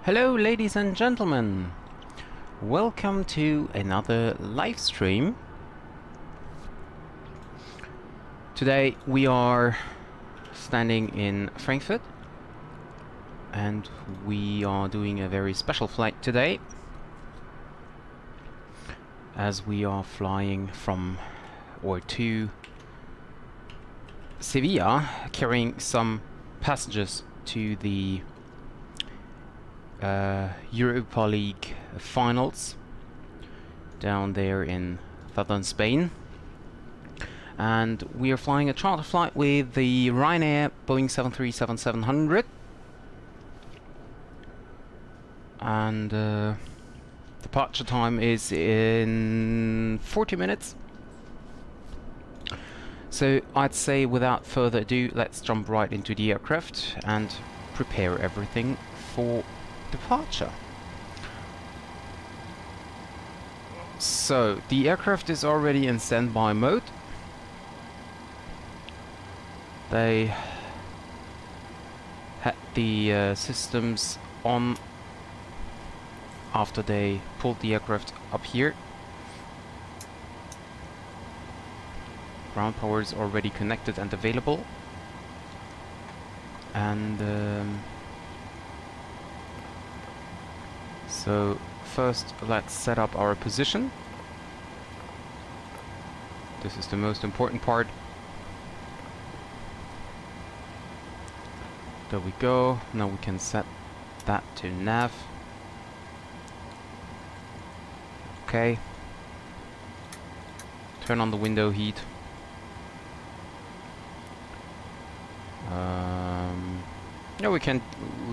Hello ladies and gentlemen, welcome to another live stream. Today we are standing in Frankfurt and we are doing a very special flight today, as we are flying from or to Seville, carrying some passengers to the Europa League finals down there in southern Spain. And we are flying a charter flight with the Ryanair Boeing 737-700, and departure time is in 40 minutes. So I'd say without further ado, let's jump right into the aircraft and prepare everything for departure. So the aircraft is already in standby mode. They had the systems on after they pulled the aircraft up here. Ground power is already connected and available. And so first let's set up our position. This is the most important part. There we go. Now we can set that to nav. Okay. Turn on the window heat. No, we can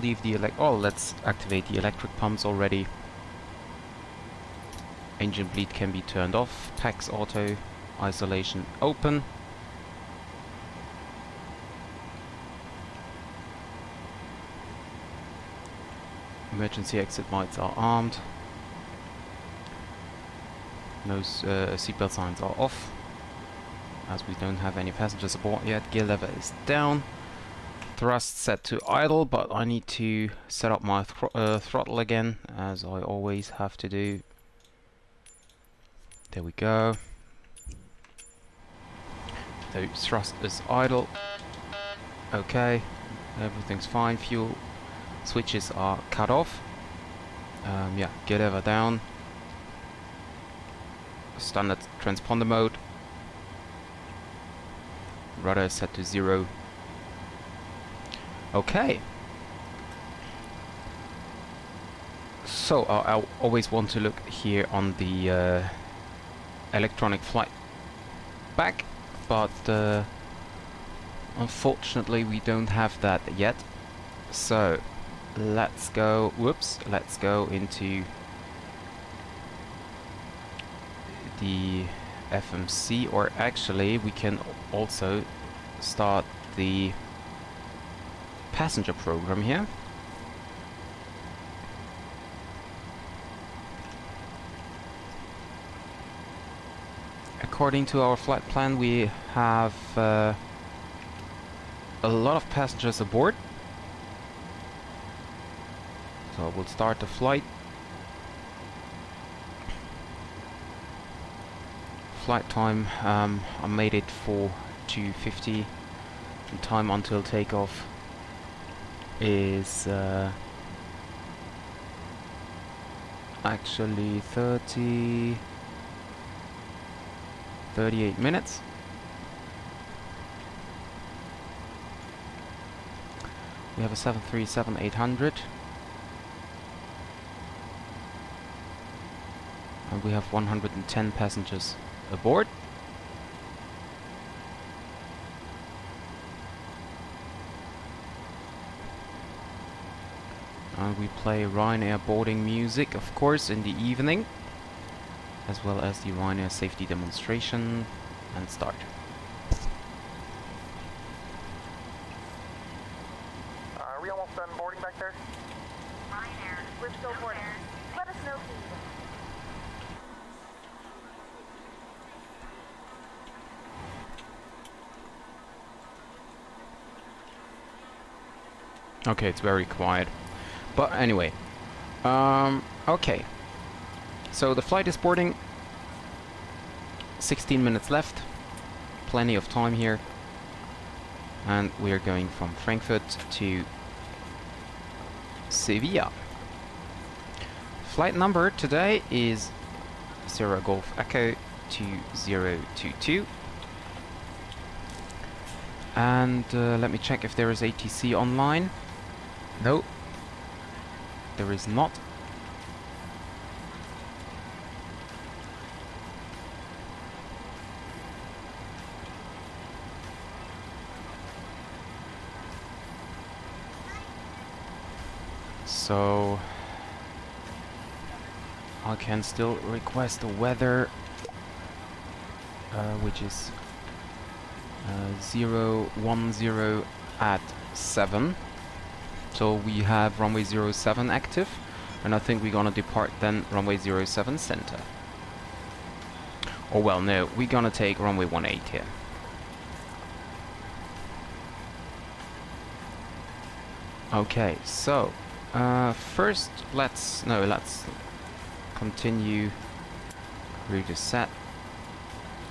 leave the let's activate the electric pumps already. Engine bleed can be turned off. PAX auto isolation open. Emergency exit lights are armed. No seatbelt signs are off, as we don't have any passengers aboard yet. Gear lever is down. Thrust set to idle, but I need to set up my throttle again, as I always have to do. There we go. The thrust is idle. Okay, everything's fine. Fuel switches are cut off. Yeah, gear lever down. Standard transponder mode. Rudder is set to 0. Okay. So I always want to look here on the electronic flight back, but unfortunately we don't have that yet. So let's go. Let's go into the FMC, or actually we can also start the passenger program here. According to our flight plan, we have a lot of passengers aboard, so we'll start the flight. Flight time, I made it for 2:50. The time until takeoff is actually 38 minutes. We have a 737-800, and we have 110 passengers aboard. And we play Ryanair boarding music, of course, in the evening, as well as the Ryanair safety demonstration, and start. Are we almost done boarding back there? Ryanair, we're still boarding. Let us know, please. Okay, it's very quiet. But anyway, Okay. So the flight is boarding. 16 minutes left. Plenty of time here. And we are going from Frankfurt to Seville. Flight number today is 0 Golf Echo 2022. And let me check if there is ATC online. No, there is not. So I can still request the weather, which is 010 at 7. So we have runway 07 active, and I think we're gonna depart then runway 07 center. Oh well, no, we're gonna take runway 18 here. Okay, so first let's continue route is set.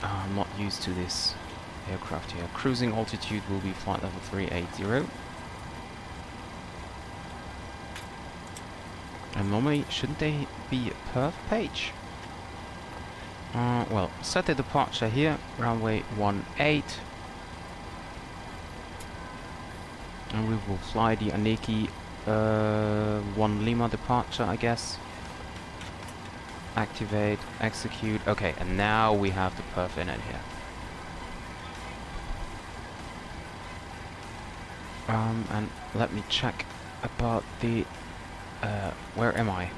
I'm not used to this aircraft here. Cruising altitude will be flight level 380. And normally, shouldn't they be per page? Well, set the departure here, runway 18. And we will fly the Aneki 1 Lima departure, I guess. Activate, execute. Okay, and now we have the perf in it here. And let me check about the where am I?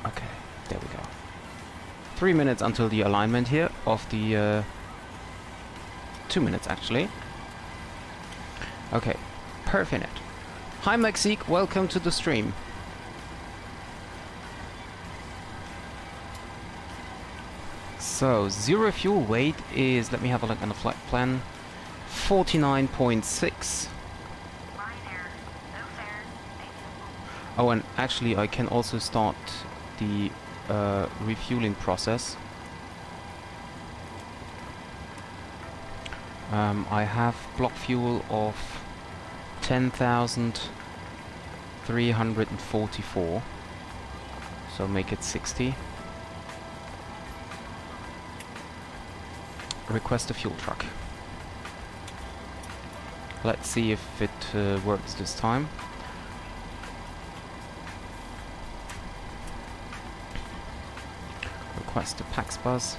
Okay, there we go. 3 minutes until the alignment here of the 2 minutes actually. Okay, perf in it. Hi Mexique, welcome to the stream. So, zero fuel weight is, let me have a look on the flight plan, 49.6. Ryanair, no fare. Thank you. Oh, and actually I can also start the refueling process. I have block fuel of 10,344, so make it 60. Request a fuel truck. Let's see if it works this time. Request a PAX bus.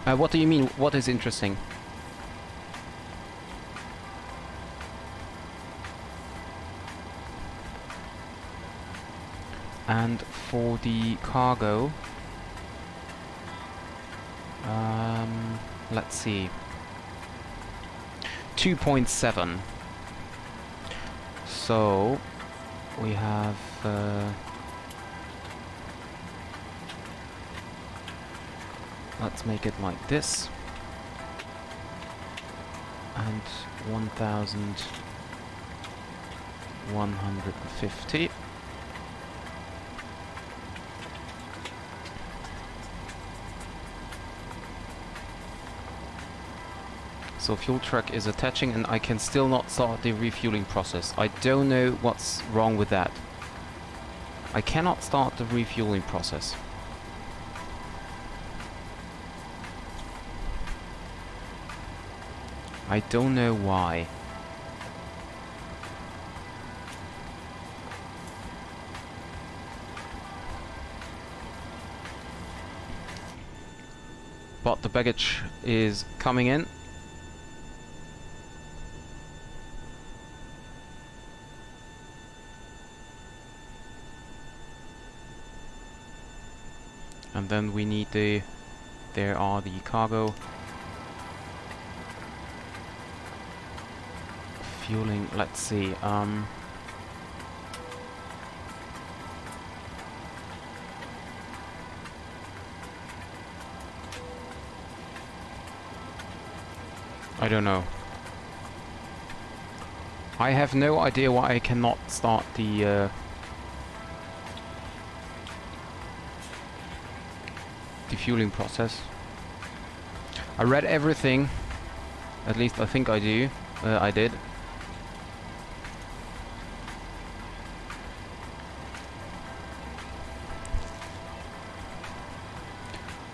What do you mean? What is interesting? And for the cargo, let's see, 2.7. So we have let's make it like this, and 1,150. So fuel truck is attaching and I can still not start the refueling process. I don't know what's wrong with that. I cannot start the refueling process. I don't know why. But the baggage is coming in. And then we need there are the cargo fueling, let's see, I don't know. I have no idea why I cannot start the defueling process. I read everything, at least I think I do. I did.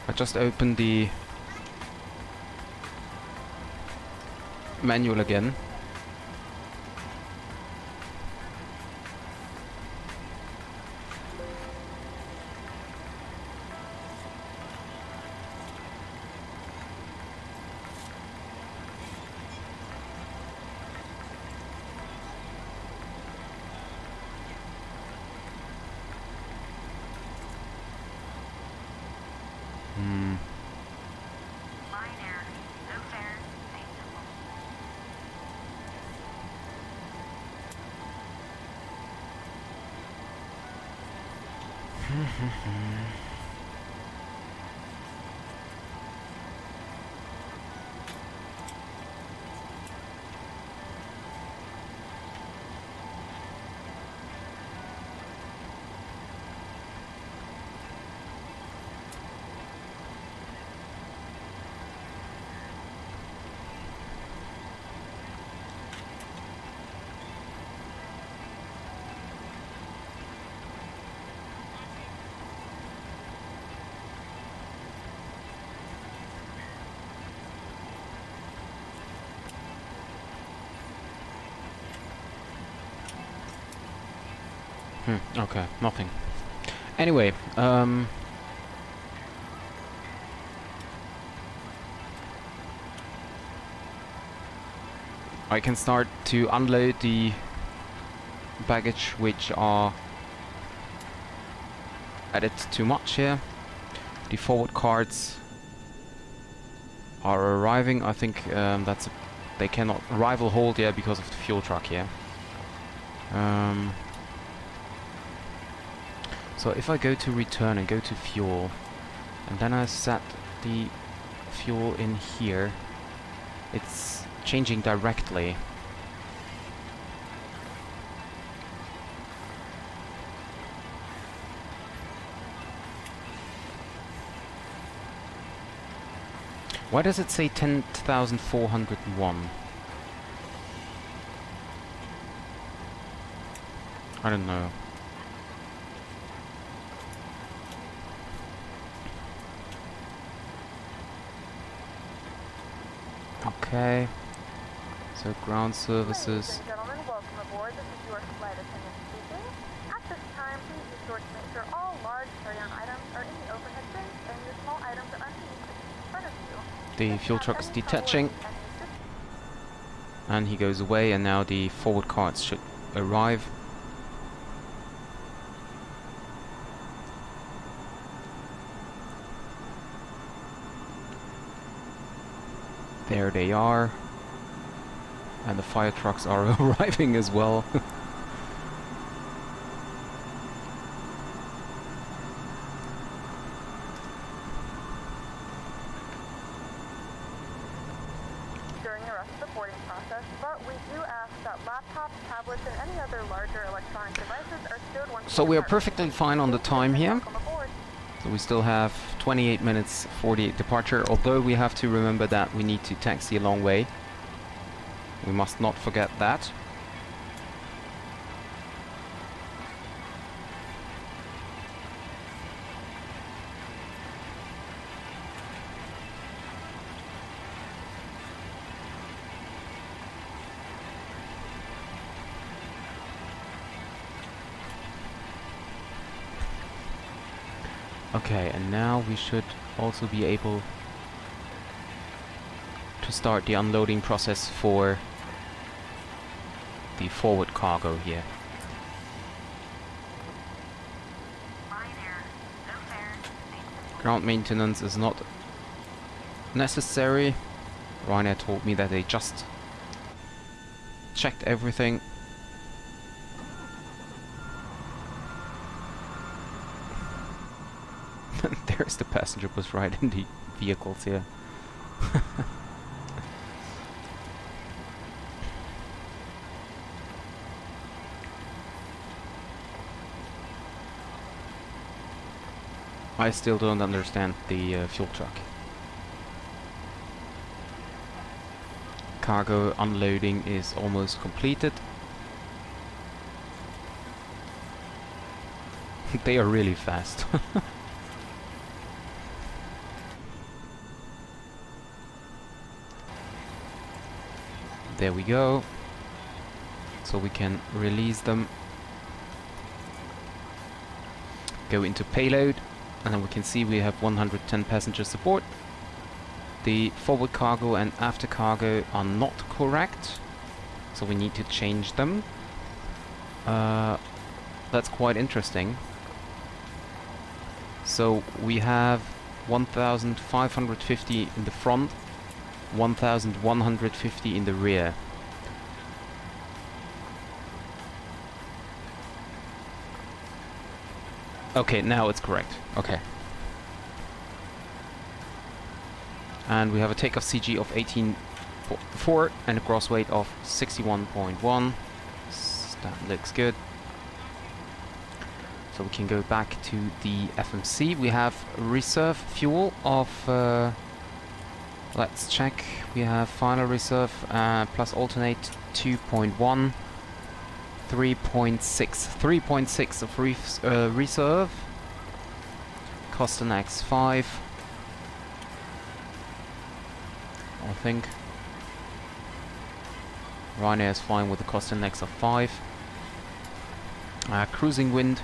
I just opened the manual again. Ryanair, no fares, same symbol. Okay, nothing. Anyway, I can start to unload the baggage which are added too much here. The forward carts are arriving. I think they cannot rival hold here because of the fuel truck here. So if I go to return and go to fuel, and then I set the fuel in here, it's changing directly. Why does it say 10,401? I don't know. Okay, so ground services. Ladies and gentlemen, welcome aboard. This is your flight attendant speaking. At this time, please be sure to make sure all large carry-on items are in the overhead bins and your small items are underneath the seat in front of you. The fuel truck is detaching, and he goes away, and now the forward carts should arrive. There they are, and the fire trucks are arriving as well. During the rest of the boarding process, but we do ask that laptops, tablets, and any other larger electronic devices are stowed once. So we are perfectly fine on the time here. Welcome aboard. So we still have 28 minutes for the departure, although we have to remember that we need to taxi a long way. We must not forget that. Okay, and now we should also be able to start the unloading process for the forward cargo here. Ryanair, no fares, same symbol. Ground maintenance is not necessary. Ryanair told me that they just checked everything. There's the passenger bus right in the vehicles here. I still don't understand the fuel truck. Cargo unloading is almost completed. They are really fast. There we go. So we can release them. Go into payload, and then we can see we have 110 passengers aboard. The forward cargo and after cargo are not correct, so we need to change them. That's quite interesting. So we have 1,550 in the front, 1,150 in the rear. Okay, now it's correct. Okay. And we have a takeoff CG of 18.4 and a gross weight of 61.1. That looks good. So we can go back to the FMC. We have reserve fuel of... let's check. We have final reserve plus alternate 2.1. 3.6 of reserve. Coston X5. I think. Ryanair is fine with the Coston X of 5. Cruising wind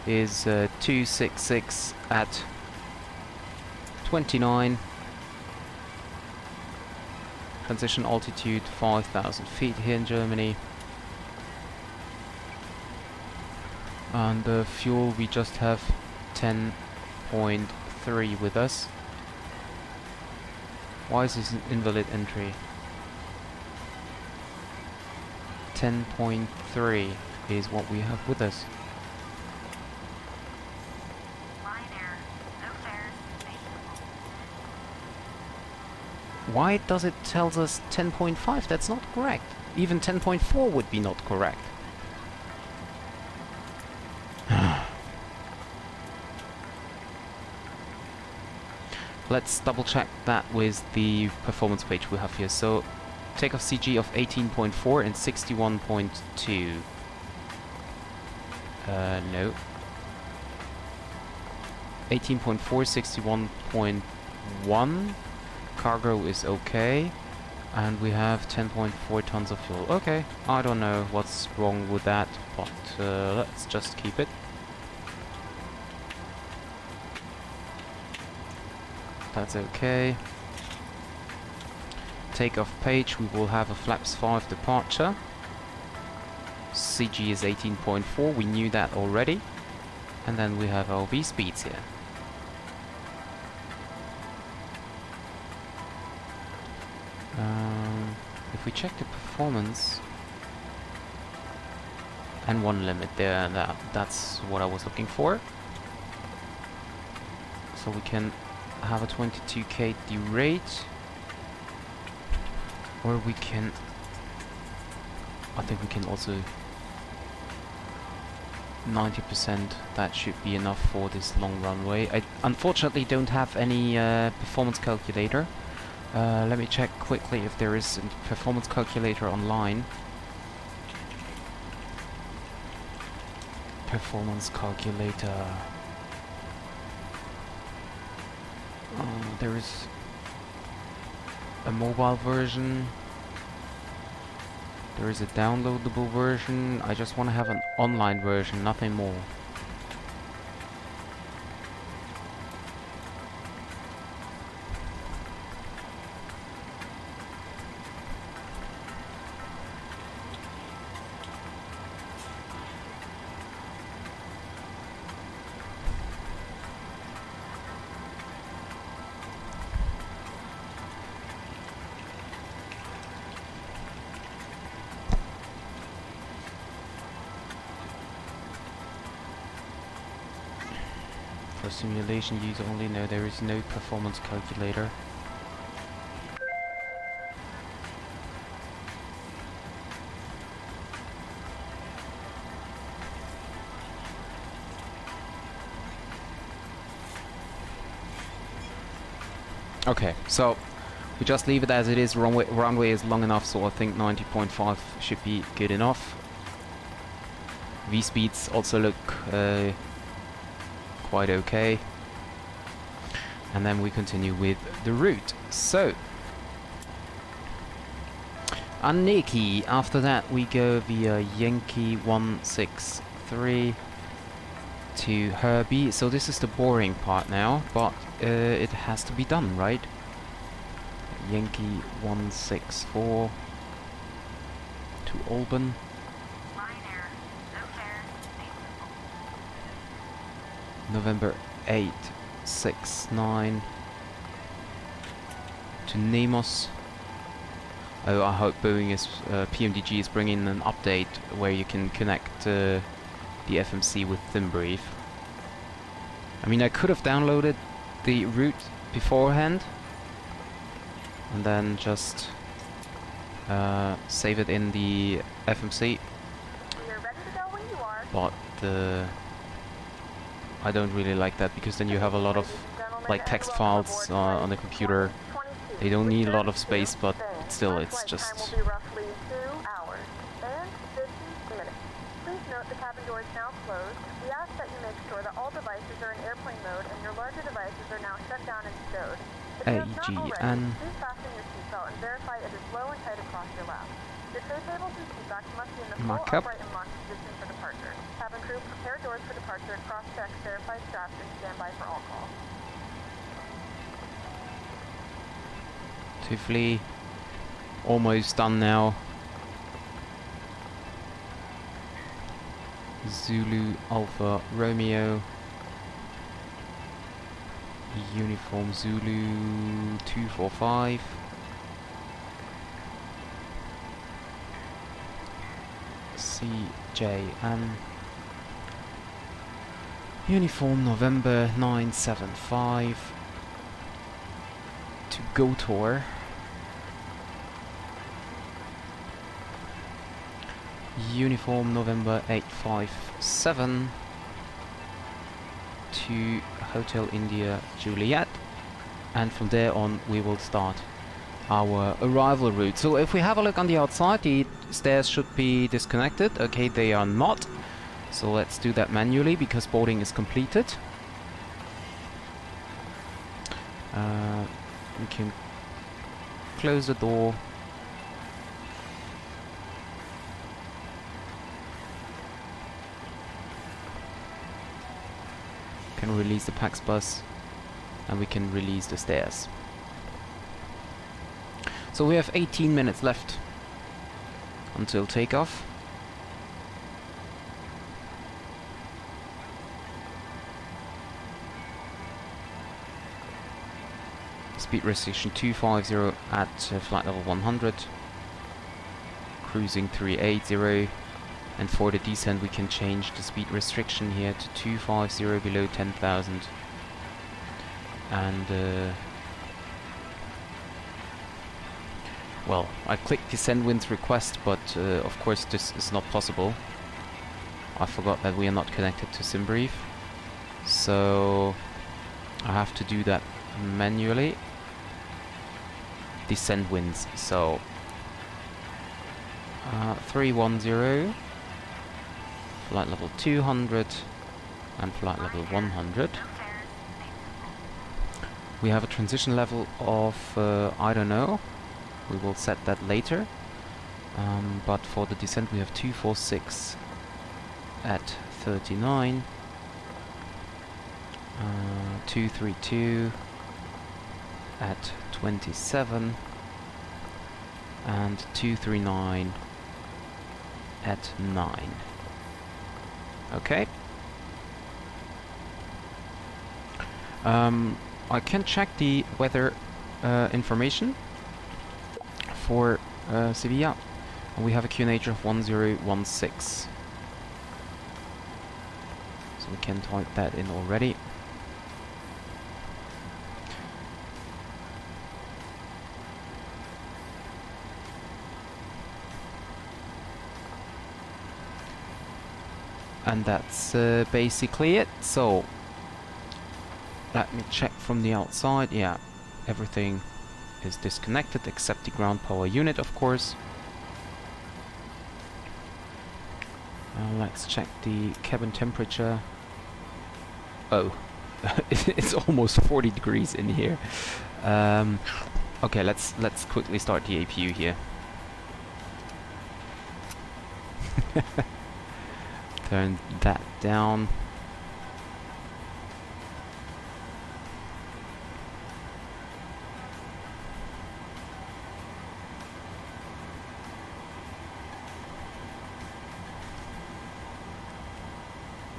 is 266 at 29. Transition altitude 5,000 feet here in Germany. And the fuel, we just have 10.3 with us. Why is this an invalid entry? 10.3 is what we have with us. Ryanair, no fares, Why does it tells us 10.5? That's not correct. Even 10.4 would be not correct. Let's double check that with the performance page we have here. So takeoff CG of 18.4 and 61.2. No. 18.4, 61.1. Cargo is okay. And we have 10.4 tons of fuel. Okay, I don't know what's wrong with that, but let's just keep it. That's okay. Takeoff page, we will have a flaps 5 departure. CG is 18.4, we knew that already. And then we have our V speeds here. If we check the performance and one limit there, that's what I was looking for. So we can have a 22k derate, or we can, I think we can also 90%, that should be enough for this long runway. I unfortunately don't have any performance calculator. Let me check quickly if there is a performance calculator online. Performance calculator. There is a mobile version. There is a downloadable version. I just want to have an online version, nothing more. For simulation use only, no, there is no performance calculator. Okay, so we just leave it as it is. Runway is long enough, so I think 90.5 should be good enough. V-speeds also look quite okay. And then we continue with the route. So, Aniki. After that, we go via Yankee 163 to Herbie. So this is the boring part now, but it has to be done, right? Yankee 164 to Alban. Ryanair, no fare. November 869 to Nemos. Oh, I hope Boeing is PMDG is bringing an update where you can connect the FMC with ThinBrief. I mean, I could have downloaded the route beforehand and then just save it in the FMC, We're ready to go when you are. but I don't really like that, because then you have a lot of like text files on the computer. They don't need a lot of space, but still, it's just... Will be roughly 2 hours and 50 minutes. Please note the cabin door is now closed. We ask that you make sure that all devices are in airplane mode and your larger devices are now shut down and stowed. If you have not already, AGN. please fasten your seatbelt and verify it is low and tight across your lap. Your tray tables and seatbacks must be in the full Markup. upright and locked position for departure. Cabin crew, prepare doors for departure, cross-check, verify straps, and stand by for all calls. Tifley, almost done now. Zulu Alpha Romeo, Uniform Zulu 245. CJN, Uniform November 975 to GoTour. Uniform November 857 to Hotel India Juliet, and from there on we will start our arrival route. So if we have a look on the outside, the stairs should be disconnected. Okay, they are not, so let's do that manually because boarding is completed. We can close the door. Can release the PAX bus, and we can release the stairs. So we have 18 minutes left until takeoff. Speed restriction 250 at flight level 100. Cruising 380. And for the descent we can change the speed restriction here to 250 below 10,000. And well, I clicked descent winds request, but of course this is not possible. I forgot that we are not connected to SimBrief, so I have to do that manually. Descent winds, so 310, flight level 200 and flight level 100. We have a transition level of I don't know, we will set that later, but for the descent we have 246 at 39, 232 at 27, and 239 at 9. Okay. I can check the weather information for Sevilla. We have a QNH of 1016. So we can type that in already. And that's basically it. So let me check from the outside. Yeah, everything is disconnected except the ground power unit, of course. Let's check the cabin temperature. Oh, it's almost 40 degrees in here. Okay, let's quickly start the APU here. Turn that down.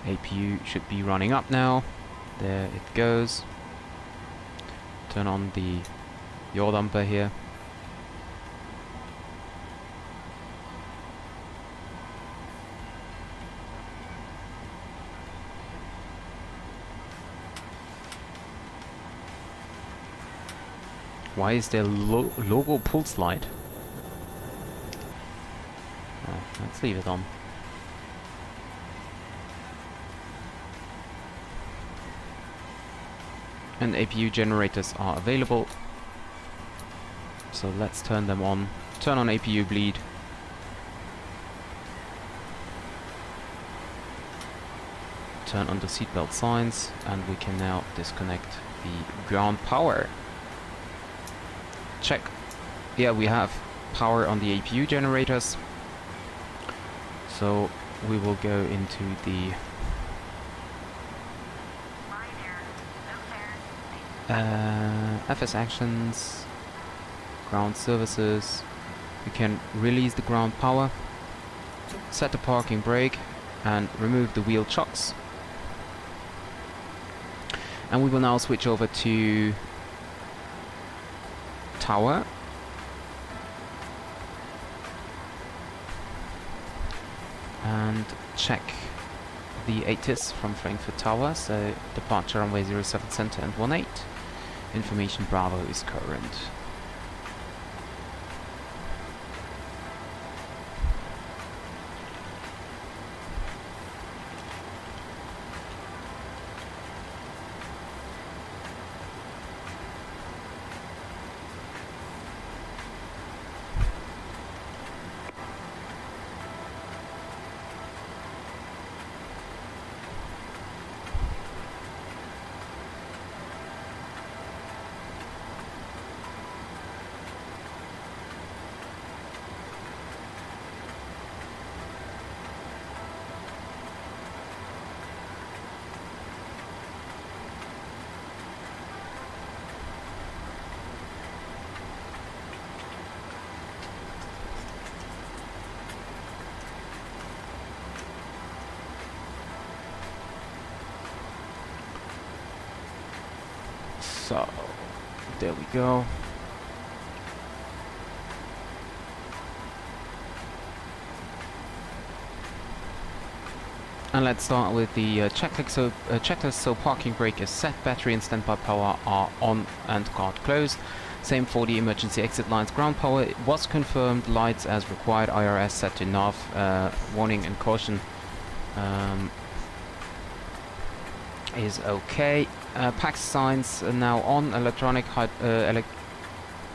APU should be running up now. There it goes. Turn on the yaw damper here. Why is there logo pulse light? Oh, let's leave it on. And APU generators are available, so let's turn them on. Turn on APU bleed. Turn on the seatbelt signs, and we can now disconnect the ground power. Check. Yeah, we have power on the APU generators, so we will go into the FS actions, ground services. We can release the ground power, set the parking brake, and remove the wheel chocks. And we will now switch over to tower. And check the ATIS from Frankfurt Tower, so departure runway 07 center and 18. Information Bravo is current. So, there we go. And let's start with the checklist. So parking brake is set, battery and standby power are on and card closed. Same for the emergency exit lines. Ground power was confirmed, lights as required, IRS set to nav, warning and caution is okay. PAX signs are now on, electronic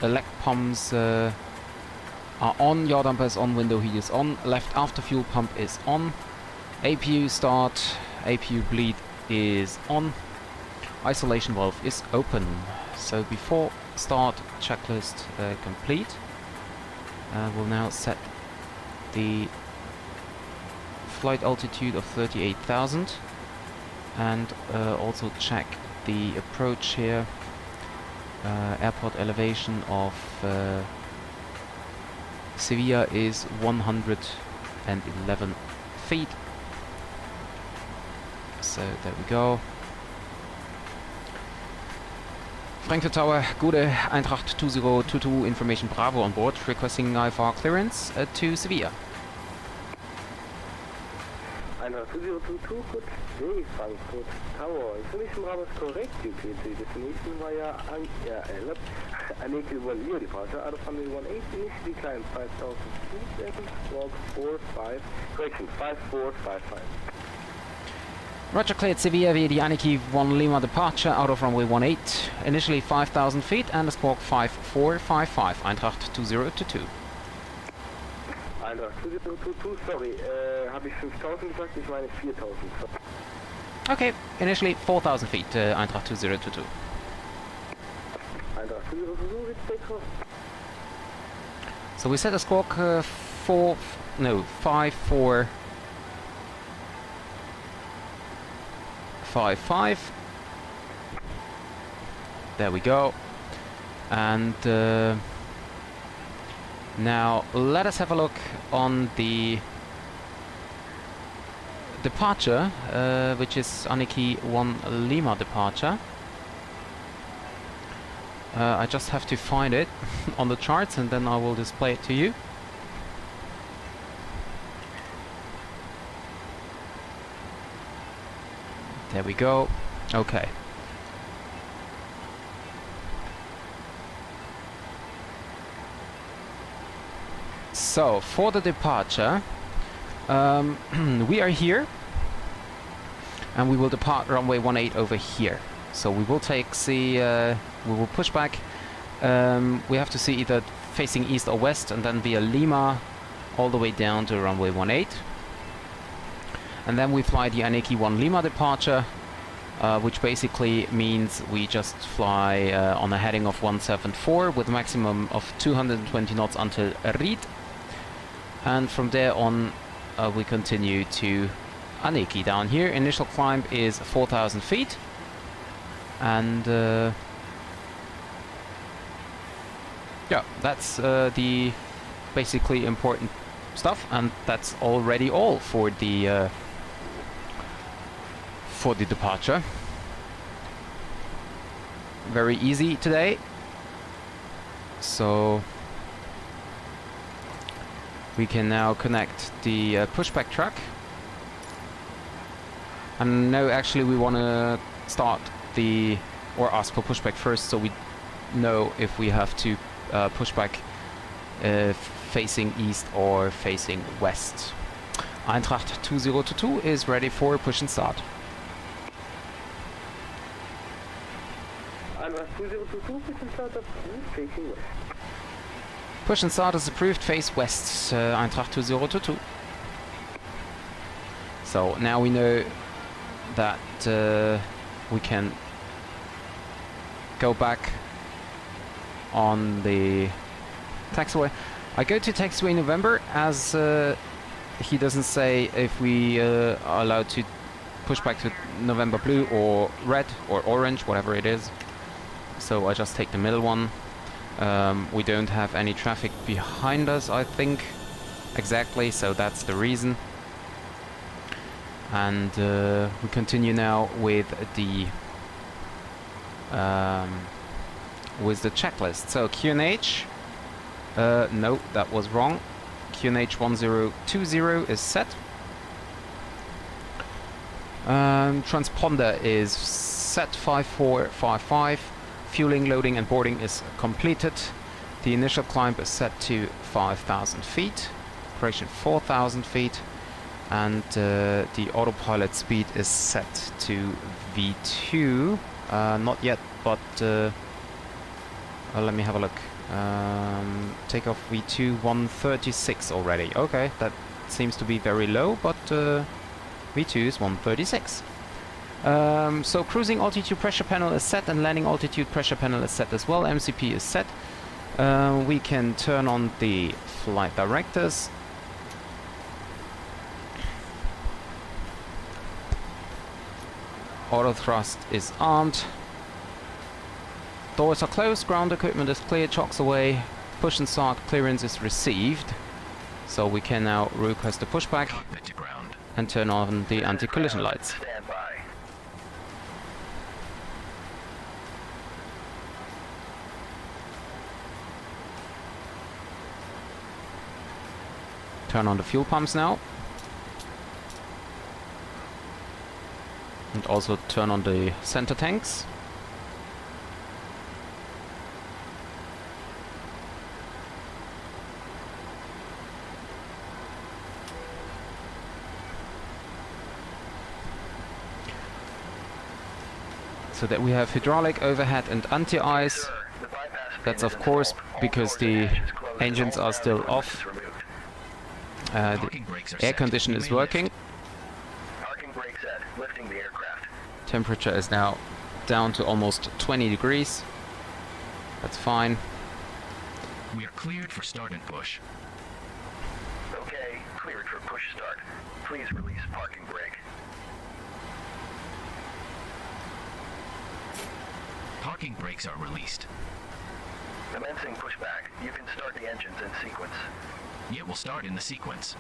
elect pumps are on, yaw damper is on, window heat is on, left after fuel pump is on, APU start, APU bleed is on, isolation valve is open. So before start, checklist complete. We'll now set the flight altitude of 38,000 and also check the approach here. Airport elevation of Seville is 111 feet. So there we go. Frankfurt Tower, Gute, Eintracht 2022, information Bravo on board, requesting IVAO clearance to Seville. Eintracht 2022, good day, Frankfurt Tower. Information Bravo is correct. You clear to destination via unequal departure out of runway 18. Initially climb 5,000 feet, 7, walk 45, correction 5455. Roger, cleared Seville via the Aniki 1 Lima departure out of runway 18. Initially 5,000 feet and a squawk 5455. Eintracht 2022. Eintracht 2022, sorry, habe ich 5.000 gesagt, ich meine 4.000. Okay, initially 4,000 feet, Eintracht 2022. Eintracht 2022 with takeoff. So we set a squawk 5455. There we go. And now let us have a look on the departure, which is Aniki 1 Lima departure. I just have to find it on the charts and then I will display it to you. There we go. Okay. So for the departure, we are here and we will depart runway 18 over here. So we will take we will push back. We have to see either facing east or west and then via Lima all the way down to runway 18. And then we fly the Aniki 1 Lima departure, which basically means we just fly on a heading of 174 with a maximum of 220 knots until Ried. And from there on we continue to Aniki down here. Initial climb is 4,000 feet. And yeah, that's the basically important stuff, and that's already all for the departure. Very easy today. So we can now connect the pushback track. And no, actually we want to start or ask for pushback first, so we know if we have to push back facing east or facing west. Eintracht 2022 is ready for push and start. Eintracht 2022, push and start facing west. Push and start is approved, face west, Eintracht 2022. So now we know that we can go back on the taxiway. I go to taxiway November as he doesn't say if we are allowed to push back to November blue or red or orange, whatever it is. So I just take the middle one. We don't have any traffic behind us, I think, exactly, so that's the reason. And we continue now with the checklist. So QNH, no, that was wrong. QNH 1020 is set. Transponder is set 5455. Fueling, loading and boarding is completed. The initial climb is set to 5,000 feet. Correction, 4,000 feet. And the autopilot speed is set to V2. Not yet, but let me have a look. Takeoff V2 136 already. Okay, that seems to be very low, but V2 is 136. So cruising altitude pressure panel is set and landing altitude pressure panel is set as well. MCP is set. We can turn on the flight directors. Auto thrust is armed. Doors are closed, ground equipment is clear, chocks away, push and start clearance is received. So we can now request a pushback and turn on the anti-collision lights. Turn on the fuel pumps now. And also turn on the center tanks. so that we have hydraulic, overhead and anti-ice. That's of course because the engines are still off. The air condition is working. Parking brake set. Lifting the aircraft. Temperature is now down to almost 20 degrees. That's fine. We are cleared for start and push. Okay, cleared for push start. Please release parking brake. Parking brakes are released. Commencing pushback. You can start the engines in sequence. It will start in the sequence.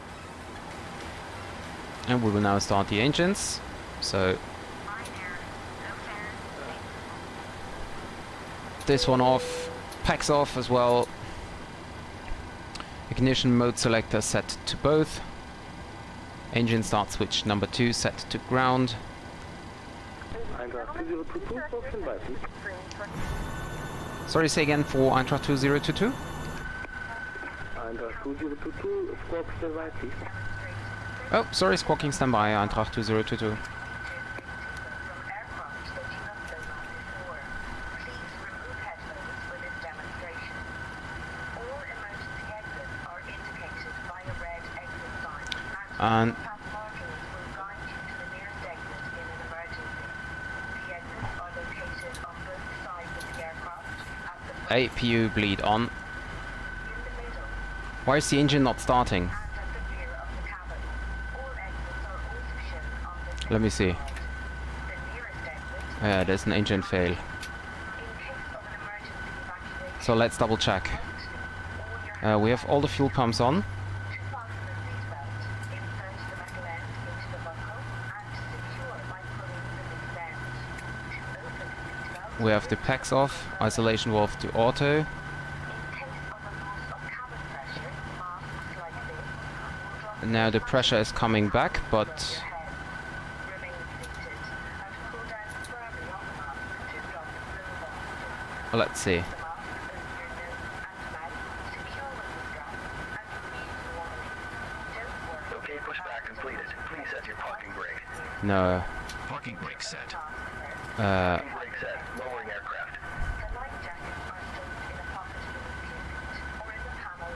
And we will now start the engines. So this one off, packs off as well. Ignition mode selector set to both. Engine start switch number 2 set to ground. Eintracht 2022, Box standby, please. Sorry, say again for Eintracht 2022. Eintracht 2022, Squawk standby, please. Oh, sorry, squawking standby, Eintracht 2022. And APU bleed on. Why is the engine not starting? Let me see. Yeah, there's an engine fail. So let's double check. We have all the fuel pumps on. We have the packs off, isolation valve to auto. And now the pressure is coming back, but let's see. Okay, pushback completed. Please set your parking brake. No. Parking brake set. Parking brake set. Lowering aircraft.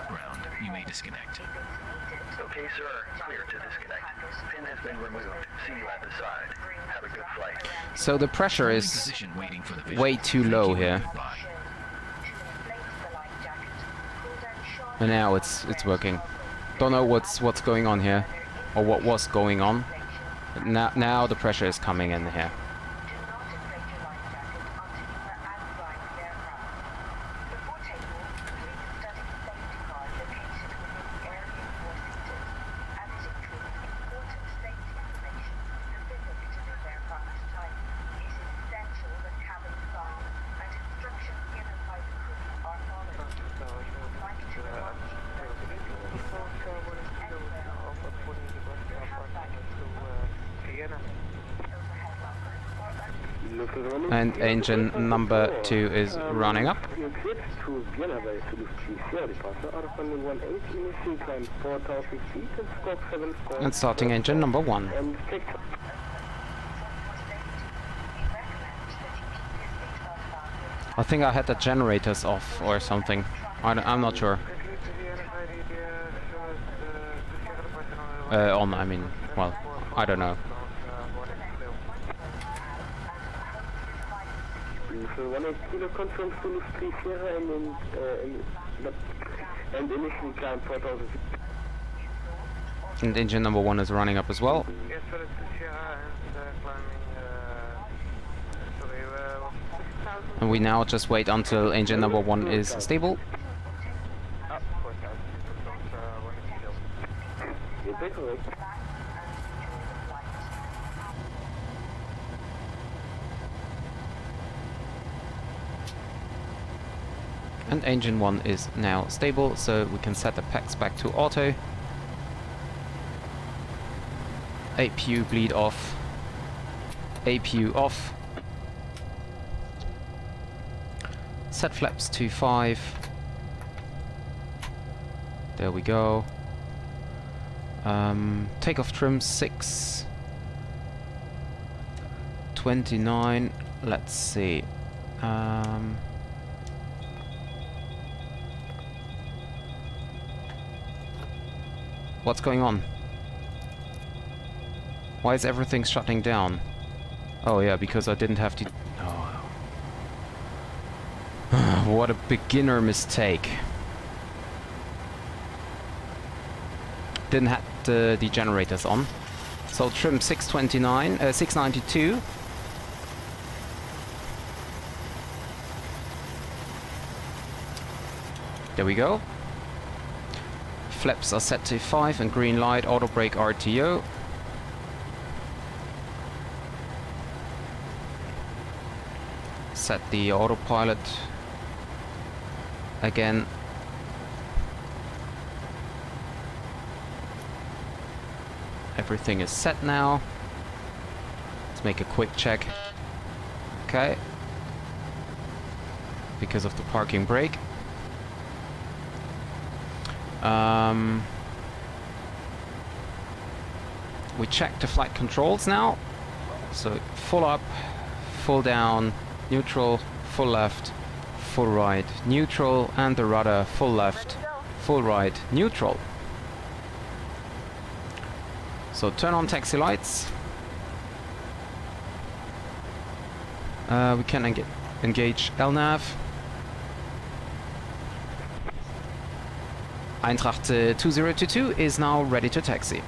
Ground. You may disconnect. Okay, sir. Clear to disconnect. Pin has been removed. See you at the side. Have a good flight. So the pressure is Position waiting for the visual. way too Thank low you here. and goodbye. And now it's working. Don't know what's going on here, or what was going on. But now the pressure is coming in here. And engine number 2 is running up. And starting engine number 1. I think I had the generators off or something. I'm not sure. On, I mean, well, I don't know. So 1 kilo confirmed full of 3 Sierra and initially climb 4000 feet. And engine number 1 is running up as well. Yes, sir, it's the Sierra and climbing, sorry, 6,000. And we now just wait until engine number 1 is stable. 4,000. Confirmed, 1 kilo. You're correct. And engine 1 is now stable, so we can set the packs back to auto. APU bleed off. APU off. Set flaps to 5. There we go. Takeoff trim 6. 29. let's see. What's going on? Why is everything shutting down? Oh yeah, because I didn't have to... Oh. What a beginner mistake. Didn't have the generators on. So trim 692. There we go. Flaps are set to 5 and green light, auto brake RTO. Set the autopilot again. Everything is set now. Let's make a quick check. Okay. Because of the parking brake. We check the flight controls now. So full up, full down, neutral, full left, full right, neutral, and the rudder full left, full right, neutral. So turn on taxi lights. We can engage LNAV. Eintracht 2022 is now ready to taxi.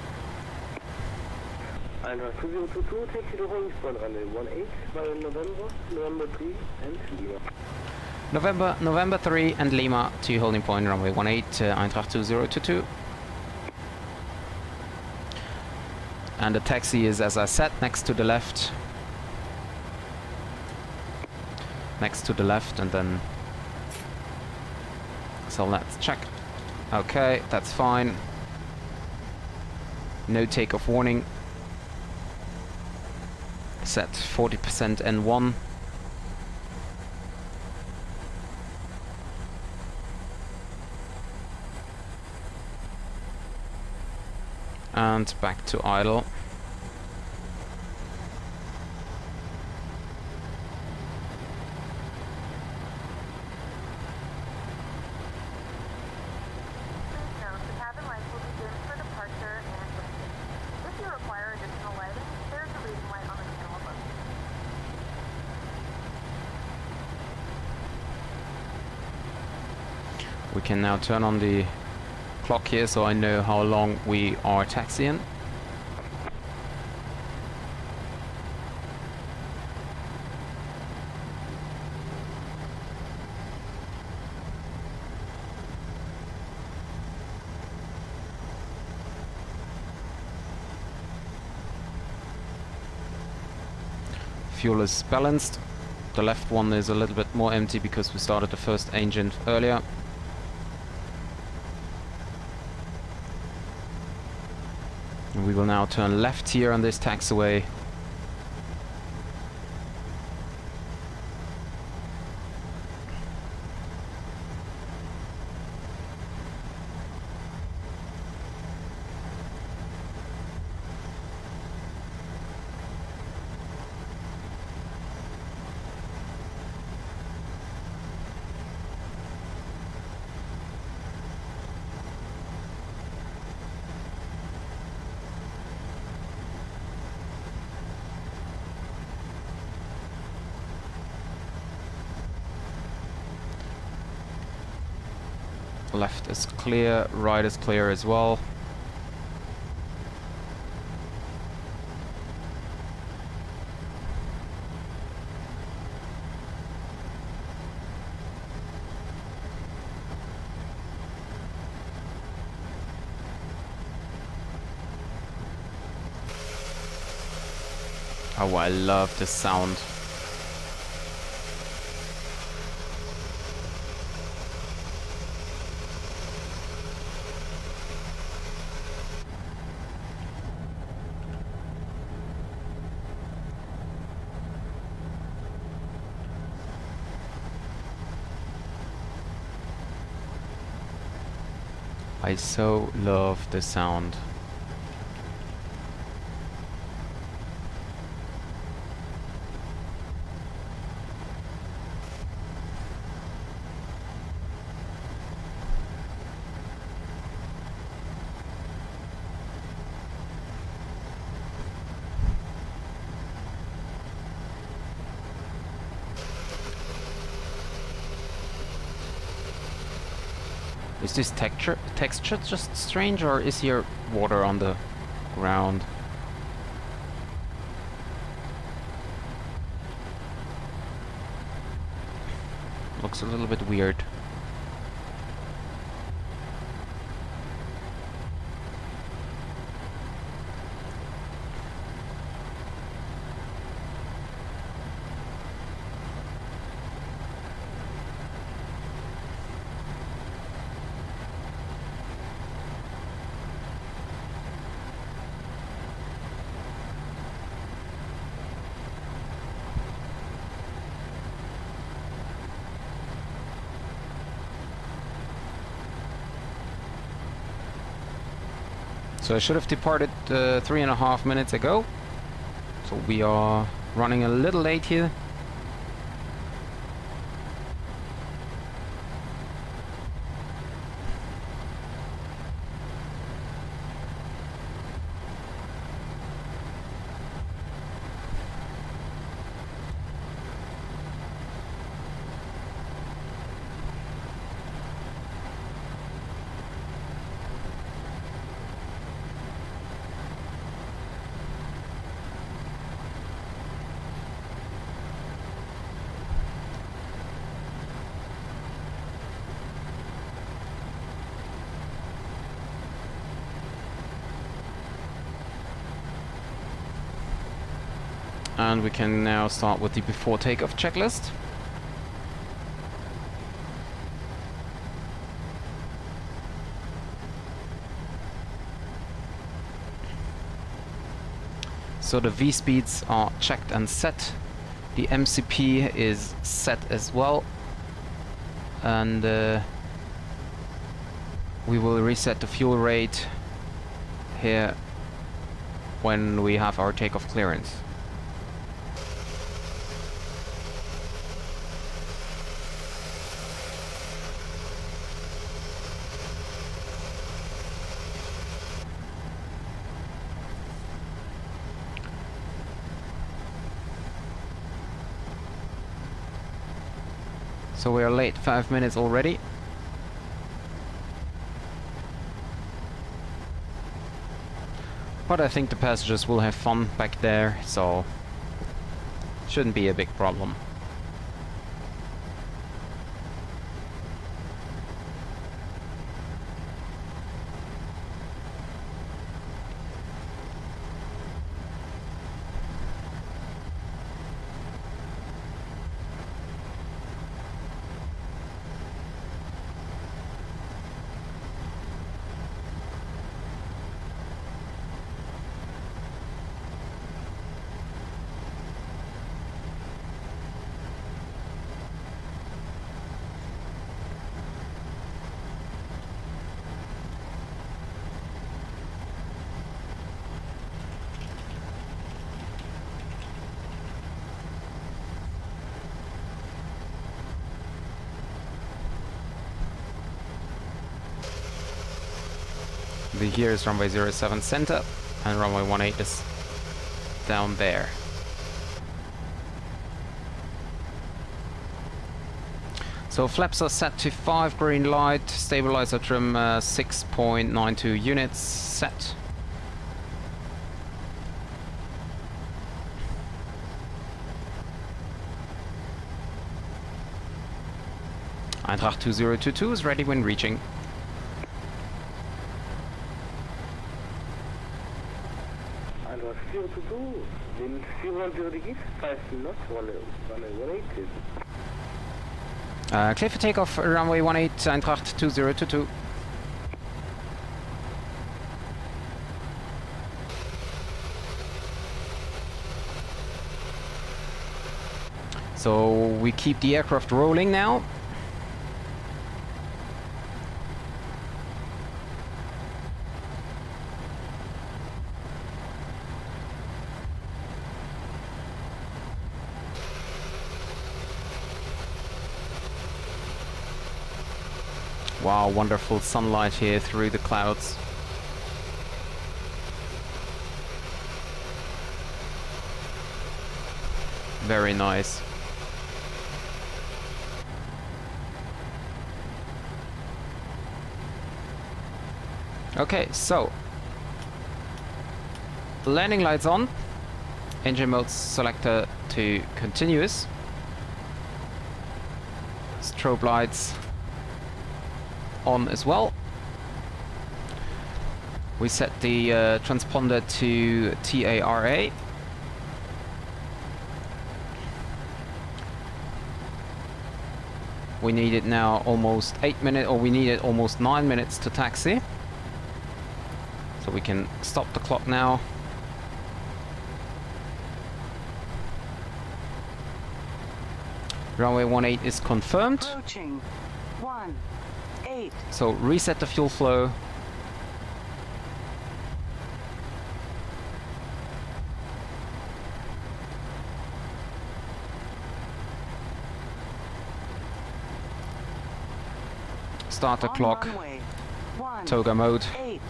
Eintracht 2022, taxi to holding point runway 18 by November 3 and Lima. November 3 and Lima to holding point runway 18, Eintracht 2022. And the taxi is, as I said, next to the left. Next to the left, and then... So let's check. Okay, that's fine. No takeoff warning. Set 40% N1. And back to idle. We can now turn on the clock here so I know how long we are taxiing. Fuel is balanced. The left one is a little bit more empty because we started the first engine earlier. We will now turn left here on this taxiway. Left is clear, right is clear as well. Oh, I love the sound. I so love the sound. Is this texture just strange, or is here water on the ground? Looks a little bit weird. So I should have departed 3.5 minutes ago. So we are running a little late here. And we can now start with the before takeoff checklist. So the V speeds are checked and set. The MCP is set as well. And we will reset the fuel rate here when we have our takeoff clearance. So we are late 5 minutes already. But I think the passengers will have fun back there, so shouldn't be a big problem. Here is runway 07 center, and runway 18 is down there. So flaps are set to 5 green light, stabilizer trim 6.92 units set. Eintracht 2022 is ready when reaching. Eintracht 422, wind 400 degrees, 5 knots, 180. Clear for takeoff, runway 18, Eintracht 2022. So we keep the aircraft rolling now. Wow, wonderful sunlight here through the clouds. Very nice. Okay, so landing lights on, engine mode selector to continuous, strobe lights on as well. We set the transponder to TARA. We needed now almost 8 minutes, or we needed almost 9 minutes to taxi. So we can stop the clock now. Runway 18 is confirmed. Approaching 18. So reset the fuel flow. Start the clock. Runway Toga mode. 18.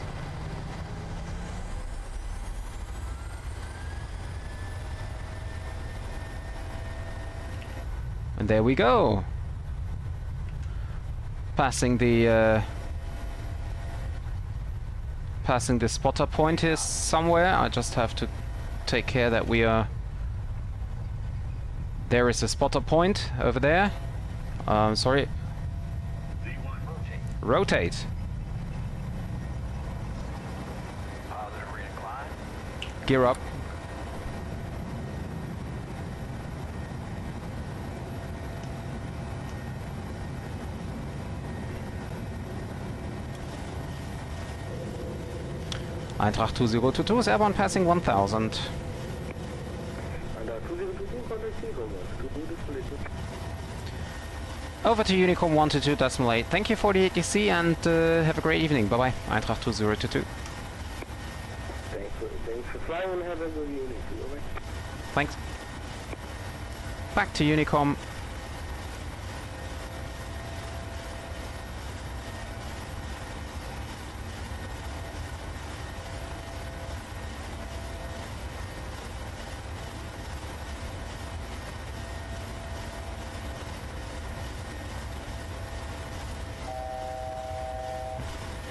And there we go. Passing the spotter point here somewhere. I just have to take care that we are. There is a spotter point over there. Sorry. Rotate. Positive reincline. Gear up. Eintracht 2022 is airborne passing 1000. And 2022 contact Unicom 122 display. Over to Unicom 122.8. Thank you for the ATC and have a great evening. Bye bye. Eintracht 2022. Thanks for flying and have a good evening. Bye. Thanks. Back to Unicom.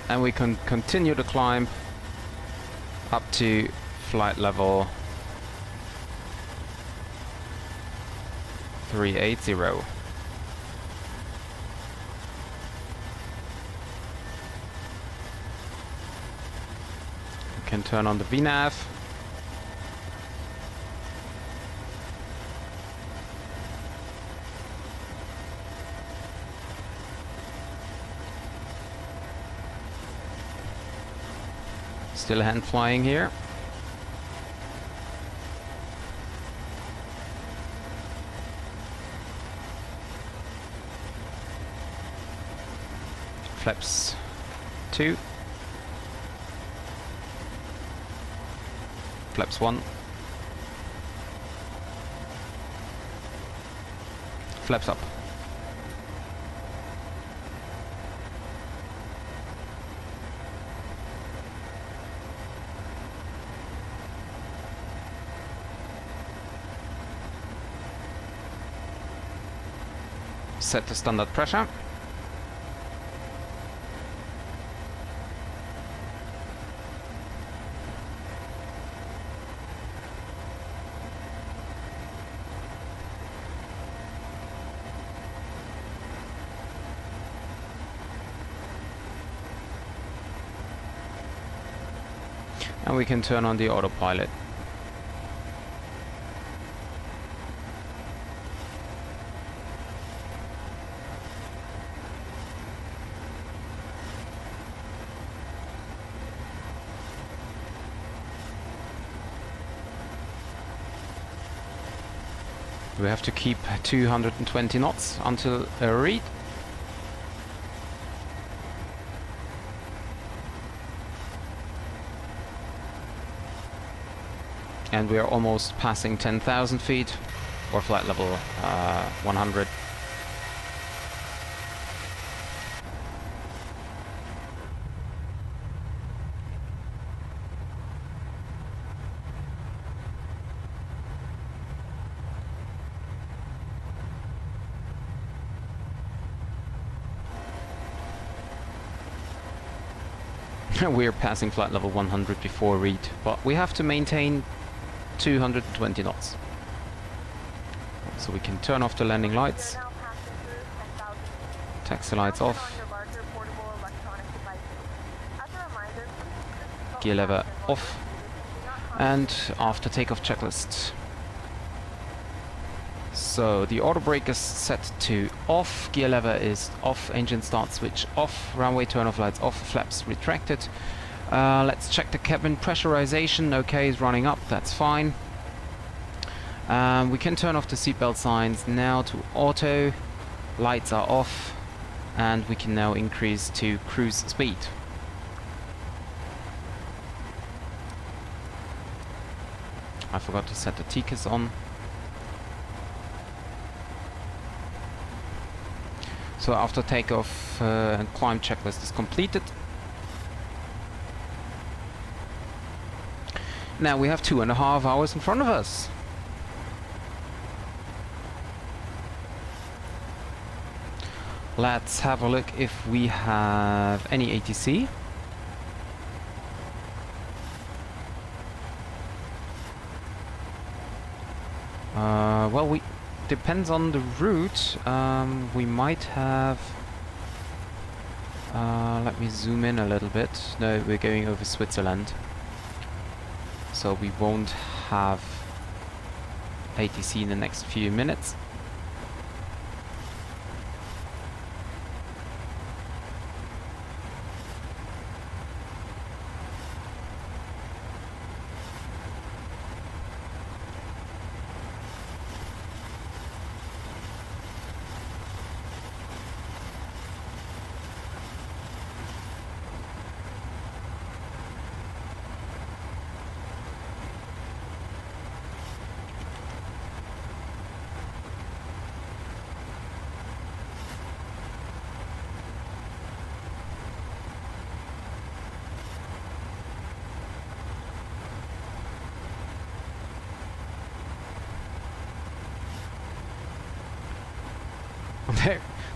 And we can continue to climb up to flight level 380. We can turn on the VNAV. Still hand flying here. Flaps 2. Flaps 1. Flaps up. Set the standard pressure. And we can turn on the autopilot. We have to keep 220 knots until a read. And we are almost passing 10,000 feet, or flight level 100. We're passing flight level 100 before read, but we have to maintain 220 knots. So we can turn off the landing lights, You're now passing through 10,000 meters. taxi lights Now turn off, on your larger portable electronic devices. As a reminder, please gear lever consult off, do not and after takeoff checklist. So the auto brake is set to off, gear lever is off, engine start switch off, runway turn off lights off, flaps retracted. Let's check the cabin pressurization. Okay, is running up, that's fine. We can turn off the seatbelt signs now to auto, lights are off, and we can now increase to cruise speed. I forgot to set the TCAS on. So after takeoff and climb checklist is completed. Now we have 2.5 hours in front of us. Let's have a look if we have any ATC. Well, we depends on the route. We might have. Let me zoom in a little bit. No, we're going over Switzerland, so we won't have ATC in the next few minutes.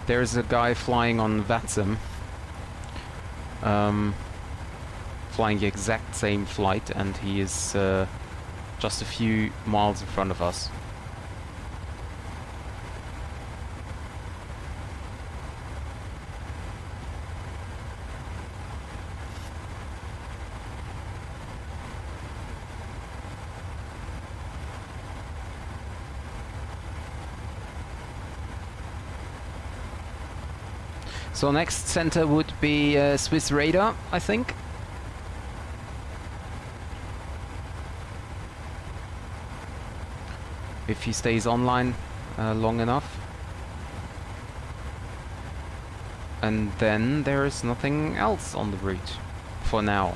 There's a guy flying on VATSIM, flying the exact same flight, and he is just a few miles in front of us. So next center would be Swiss radar, I think. If he stays online long enough. And then there is nothing else on the route for now.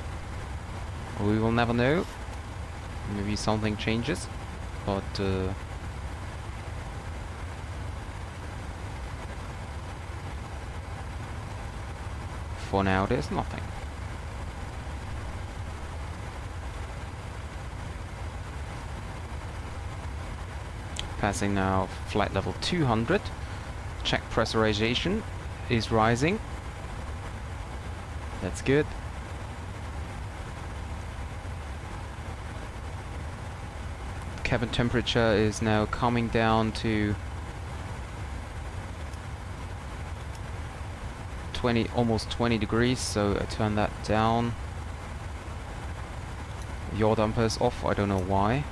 We will never know. Maybe something changes, but for now there's nothing. Passing now flight level 200. Check pressurization is rising. That's good. Cabin temperature is now coming down to 20, almost 20 degrees, so I turn that down. Yaw damper is off, I don't know why.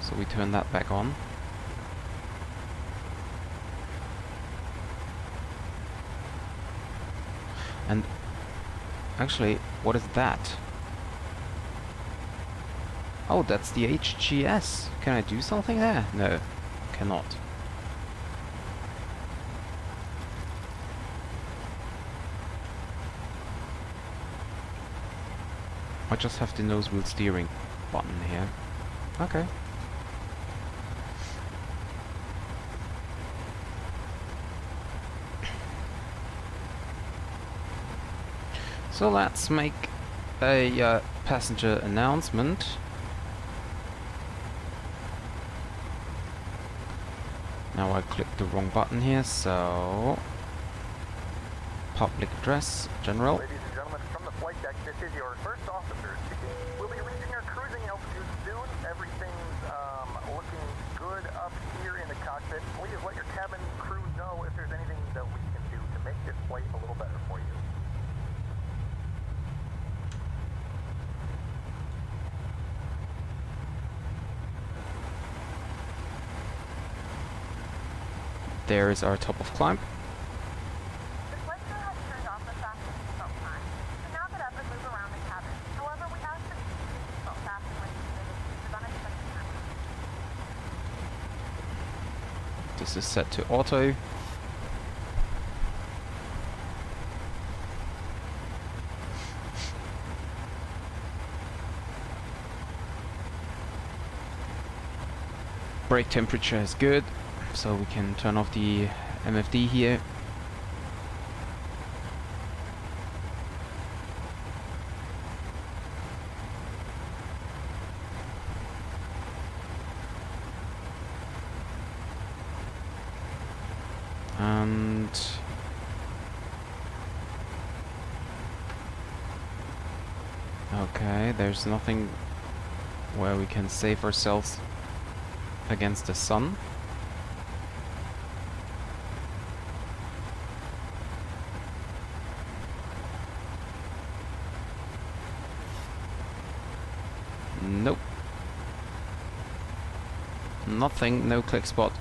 So we turn that back on. And actually, what is that? Oh, that's the HGS. Can I do something there? No, cannot. I just have the nose wheel steering button here. Okay. So let's make a passenger announcement. Now I clicked the wrong button here, so public address, General. Ladies and gentlemen, from the flight deck, this is your first officer speaking. We'll be reaching our cruising altitude soon. Everything's looking good up here in the cockpit. Please let your cabin crew know if there's anything that we can do to make this flight a little better for you. There is our top of climb. The flight crew has turned off the fasten seatbelt sign. So now get up and move around the cabin. However, we ask that you keep your seatbelt fastened when needed in case of unexpected happenings. This is set to auto. Brake temperature is good, so we can turn off the MFD here. And okay, there's nothing where we can save ourselves against the sun. Nope. Nothing, no click spot.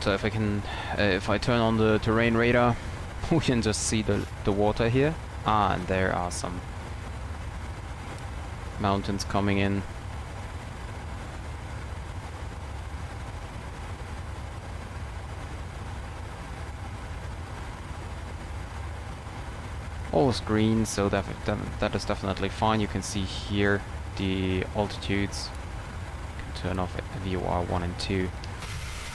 So if I can, if I turn on the terrain radar, we can just see the water here. Ah, and there are some mountains coming in. All is green, so that is definitely fine. You can see here the altitudes. You can turn off VOR 1 and 2.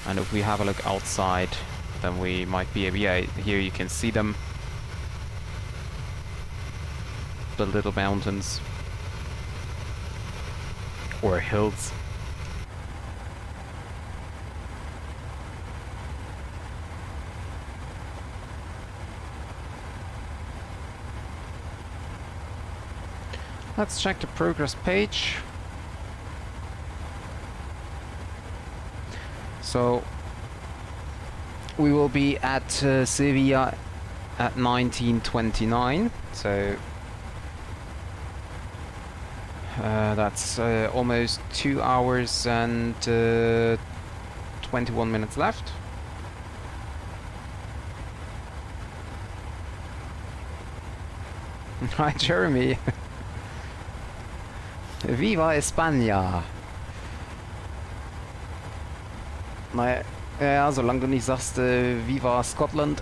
And if we have a look outside, then we might be able, yeah, here you can see them. The little mountains. Or hills. Let's check the progress page. So we will be at Seville at 19:29. So that's almost 2 hours and 21 minutes left. Hi Jeremy. Viva España. Naja, ja, solange du nicht sagst, Viva Scotland.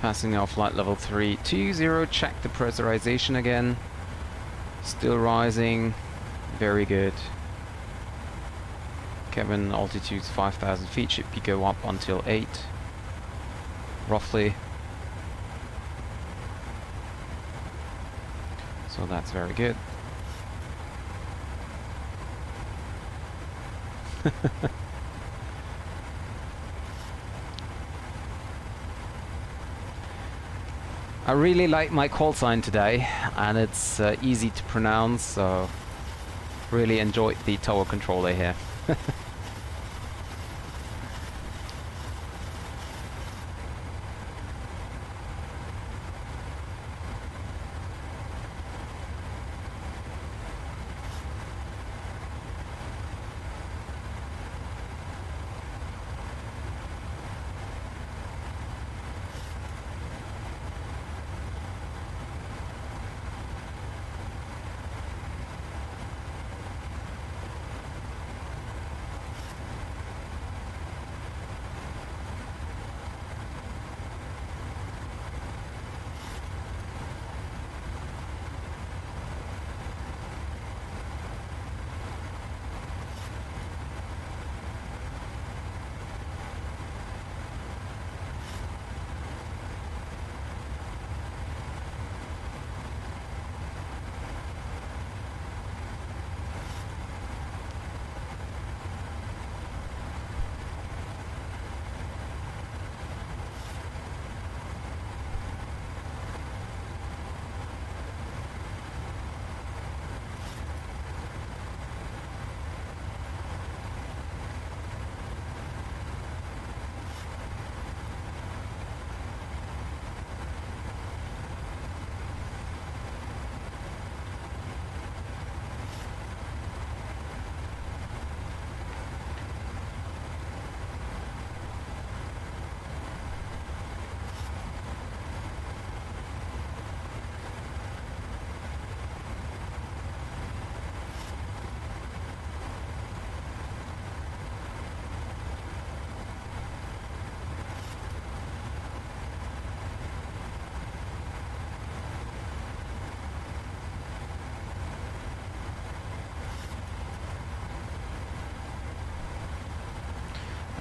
Passing our flight level 320, check the pressurization again. Still rising, very good. Cabin altitude's 5,000 feet, should be go up until 8, roughly. So that's very good. I really like my call sign today, and it's easy to pronounce, so Really enjoyed the tower controller here.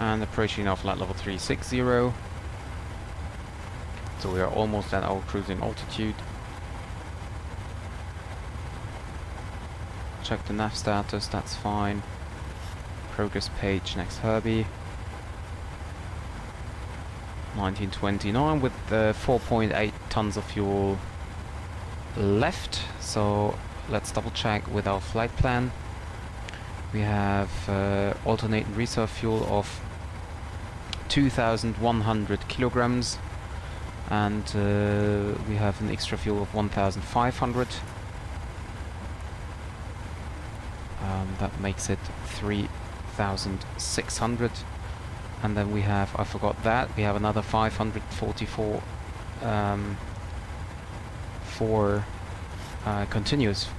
And approaching our flight level 360. So we are almost at our cruising altitude. Check the nav status, that's fine. Progress page next Herbie. 1929 with 4.8 tons of fuel left. So let's double check with our flight plan. We have alternating reserve fuel of 2,100 kilograms, and we have an extra fuel of 1,500. That makes it 3,600. And then we have, I forgot that, we have another 544 for continuous.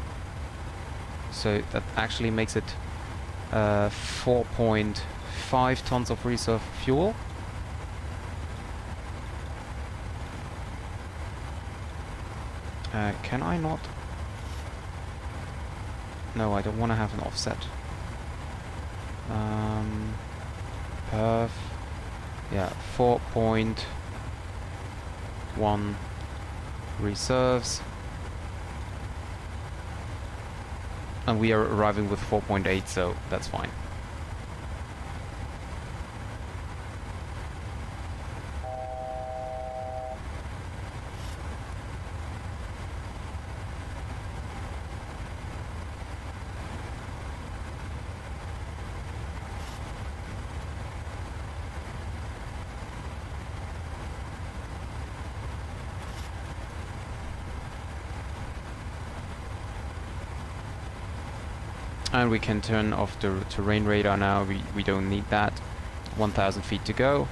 So that actually makes it 4.5 tons of reserve fuel. Can I not? No, I don't want to have an offset. Perf. Yeah, 4.1 reserves. And we are arriving with 4.8, so that's fine. And we can turn off the terrain radar now, we don't need that. 1,000 feet to go.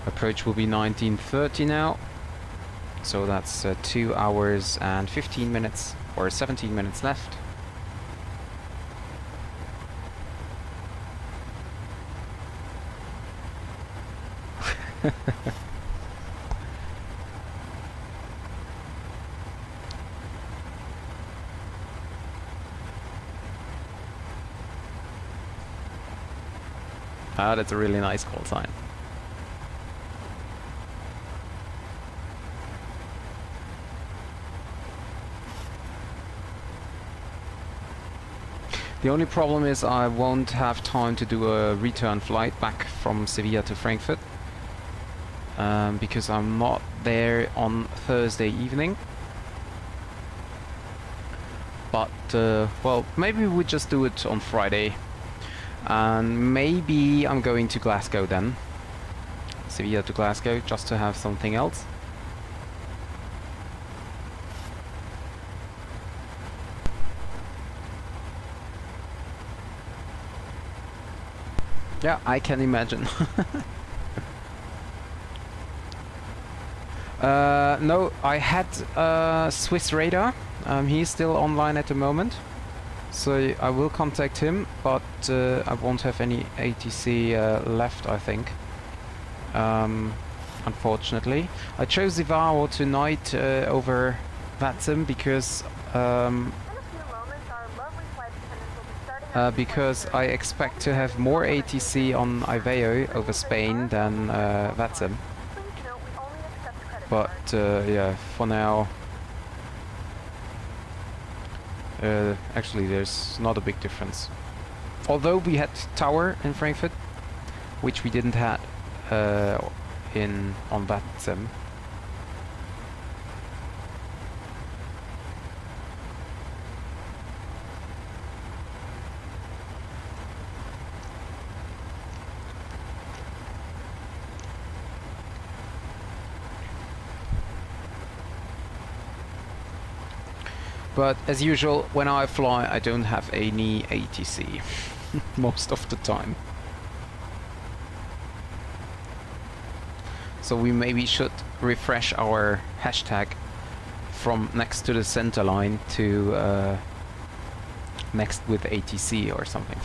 Approach will be 1930 now. So that's 2 hours and 15 minutes, or 17 minutes left. Ah, that's a really nice call sign. The only problem is I won't have time to do a return flight back from Sevilla to Frankfurt. Because I'm not there on Thursday evening. But, well, maybe we just do it on Friday. And maybe I'm going to Glasgow then. Sevilla to Glasgow, just to have something else. Yeah, I can imagine. No, I had Swiss Radar. He's still online at the moment, so I will contact him, but I won't have any ATC left, I think. Unfortunately, I chose IVAO tonight over VATSIM because I expect to have more ATC on IVAO over Spain than VATSIM. But yeah, for now, actually there's not a big difference. Although we had Tower in Frankfurt, which we didn't have on VATSIM. But as usual, when I fly, I don't have any ATC most of the time. So we maybe should refresh our hashtag from next to the center line to next with ATC or something.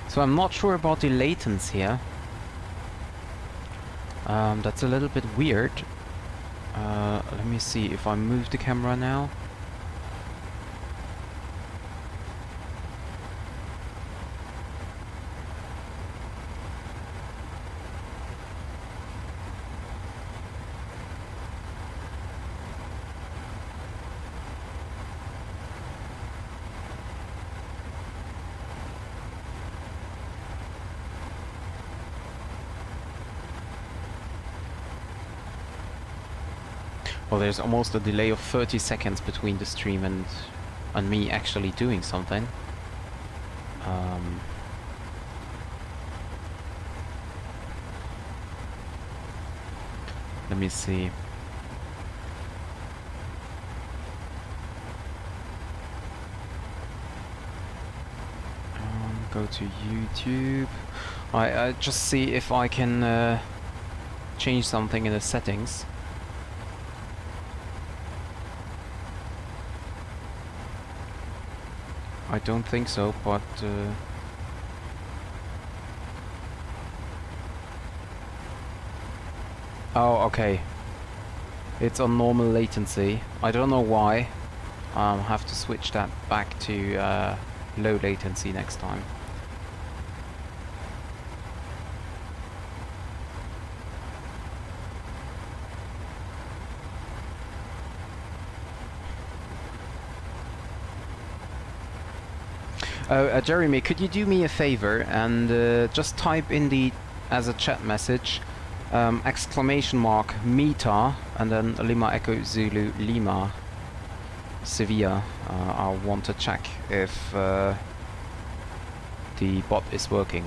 So I'm not sure about the latency here. That's a little bit weird. Let me see if I move the camera now. Well, there's almost a delay of 30 seconds between the stream and me actually doing something. Let me see. Go to YouTube. I just see if I can change something in the settings. I don't think so, but oh, okay. It's on normal latency. I don't know why. I'll have to switch that back to low latency next time. Jeremy, could you do me a favor and just type in the as a chat message exclamation mark Meta and then Lima Echo Zulu Lima Sevilla. I want to check if the bot is working.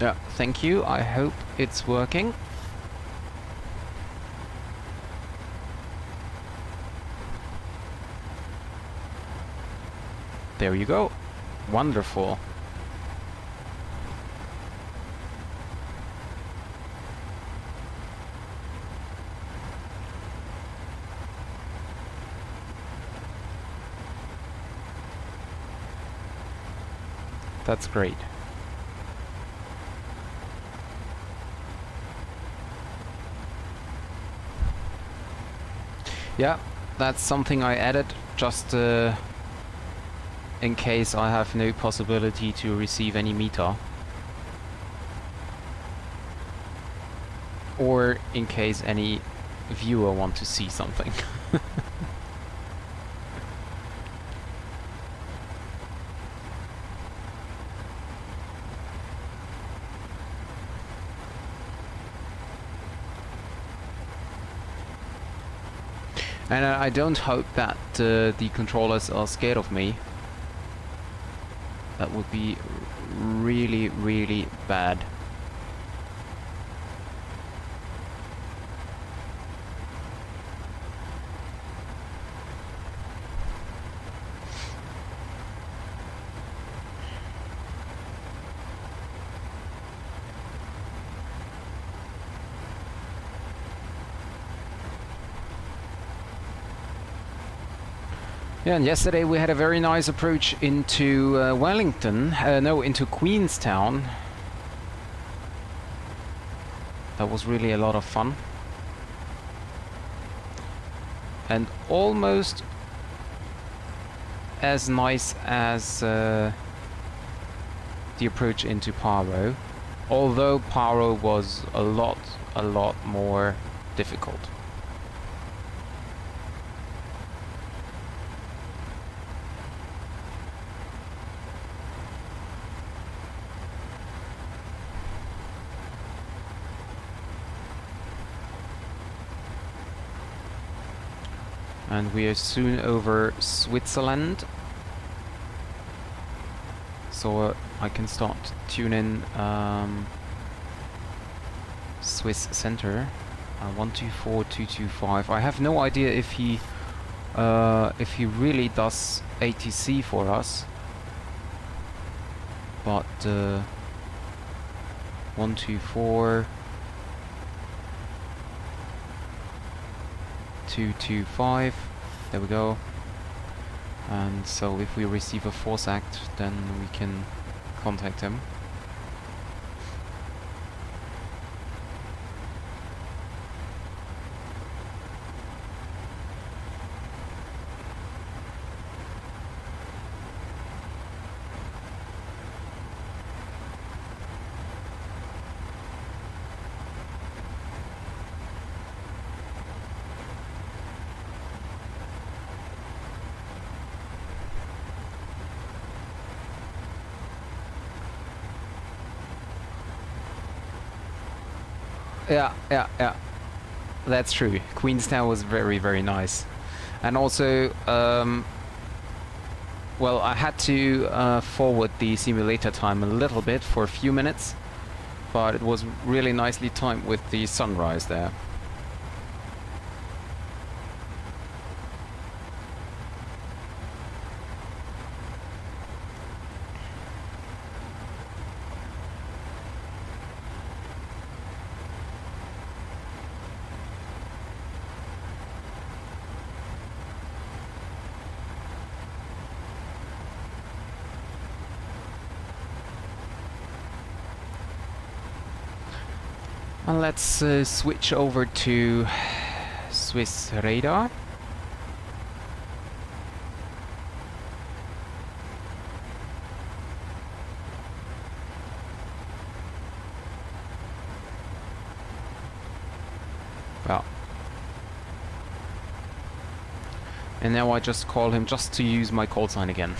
Yeah, thank you. I hope it's working. There you go. Wonderful. That's great. Yeah, that's something I added just in case I have no possibility to receive any meter. Or in case any viewer want to see something. And I don't hope that the controllers are scared of me. That would be really, really bad. Yeah, and yesterday we had a very nice approach into into Queenstown. That was really a lot of fun. And almost as nice as the approach into Paro, although Paro was a lot more difficult. And we are soon over Switzerland, so I can start tuning Swiss center 124225. I have no idea if he really does ATC for us, but 124. 225, there we go. And so if we receive a force act, then we can contact him. Yeah. That's true. Queenstown was very, very nice. And also, well, I had to forward the simulator time a little bit for a few minutes, but it was really nicely timed with the sunrise there. And let's switch over to Swiss radar. Well, and now I just call him just to use my call sign again.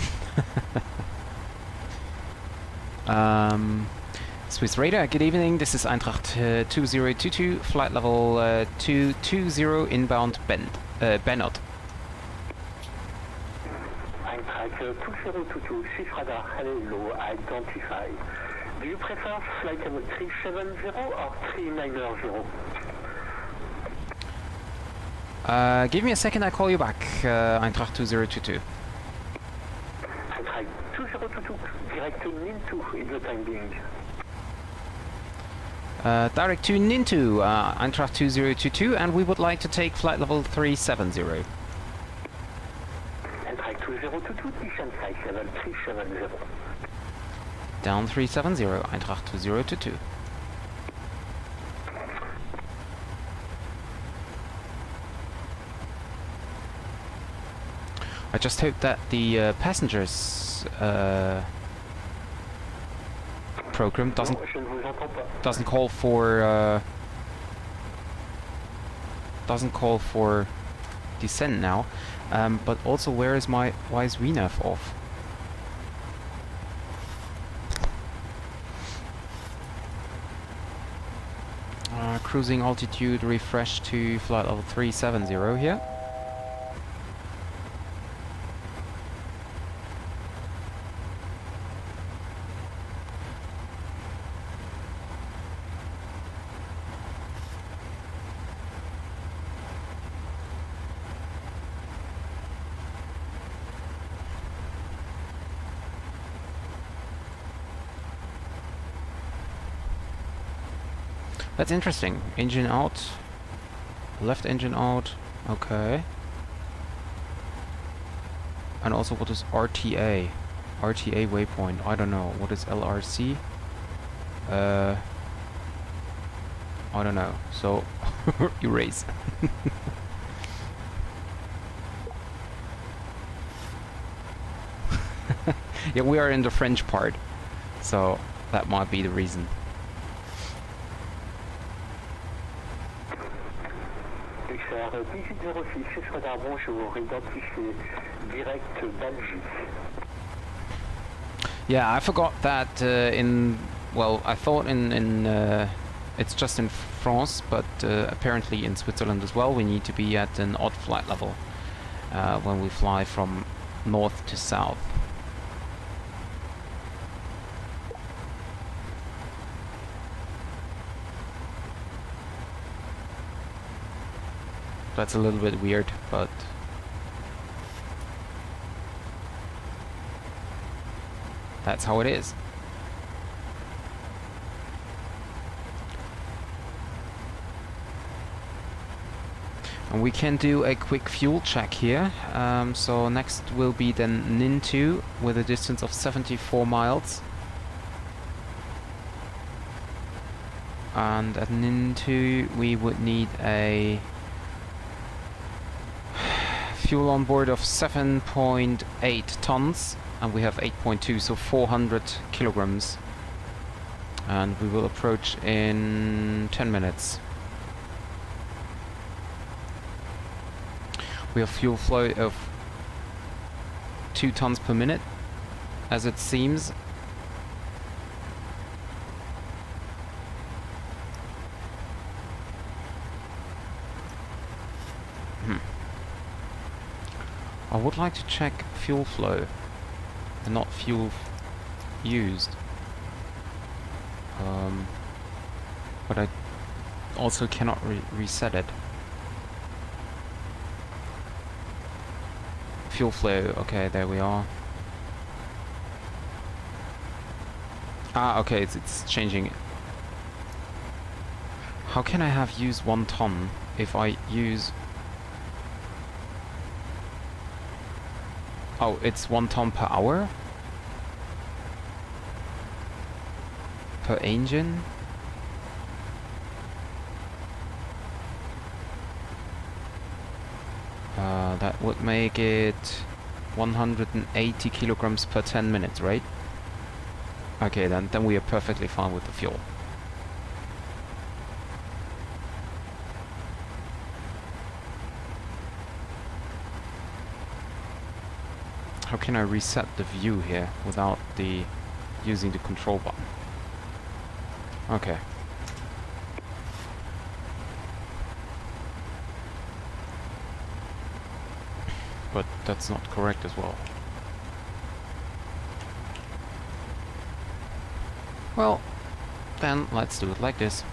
Swiss radar, good evening. This is Eintracht 2022, flight level 220 inbound Bennett. Eintracht 2022, Swiss radar, hello, identify. Do you prefer flight level 370 or 390? Give me a second, I call you back, Eintracht 2022. Eintracht 2022, direct to Nintu in the time being. Direct to Nintu, Eintracht 2022, and we would like to take flight level 370. Eintracht 2022, descent flight level 370. Down 370, Eintracht 2022. I just hope that the passengers program doesn't call for descent now. But also, why is VNAV off? Cruising altitude refresh to flight level 370 here. That's interesting. Engine out. Left engine out. Okay. And also, what is RTA? RTA waypoint. I don't know. What is LRC? I don't know. So, erase. Yeah, we are in the French part. So, that might be the reason. Yeah, I forgot that well, I thought it's just in France, but apparently in Switzerland as well, we need to be at an odd flight level when we fly from north to south. That's a little bit weird, but that's how it is. And we can do a quick fuel check here. So next will be then Nintu with a distance of 74 miles. And at Nintu we would need a fuel on board of 7.8 tons, and we have 8.2, so 400 kilograms. And we will approach in 10 minutes. We have fuel flow of 2 tons per minute, as it seems. I would like to check fuel flow and not fuel used. But I also cannot reset it. Fuel flow, okay, there we are. Ah, okay, it's changing. How can I have used 1 ton if I use... Oh, it's 1 ton per hour? Per engine? That would make it 180 kilograms per 10 minutes, right? Okay, then we are perfectly fine with the fuel. How can I reset the view here without using the control button? Okay. But that's not correct as well. Well, then let's do it like this.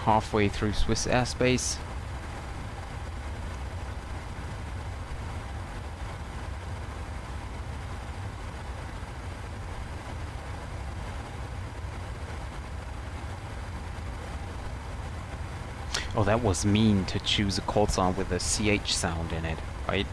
Halfway through Swiss airspace. Oh, that was mean to choose a Callsign with a CH sound in it, right?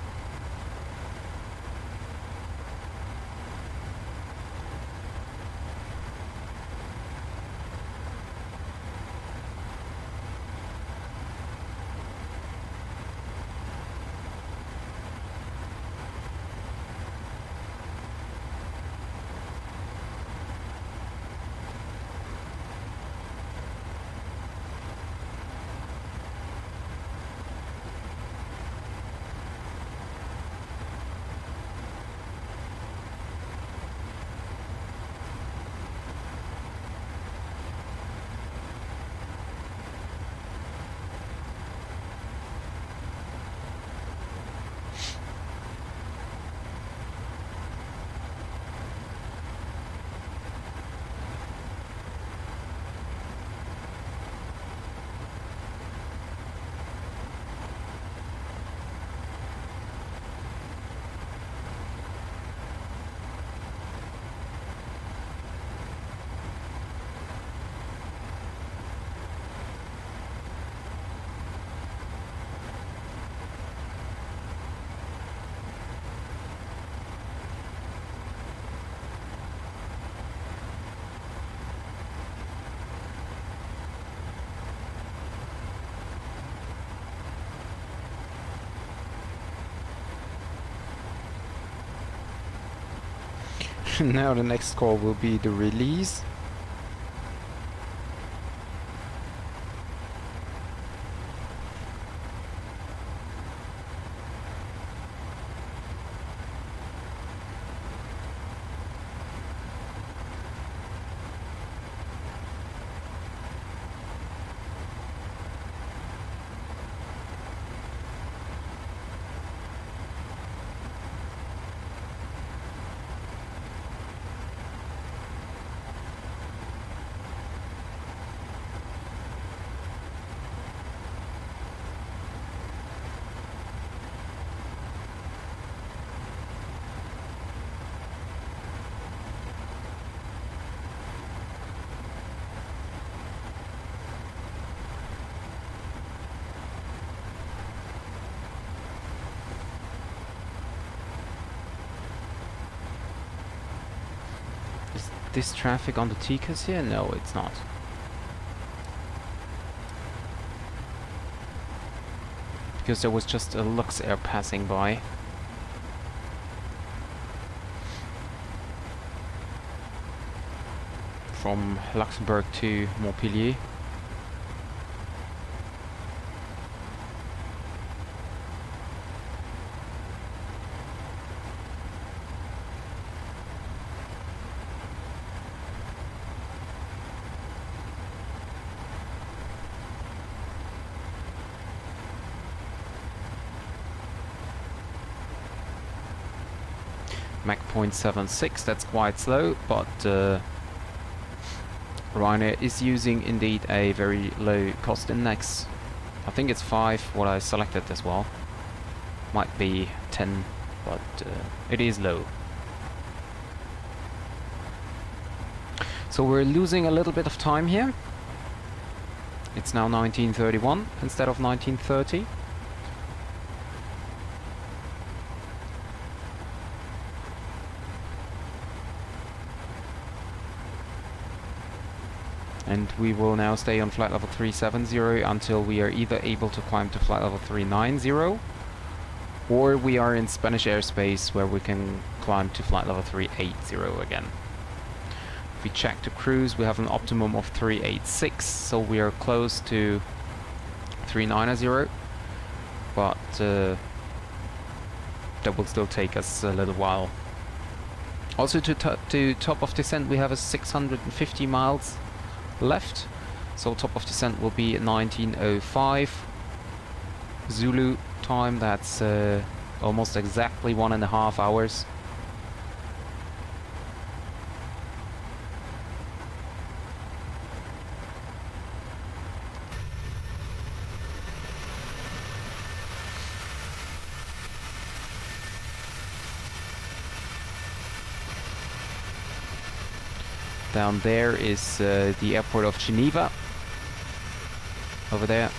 Now the next call will be the release. This traffic on the Ticas here? No, it's not. Because there was just a Luxair passing by. From Luxembourg to Montpellier. Mach 0.76, that's quite slow, but Ryanair is using indeed a very low cost index. I think it's 5, what I selected as well. Might be 10, but it is low. So we're losing a little bit of time here. It's now 1931 instead of 1930. And we will now stay on flight level 370 until we are either able to climb to flight level 390 or we are in Spanish airspace where we can climb to flight level 380 again. If we check the cruise, we have an optimum of 386, so we are close to 390, but that will still take us a little while. Also to top of descent we have a 650 miles left, so top of descent will be 1905 Zulu time. That's almost exactly 1.5 hours. Down there is the airport of Geneva, over there.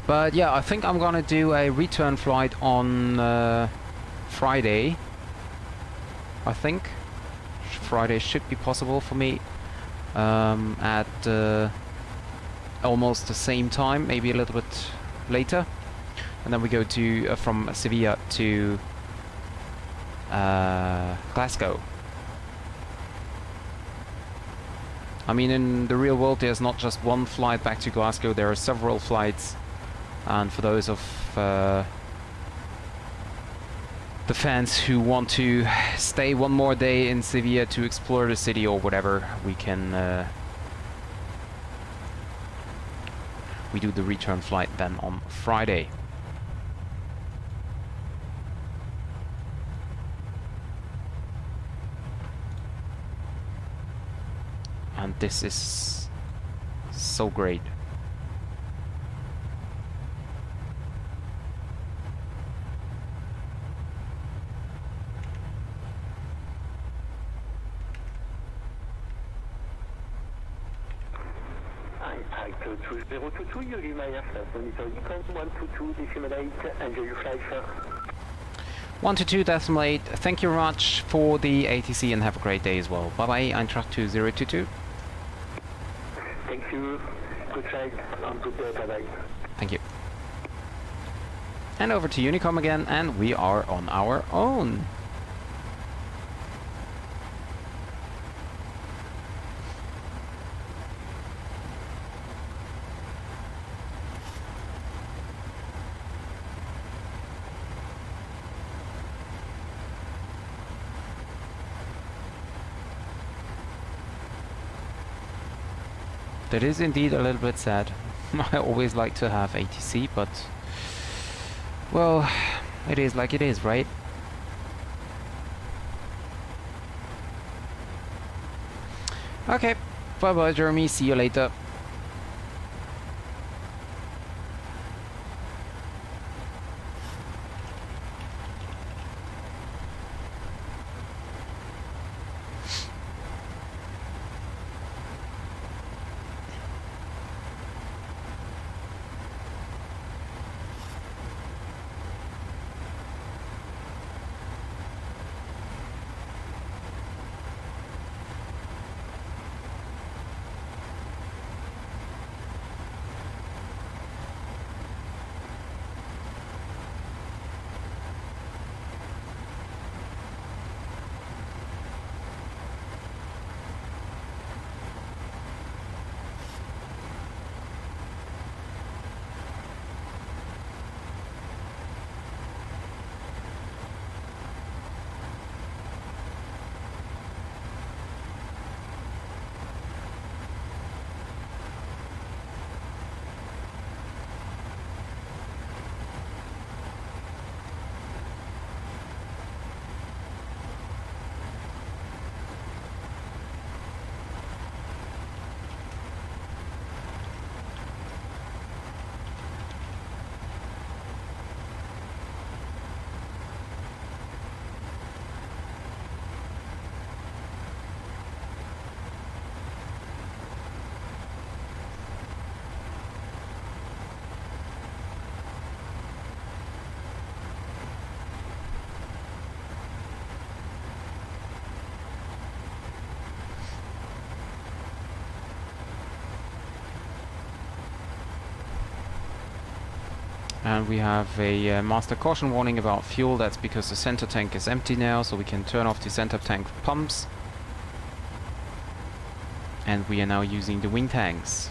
But yeah, I think I'm gonna do a return flight on Friday. I think Friday should be possible for me at almost the same time, maybe a little bit later, and then we go to from Seville to Glasgow. I mean, in the real world there's not just one flight back to Glasgow, there are several flights, and for those of the fans who want to stay one more day in Seville to explore the city or whatever, we can we do the return flight then on Friday. And this is so great. Eintracht 2022, you leave my aircraft. Monitor Econ 122.8, enjoy your flight, sir. 122.8, thank you very much for the ATC and have a great day as well. Bye bye, Eintracht 2022. Thank you, good flight, and good day, bye bye. Thank you. And over to Unicom again, and we are on our own. That is indeed a little bit sad. I always like to have ATC, but well, it is like it is, right? Okay, bye bye Jeremy, see you later. And we have a master caution warning about fuel. That's because the center tank is empty now, so we can turn off the center tank pumps. And we are now using the wing tanks.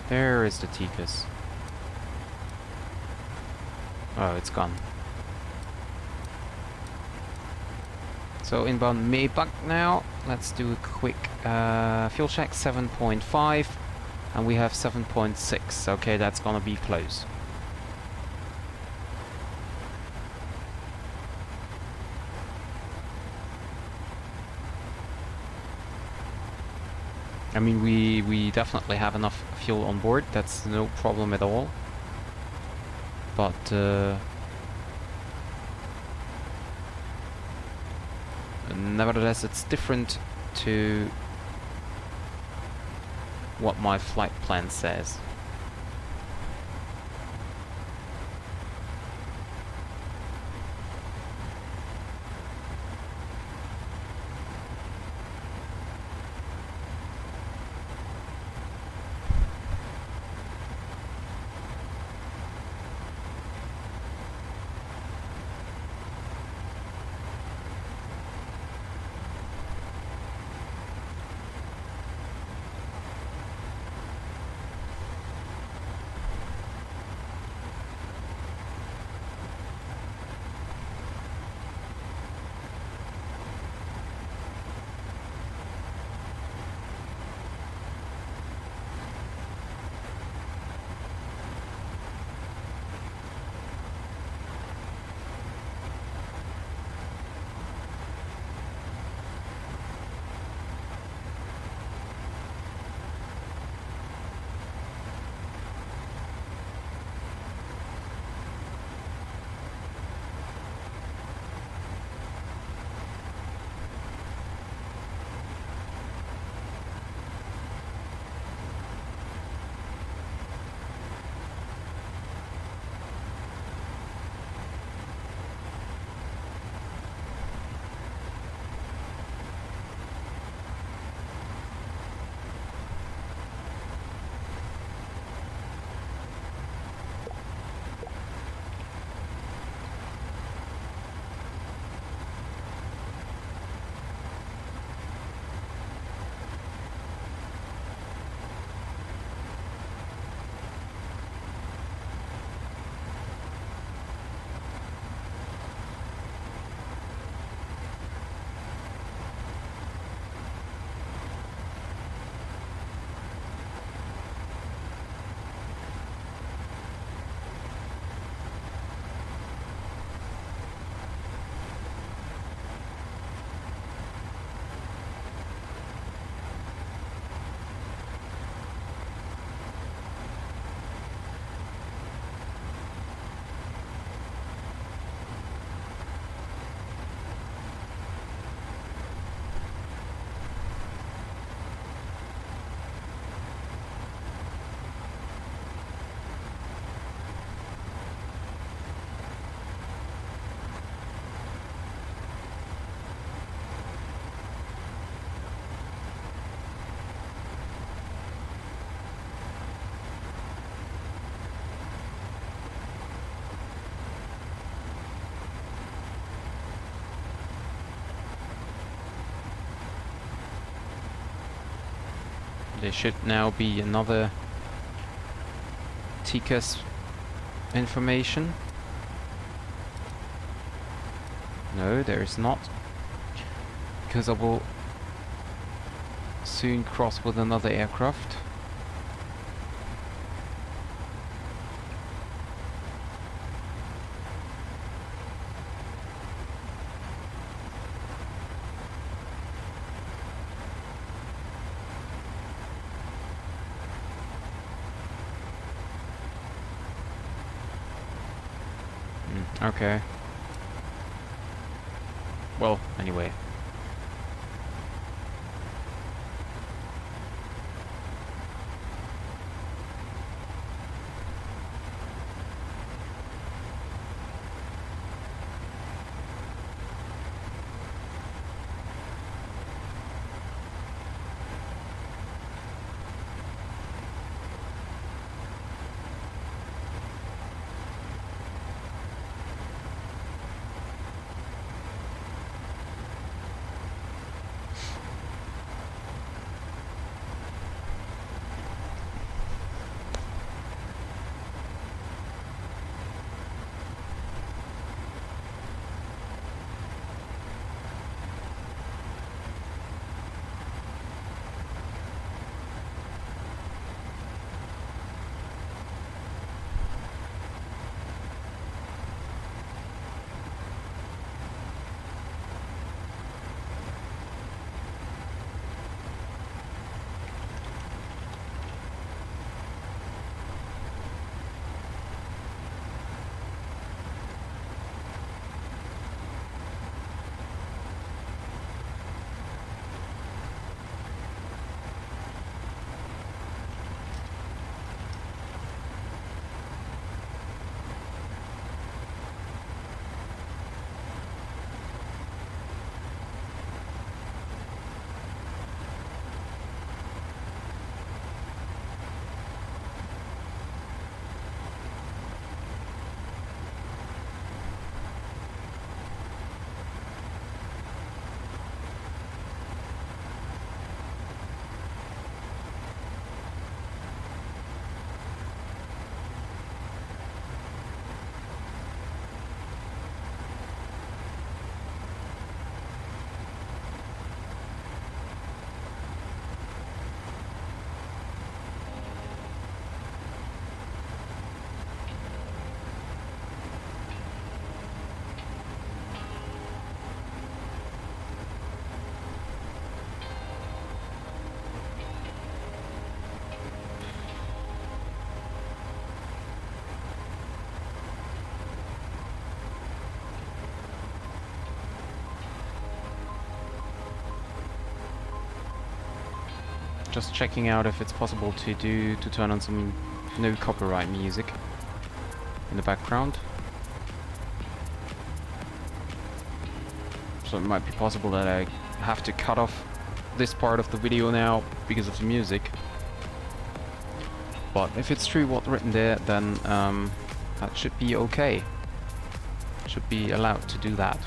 There is the Ticus. Oh, it's gone. So inbound Maybach now. Let's do a quick fuel check. 7.5 and we have 7.6. Okay, that's gonna be close. I mean, we definitely have enough fuel on board. That's no problem at all. But nevertheless, it's different to what my flight plan says. There should now be another TCAS information. No, there is not. Because I will soon cross with another aircraft. Okay. Well, anyway. Just checking out if it's possible to turn on some no copyright music in the background. So it might be possible that I have to cut off this part of the video now because of the music. But if it's true what's written there, then that should be okay. Should be allowed to do that.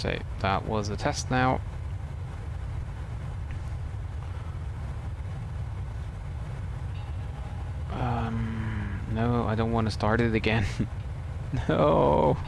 So that was a test now. No, I don't want to start it again. No.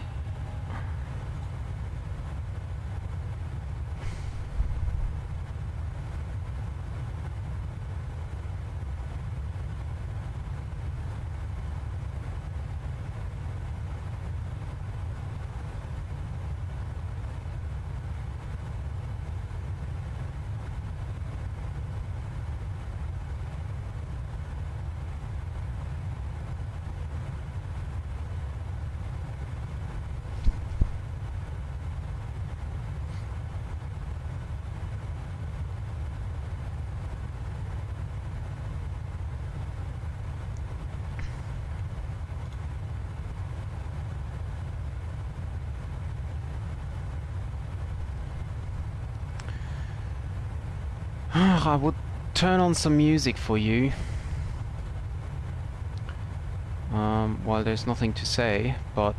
I would turn on some music for you. While there's nothing to say, but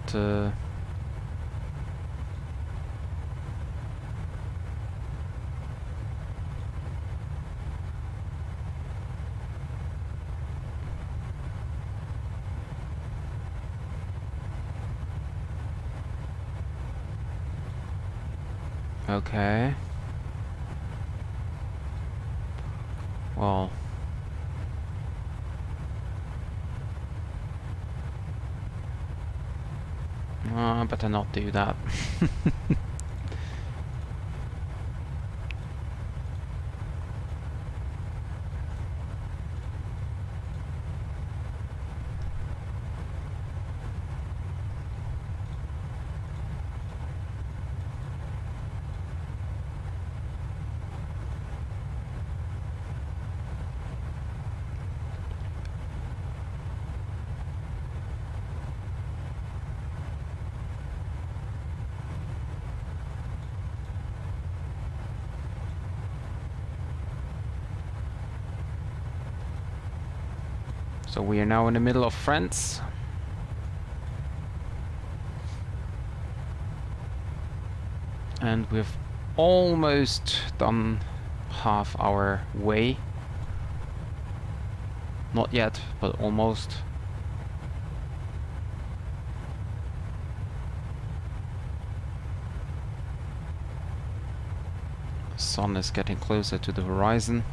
okay. Well, better not do that. So we are now in the middle of France. And we've almost done half our way. Not yet, but almost. Sun is getting closer to the horizon.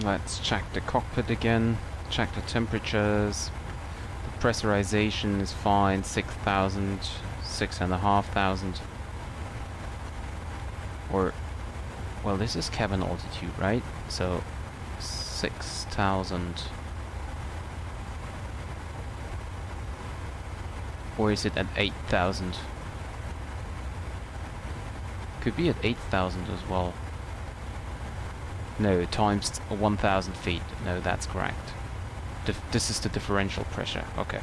Let's check the cockpit again, check the temperatures. The pressurization is fine, 6,000, 6,500. Or, well, this is cabin altitude, right? So, 6,000. Or is it at 8,000? Could be at 8,000 as well. No, times 1,000 feet. No, that's correct. This is the differential pressure. Okay.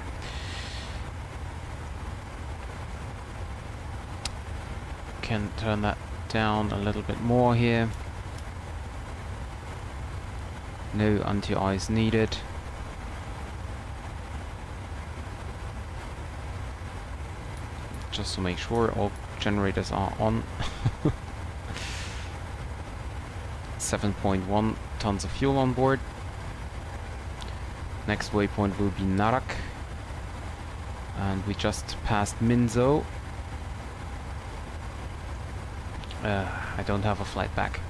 Can turn that down a little bit more here. No anti-ice needed. Just to make sure all generators are on. 7.1 tons of fuel on board. Next waypoint will be Narak. And we just passed Minzo. I don't have a flight back.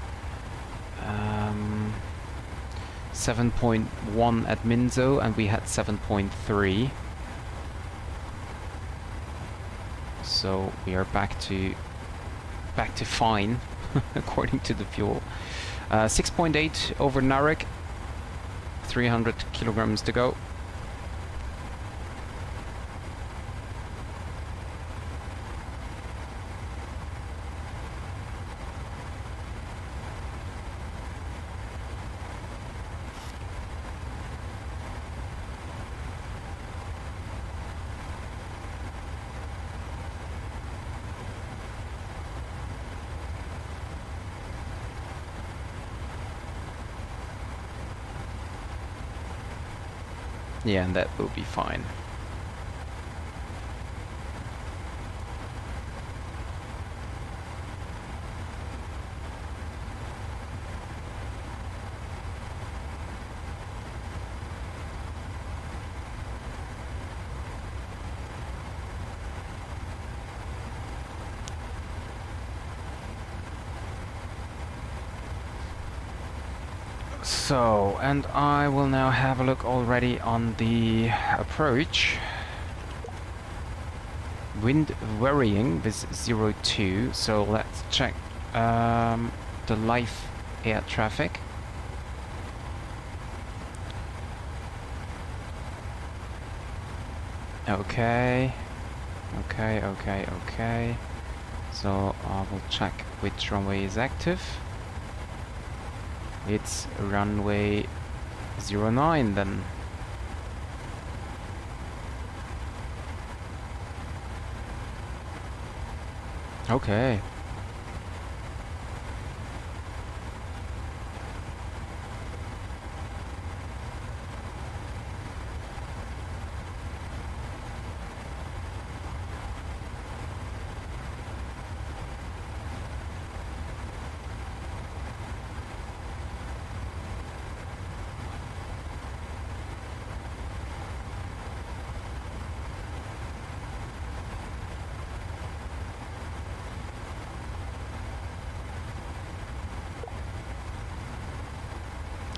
7.1 at Minzo, and we had 7.3. So we are back to fine, according to the fuel. 6.8 over Narek. 300 kilograms to go. Yeah, and that will be fine. So, and I will now have a look already on the approach. Wind varying with 02, so let's check the live air traffic. Okay. So I will check which runway is active. It's runway 09 then. Okay.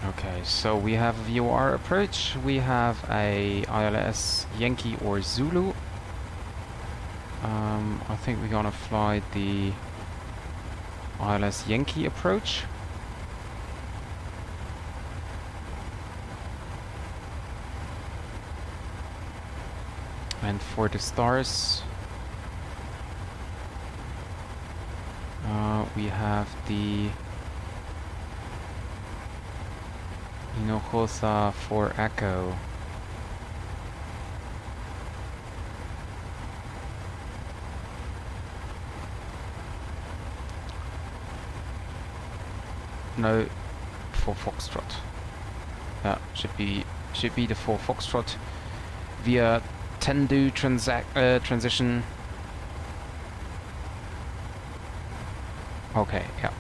Okay, so we have a VOR approach, we have a ILS Yankee or Zulu. I think we're gonna fly the ILS Yankee approach. And for the stars, we have the Hinojosa for Echo. No, for Foxtrot. Yeah, should be the 4 Foxtrot via Tendu transition. Okay, yeah.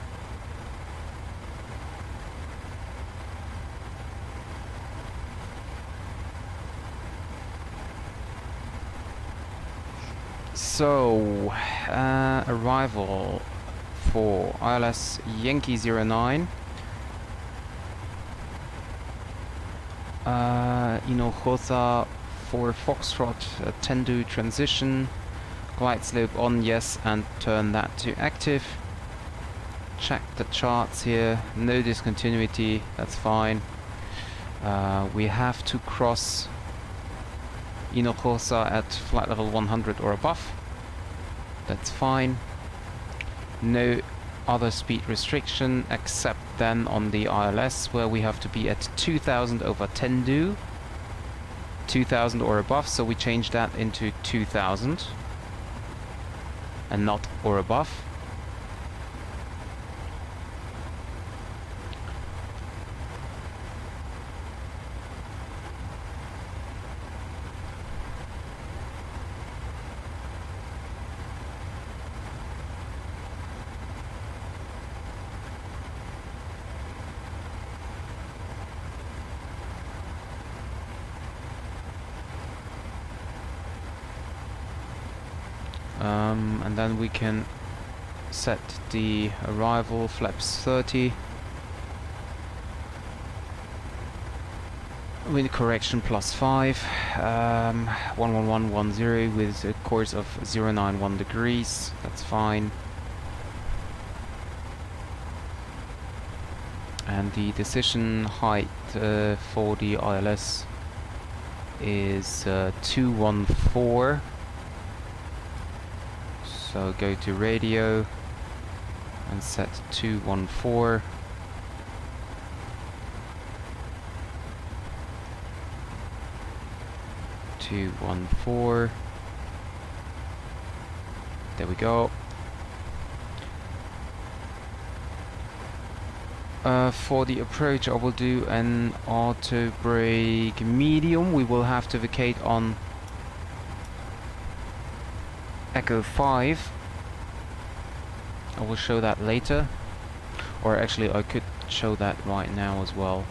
So, arrival for ILS Yankee 09. Hinojosa for Foxtrot, Tendu transition. Glide slope on, yes, and turn that to active. Check the charts here, no discontinuity, that's fine. We have to cross Hinojosa at flight level 100 or above. That's fine. No other speed restriction except then on the ILS, where we have to be at 2000 over Tendu. 2000 or above, so we change that into 2000 and not or above. And then we can set the arrival flaps 30, wind correction +5, 11110 with a course of 091 degrees. That's fine. And the decision height for the ILS is 214. So go to radio and set 214. There we go. For the approach, I will do an auto brake medium. We will have to vacate on Echo 5. I will show that later, or actually I could show that right now as well.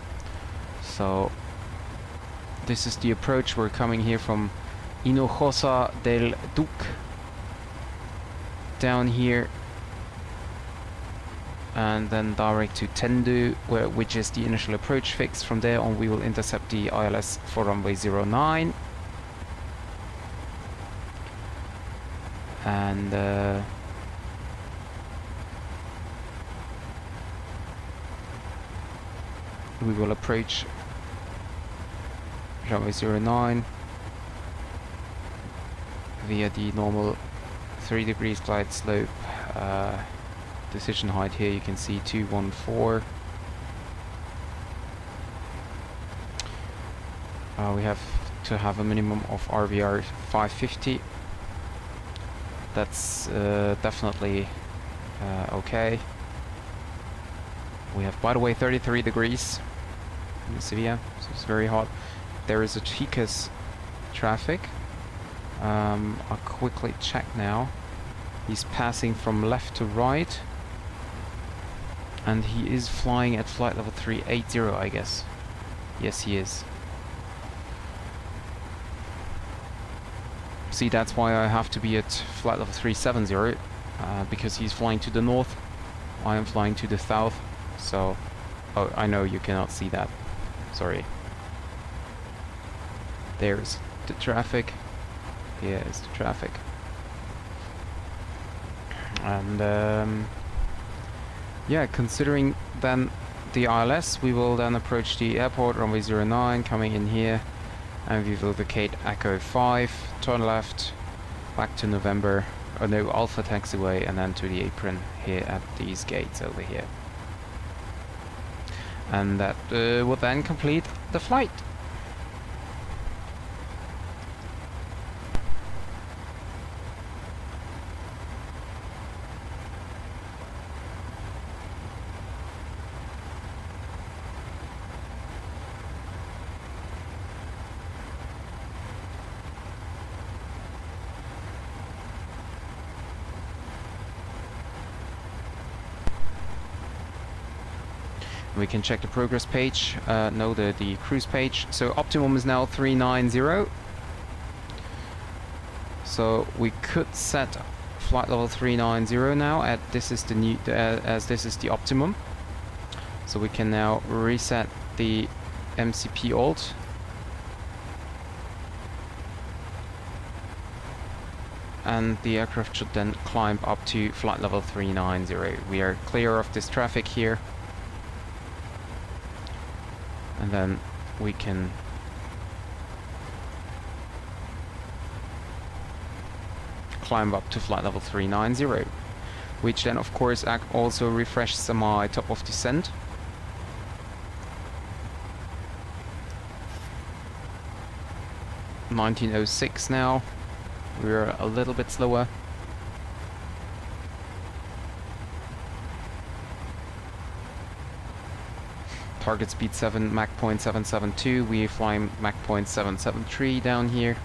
So this is the approach. We're coming here from Hinojosa del Duque down here, and then direct to Tendu, which is the initial approach fix. From there on we will intercept the ILS for runway 09. And we will approach runway 09 via the normal 3 degrees glide slope. Decision height here you can see 214. We have to have a minimum of RVR 550. That's definitely okay. We have, by the way, 33 degrees in Seville, so it's very hot. There is a Chicas traffic. I'll quickly check now. He's passing from left to right, and he is flying at flight level 380, I guess. Yes, he is. See, that's why I have to be at flight level 370, because he's flying to the north, I am flying to the south. So, oh, I know you cannot see that, sorry. There's the traffic, here is the traffic. And yeah, considering then the ILS, we will then approach the airport, runway 09, coming in here, and we will vacate Echo 5, turn left, back to November, oh no, Alpha taxiway, and then to the apron here at these gates over here. And that will then complete the flight. We can check the progress page, no, the cruise page. So optimum is now 390. So we could set flight level 390 now, at this is the new, as this is the optimum. So we can now reset the MCP alt. And the aircraft should then climb up to flight level 390. We are clear of this traffic here. And then we can climb up to flight level 390, which then of course also refreshes my top of descent. (1906) now. We're a little bit slower. Target speed 7, Mach 0.772. We fly Mach 0.773 down here.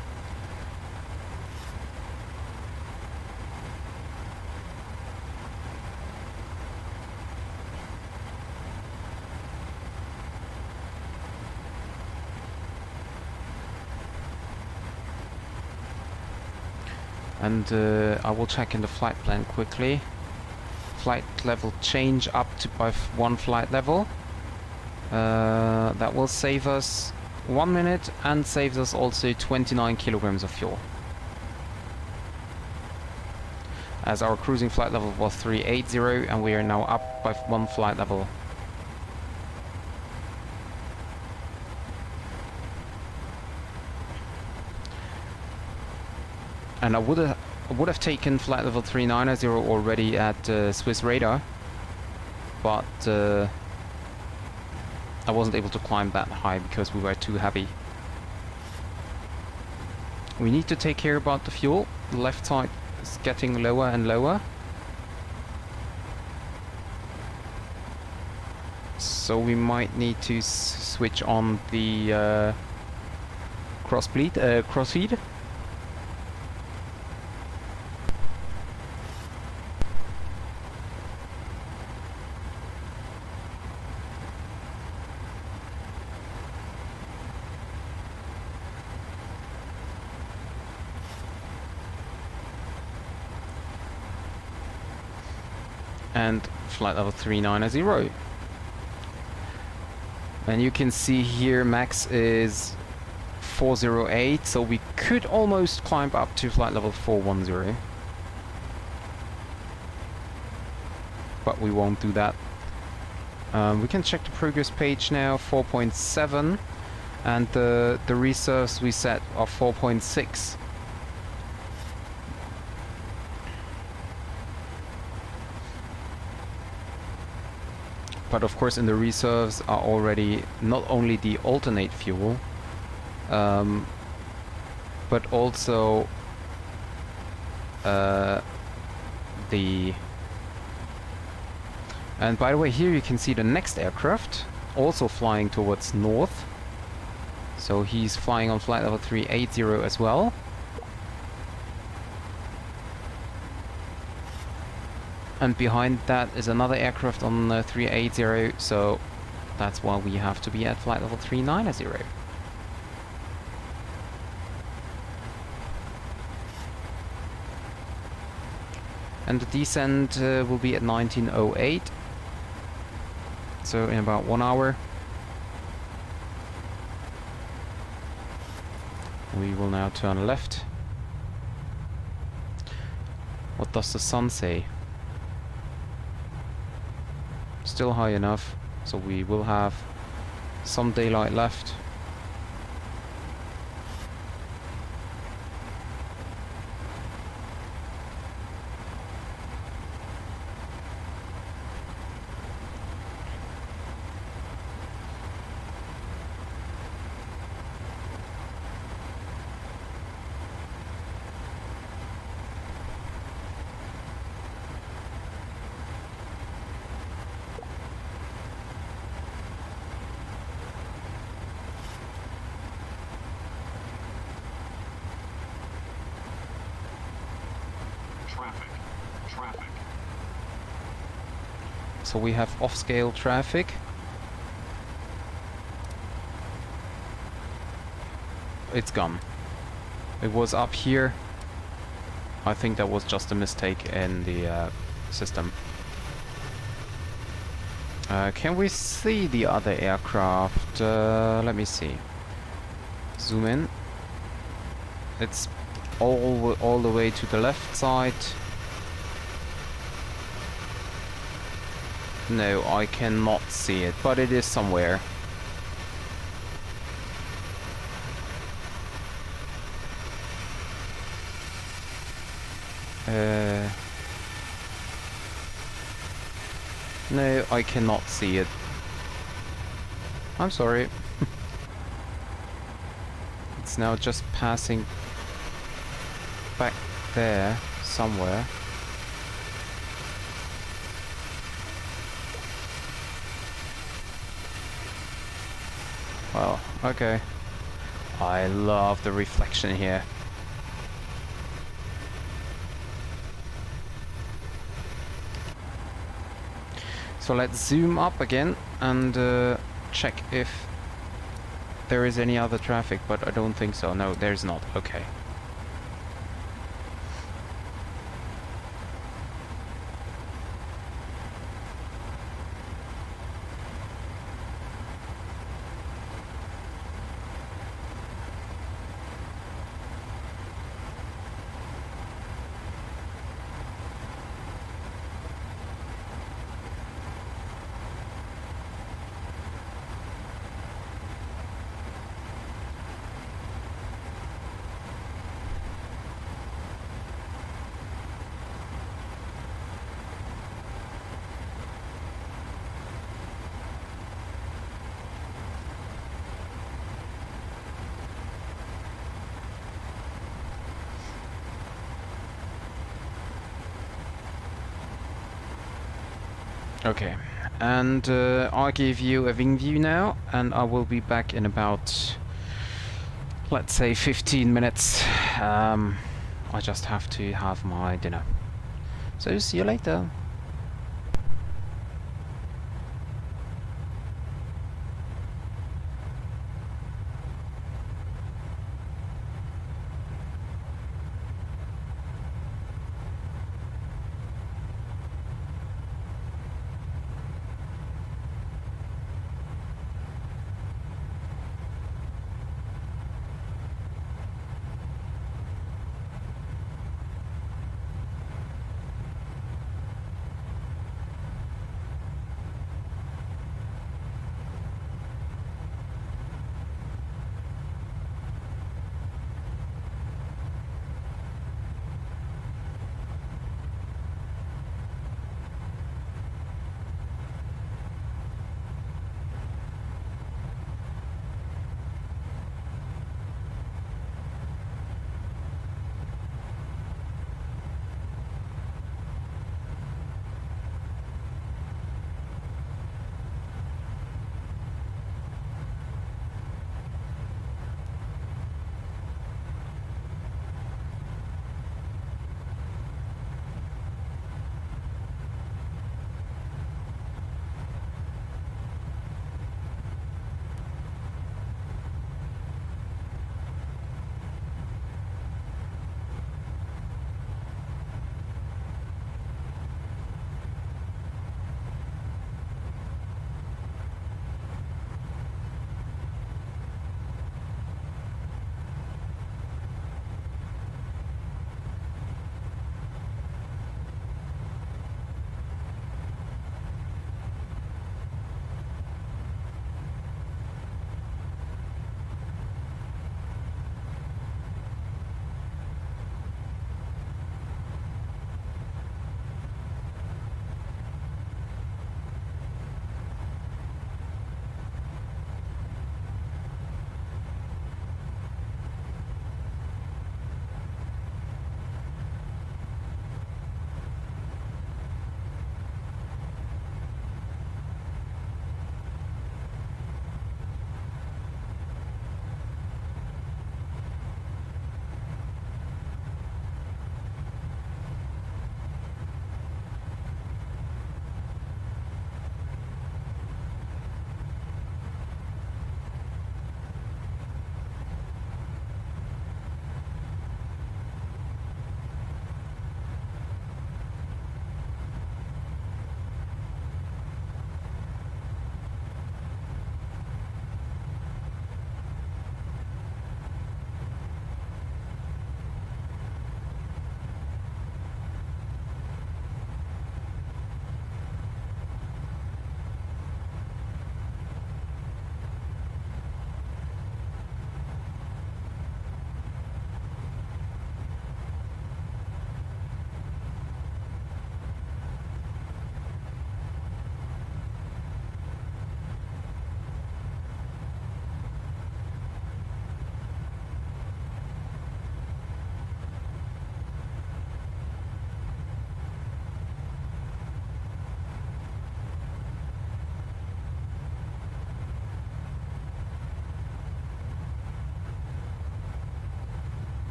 And I will check in the flight plan quickly. Flight level change up to by 1 flight level. That will save us 1 minute and saves us also 29 kilograms of fuel. As our cruising flight level was 380 and we are now up by 1 flight level. And I would have taken flight level 390 already at Swiss radar, but I wasn't able to climb that high because we were too heavy. We need to take care about the fuel. The left side is getting lower and lower. So we might need to switch on the crossfeed. And flight level 390. And you can see here max is 408, so we could almost climb up to flight level 410. But we won't do that. We can check the progress page now, 4.7, and the reserves we set are 4.6. But of course in the reserves are already not only the alternate fuel, but also the... And by the way, here you can see the next aircraft also flying towards north. So he's flying on flight level 380 as well. And behind that is another aircraft on 380, so that's why we have to be at flight level 390. And the descent will be at 1908, so in about 1 hour. We will now turn left. What does the sun say? Still high enough, so we will have some daylight left. Traffic. So we have off-scale traffic. It's gone. It was up here. I think that was just a mistake in the system. Can we see the other aircraft? Let me see. Zoom in. It's all the way to the left side. No, I cannot see it, but it is somewhere. No, I cannot see it. I'm sorry. It's now just passing back there somewhere. Well, okay. I love the reflection here. So let's zoom up again and check if there is any other traffic, but I don't think so. No, there's not. Okay. Okay, and I'll give you a wing view now, and I will be back in about, let's say, 15 minutes. I just have to have my dinner. So see you later.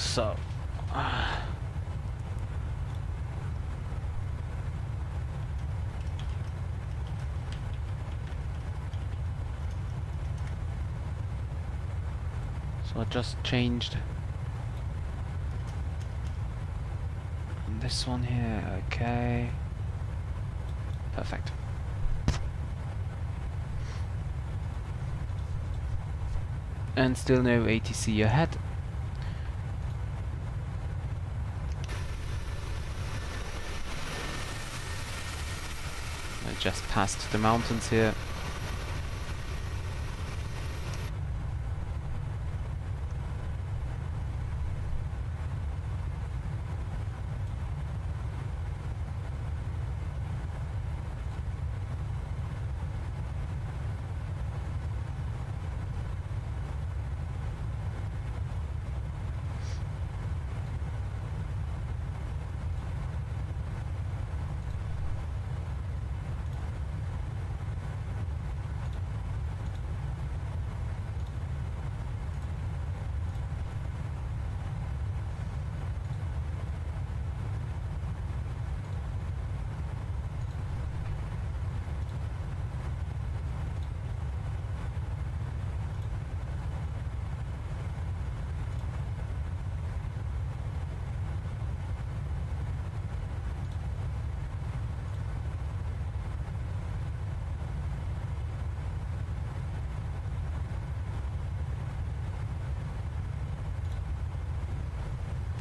So so I just changed this one here. Okay, perfect. And still no ATC ahead. I just passed the mountains here.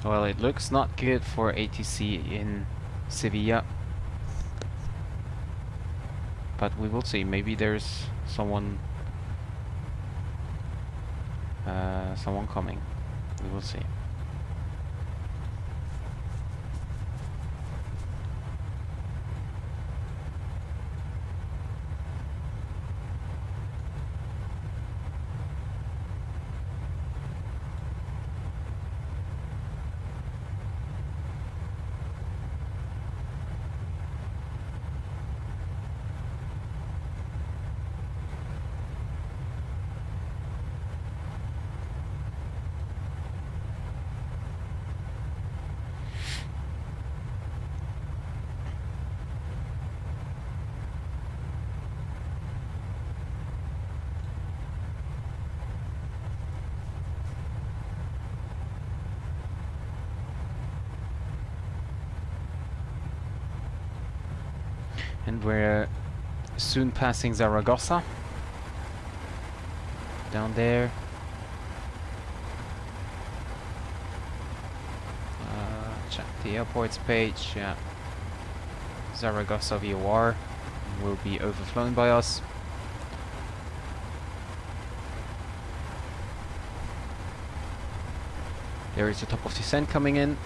Well, it looks not good for ATC in Seville, but we will see. Maybe there's someone coming. We will see. And we're soon passing Zaragoza. Down there. Check the airports page. Yeah. Zaragoza VOR will be overflown by us. There is the top of descent coming in.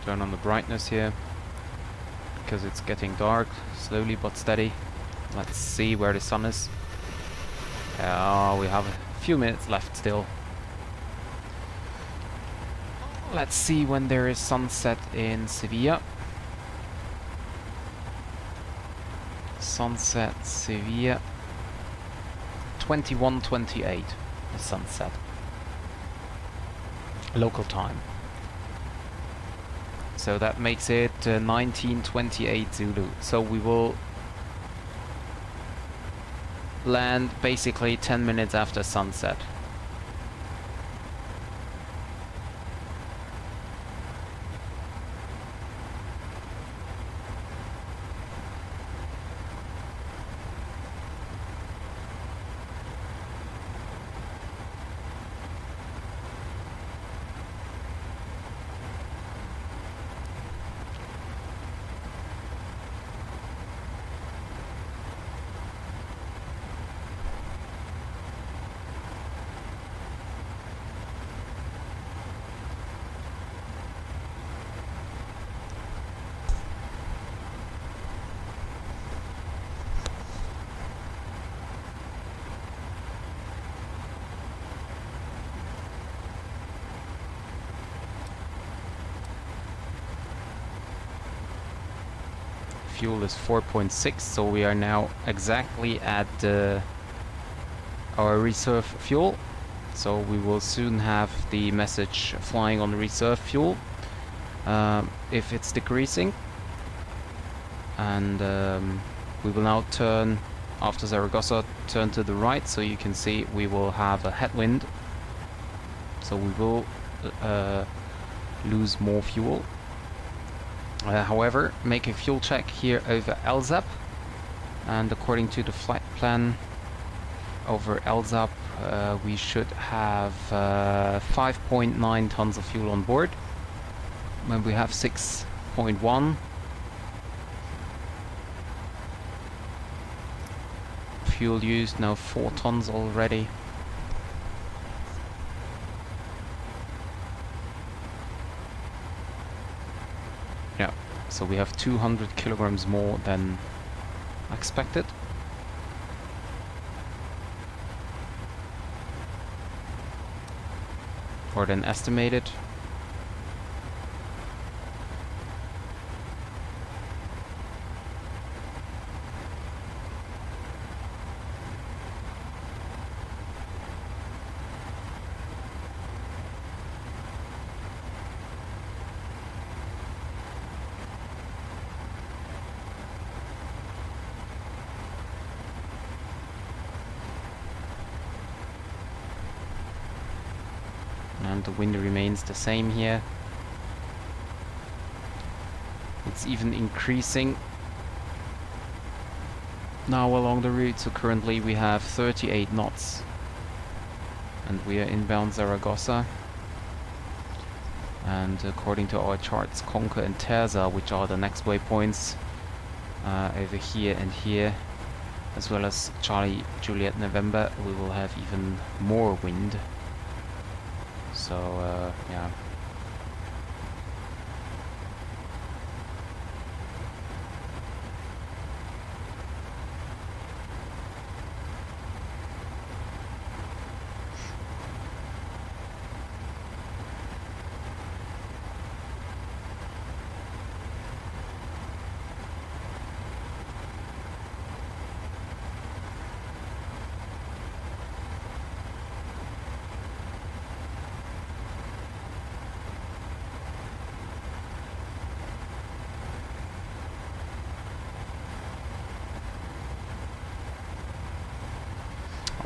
Turn on the brightness here because it's getting dark slowly but steady. Let's see where the sun is. We have a few minutes left still. Let's see when there is sunset in Seville. Sunset Seville 21:28 the sunset local time. So that makes it 19:28 Zulu. So we will land basically 10 minutes after sunset. fuel is 4.6, so we are now exactly at our reserve fuel. So we will soon have the message flying on reserve fuel if it's decreasing. And we will now turn, after Zaragoza, turn to the right, so you can see we will have a headwind. So we will lose more fuel. However, make a fuel check here over LZAP, and according to the flight plan over LZAP, we should have 5.9 tons of fuel on board when we have 6.1. Fuel used now 4 tons already. Yeah, so we have 200 kilograms more than expected. Or than estimated. And the wind remains the same here. It's even increasing now along the route, so currently we have 38 knots and we are inbound Zaragoza. And according to our charts, Conca and Terza, which are the next waypoints, over here and here, as well as Charlie Juliet November, we will have even more wind. So yeah.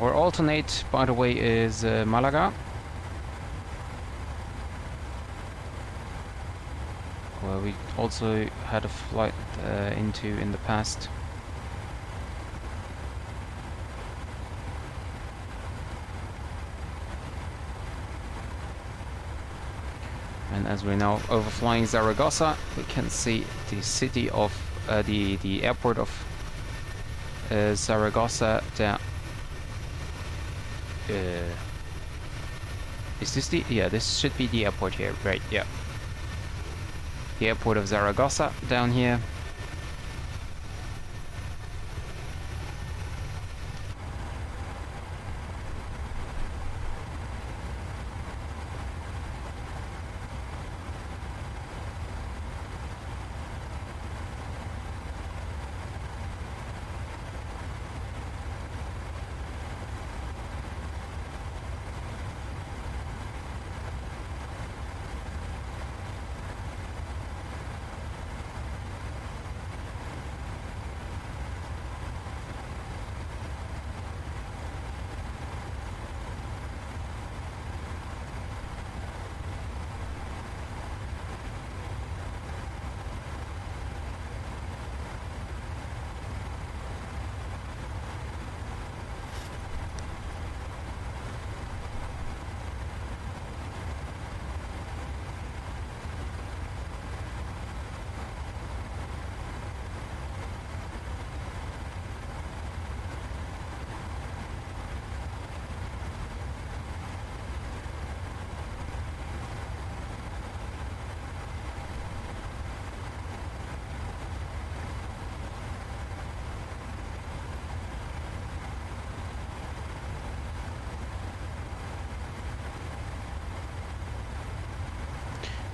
Our alternate, by the way, is Malaga, where we also had a flight into in the past. And as we're now overflying Zaragoza, we can see the city of the airport of Zaragoza there. Is this the... yeah, this should be the airport here, right? Yeah. The airport of Zaragoza down here.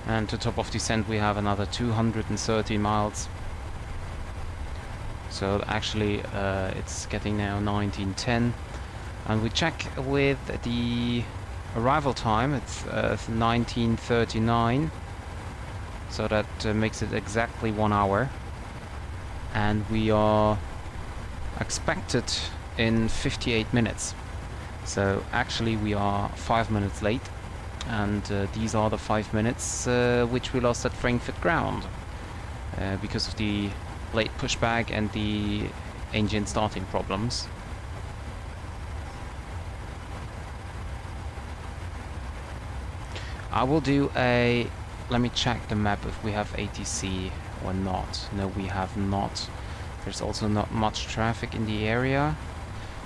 And to top of descent we have another 230 miles. So actually it's getting now 19:10, and we check with the arrival time. It's 19:39, so that makes it exactly 1 hour, and we are expected in 58 minutes. So actually we are 5 minutes late, and these are the 5 minutes which we lost at Frankfurt ground because of the late pushback and the engine starting problems. I will do a... let me check the map if we have ATC or not. No, we have not. There's also not much traffic in the area.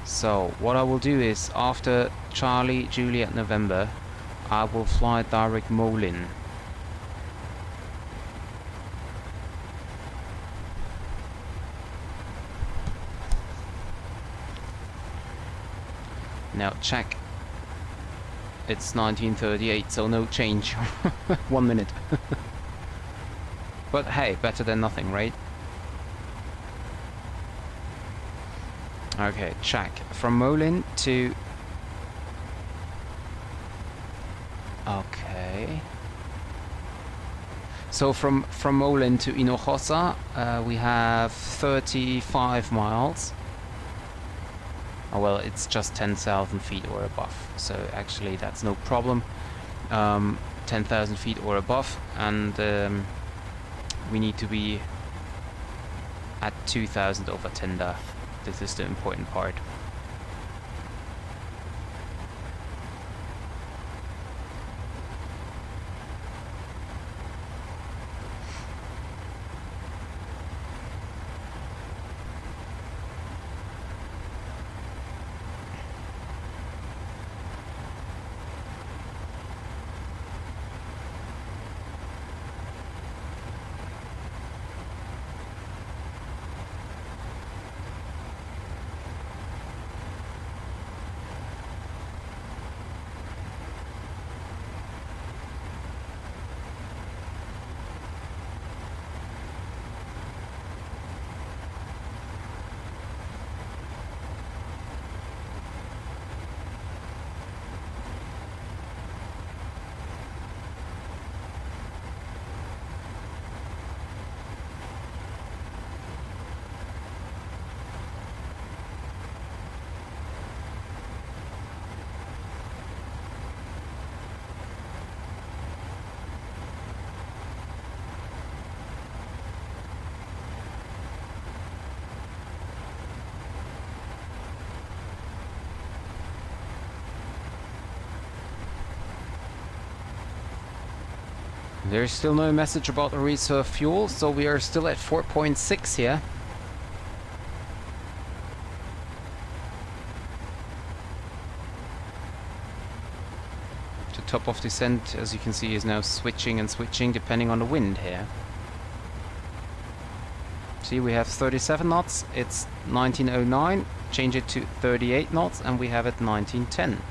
So what I will do is, after Charlie, Juliet, November, I will fly direct Moulin. Now check. It's 1938, so no change. 1 minute. But hey, better than nothing, right? Okay, check. From Moulin to... okay. So from Moulin to Hinojosa, we have 35 miles. Oh, well, it's just 10,000 feet or above, so actually that's no problem. 10,000 feet or above, and we need to be at 2,000 over Tinder. This is the important part. There's still no message about the reserve fuel, so we are still at 4.6 here. The top of descent, as you can see, is now switching and switching depending on the wind here. See, we have 37 knots, it's 1909, change it to 38 knots, and we have it 1910.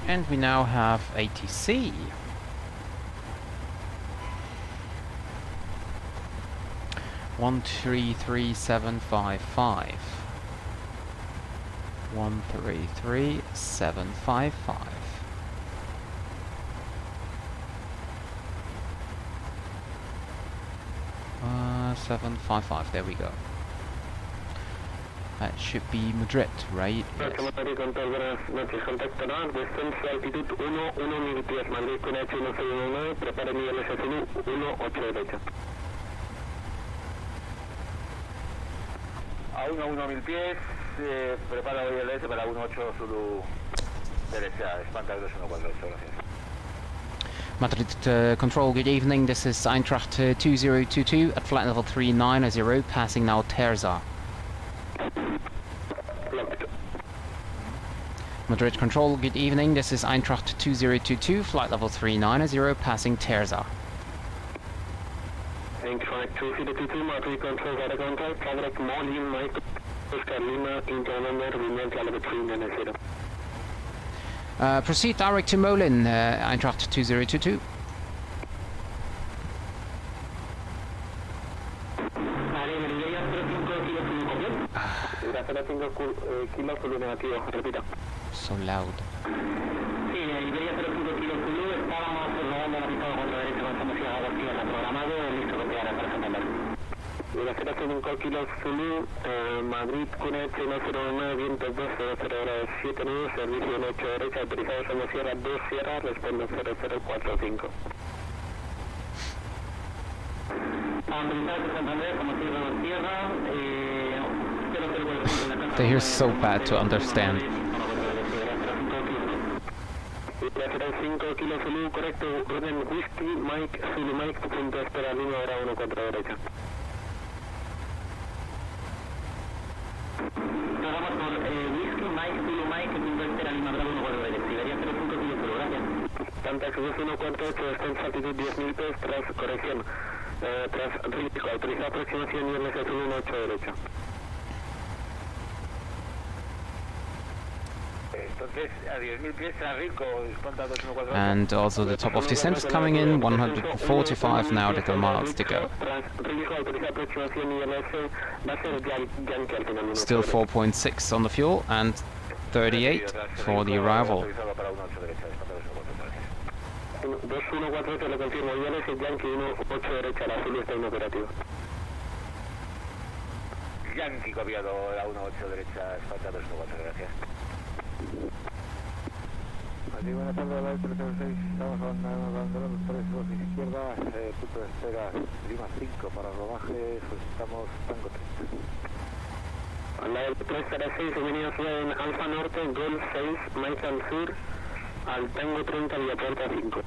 And we now have ATC. One 33755. 133755. Uh, 755. There we go. That should be Madrid, right? Yes. A 1-1000 pies, prepara ILS para 18 Zulu derecha, espanta 2148, gracias. Madrid Control, good evening. This is Eintracht 2022 at flight level 390, passing now Terza. Madrid Control, good evening. This is Eintracht 2022, flight level 390, passing Terza. Eintracht 2022, Madrid Control, got a contact. Fabric Molin, Mike, Oscar Lima, Interlander, Winland, level 390. Proceed direct to Molin, Eintracht 2022. So loud. Sí, Iberia 05 Kilo Zulu, estábamos rodando la pista de contra derecha, avanzamos hacia agua tierra programado, listo que para Santander. Iberia 05 Kilo Zulu, Madrid, QNH 109, viento 12, 0 grados 7 nudos, servicio en 8 derecha, autorizados en Sierra 2 Sierra, respondo 0045. Autorizados en Santander, como Sierra 2 Sierra, 0045. They hear so bad to understand. 05 Kilo Zulu, correcto, orden Whisky, Mike, Zulu Mike, punto de espera, línea hora 14 derecha. Programa por Whisky, Mike, Zulu Mike, punto de espera, línea hora 14 derecha. Iberia 05 Kilo Zulu, gracias. Tantax 2148, descenso altitud 10.000 pies, tras corrección, tras riesgo, autorizada aproximación y LEZL 18 derecha. And also the top of descent is coming in, 145 nautical miles to go. Still 4.6 on the fuel and 38 for the arrival. Yankee copiado, la 18 derecha, espanta 214, gracias. Allí, buenas tardes, la 306, estamos hablando de 32 izquierda, punto de espera, Lima 5 para rodaje, solicitamos Tango 30. A la 306, bienvenido a Ciudad en Alfa Norte, Golf 6, Mike al sur, al Tango 30, vía puerta 5.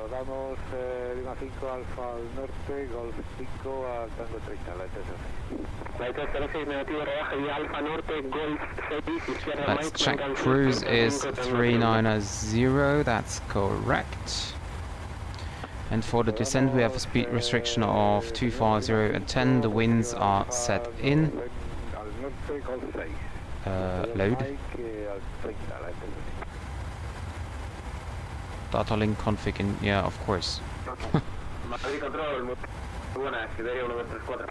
Rodamos Lima 5, Alfa al norte, Golf 5 al Tango 30, la 306. La 306, negativo, rodaje vía Alfa Norte, Golf 6, izquierda Let's Mike. check cruise is 390, that's correct. And for the descent we have a speed restriction of 250 at 10, the winds are set in. Al norte, Golf 6. Load. Mike al 30, la 306. Data link config in, yeah, of course. Madrid Control, muy buenas, Siberia 1234.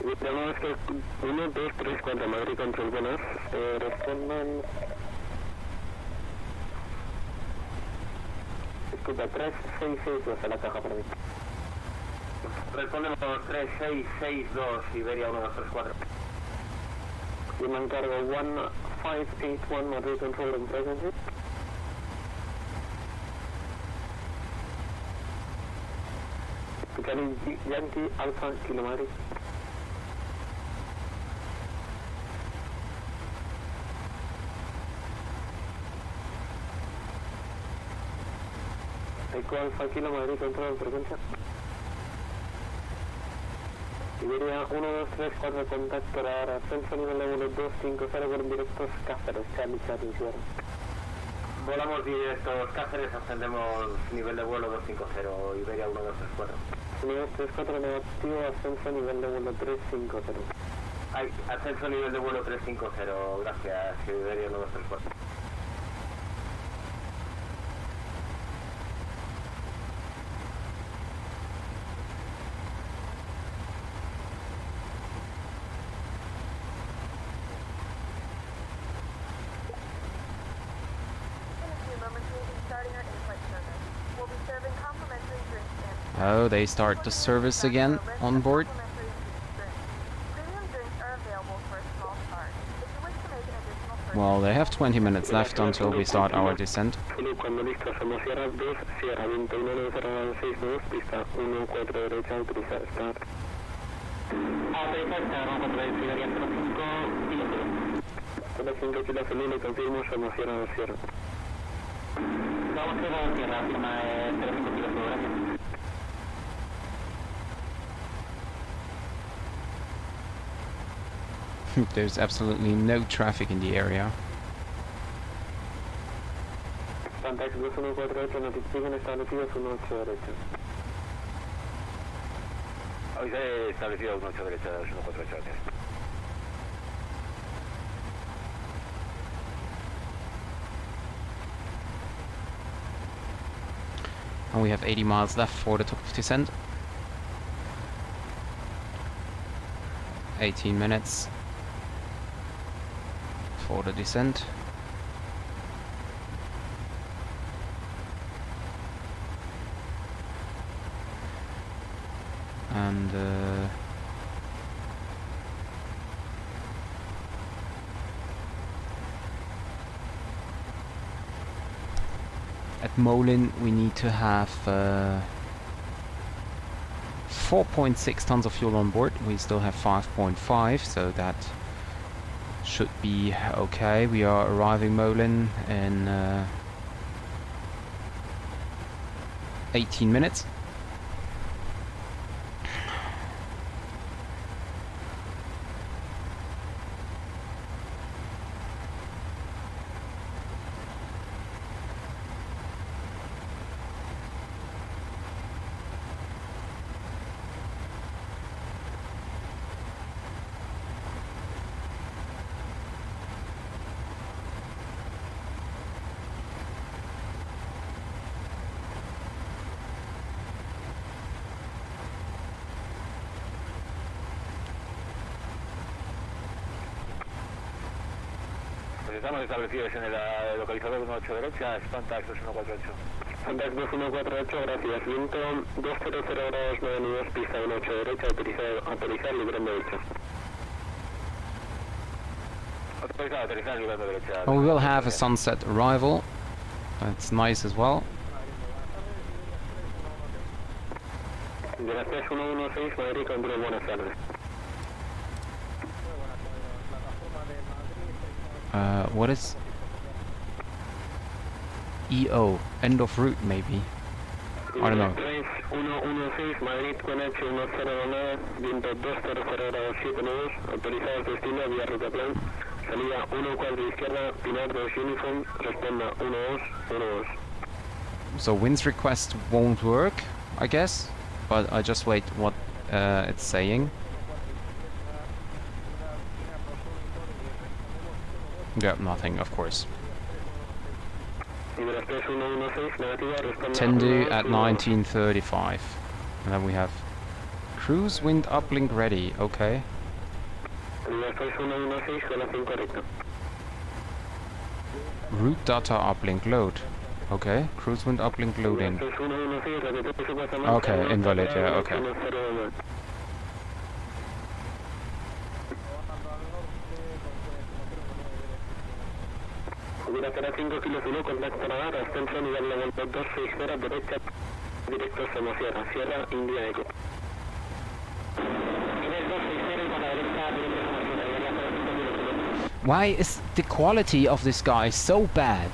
1234, Madrid Control, buenas. Respondan. Disculpa, 366 hasta la caja, perdón. Respondemos 3662, Siberia 1234. Yo me encargo 1581, Madrid Control, en presence. Yankee Alpha Kilo Madrid. Eco Alpha Kilo Madrid, control de frecuencia. Iberia 1234, contacto ahora, ascenso nivel de vuelo 250 con directos Cáceres, Charlie Sierra. Volamos directos Cáceres, ascendemos nivel de vuelo 250, Iberia 1234. Nivel 34 negativo, ascenso nivel de vuelo 350. Hay ascenso nivel de vuelo 350, gracias, Iberia 934. Oh, they start the service again on board. Well, they have 20 minutes left until we start our descent. There's absolutely no traffic in the area. And we have 80 miles left for the top of descent. 18 minutes for the descent. And at Moulin we need to have 4.6 tons of fuel on board. We still have 5.5, so that should be okay. We are arriving Moulin in 18 minutes. Estamos establecidos en el localizador 18 derecha, Spantax 2148. Spantax 2148, gracias. Viento 200 grados 92, pista 18 derecha, autorizar librando derecha. Autorizado, aterrizar librando derecha. Oh, we will have a sunset arrival. That's nice as well. Gracias 116, Madrid, control, buenas tardes. What is EO? End of route, maybe. I don't know. 116, Madrid, con H1009, viento 200 grados 7 nudos, autorizados destino, vía ruta plan, salida 14 izquierda, Pinar 2 Uniform, responda 12, 12. So wind's request won't work, I guess, but I just wait what it's saying. Yeah, nothing, of course. Tendu at 1935. And then we have cruise wind uplink ready, okay. Route data uplink load. Okay, cruise wind uplink loading. Okay, invalid, yeah, okay. Será 5 kilos 1, contacto radar, ascenso nivel level 260 derecha, directo Somosierra, Sierra, India Eco. Why is the quality of this guy so bad?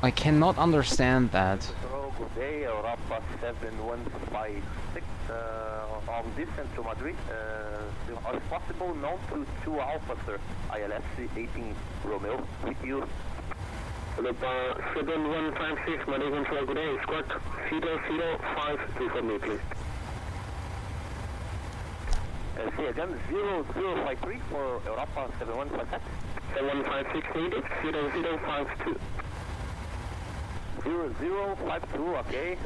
I cannot understand that. Good day, Europa 7156 on descent to Madrid. As possible, known to 2 Alpha, sir. ILS 18 Romeo, with you. Europa 7156, Madrid control, good day, squawk 005 for me, please. say again, 0053 for Europa 7156. 7156 needed, 0052. 0052, okay,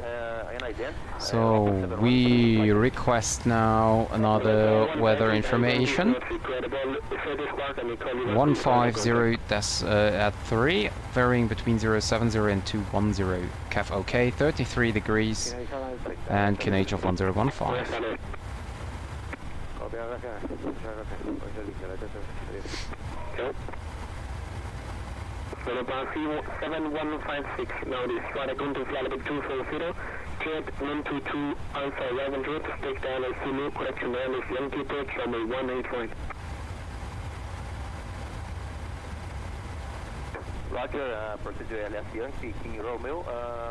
and ident. So we request now another weather information. 150 at 3, varying between 070 and 210. CAF OK, 33 degrees, and KNH of 1015. Europa 7156, now this flight contact flight 240, jet 122 Alpha Ryzen route, take down a Zulu, correction down is Yankee approach, runway 181. Roger, procedure LS Yankee, King Romeo.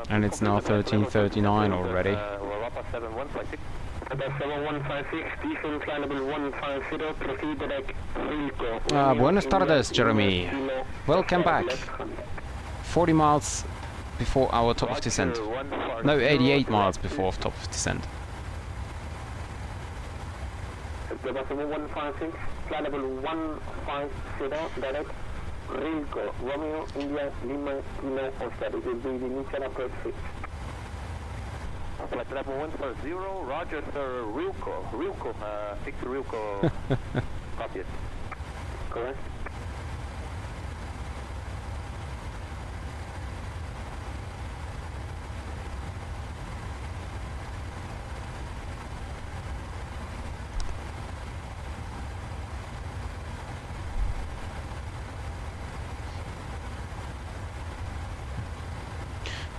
And it's now 13:39 already. Europa 7156. About 7156, decent flight level 150, proceed direct Rilco. Buenas tardes, Jeremy. Welcome back. 40 miles before our top of descent. No, 88 miles before top of descent. About 7156, flight level 150, direct Rilco, Romeo, India, Lima, Kilo, Oscar. It will be the initial approach 6. Flight level 140, roger sir, Rilco, 6 Rilco, copy it. Correct.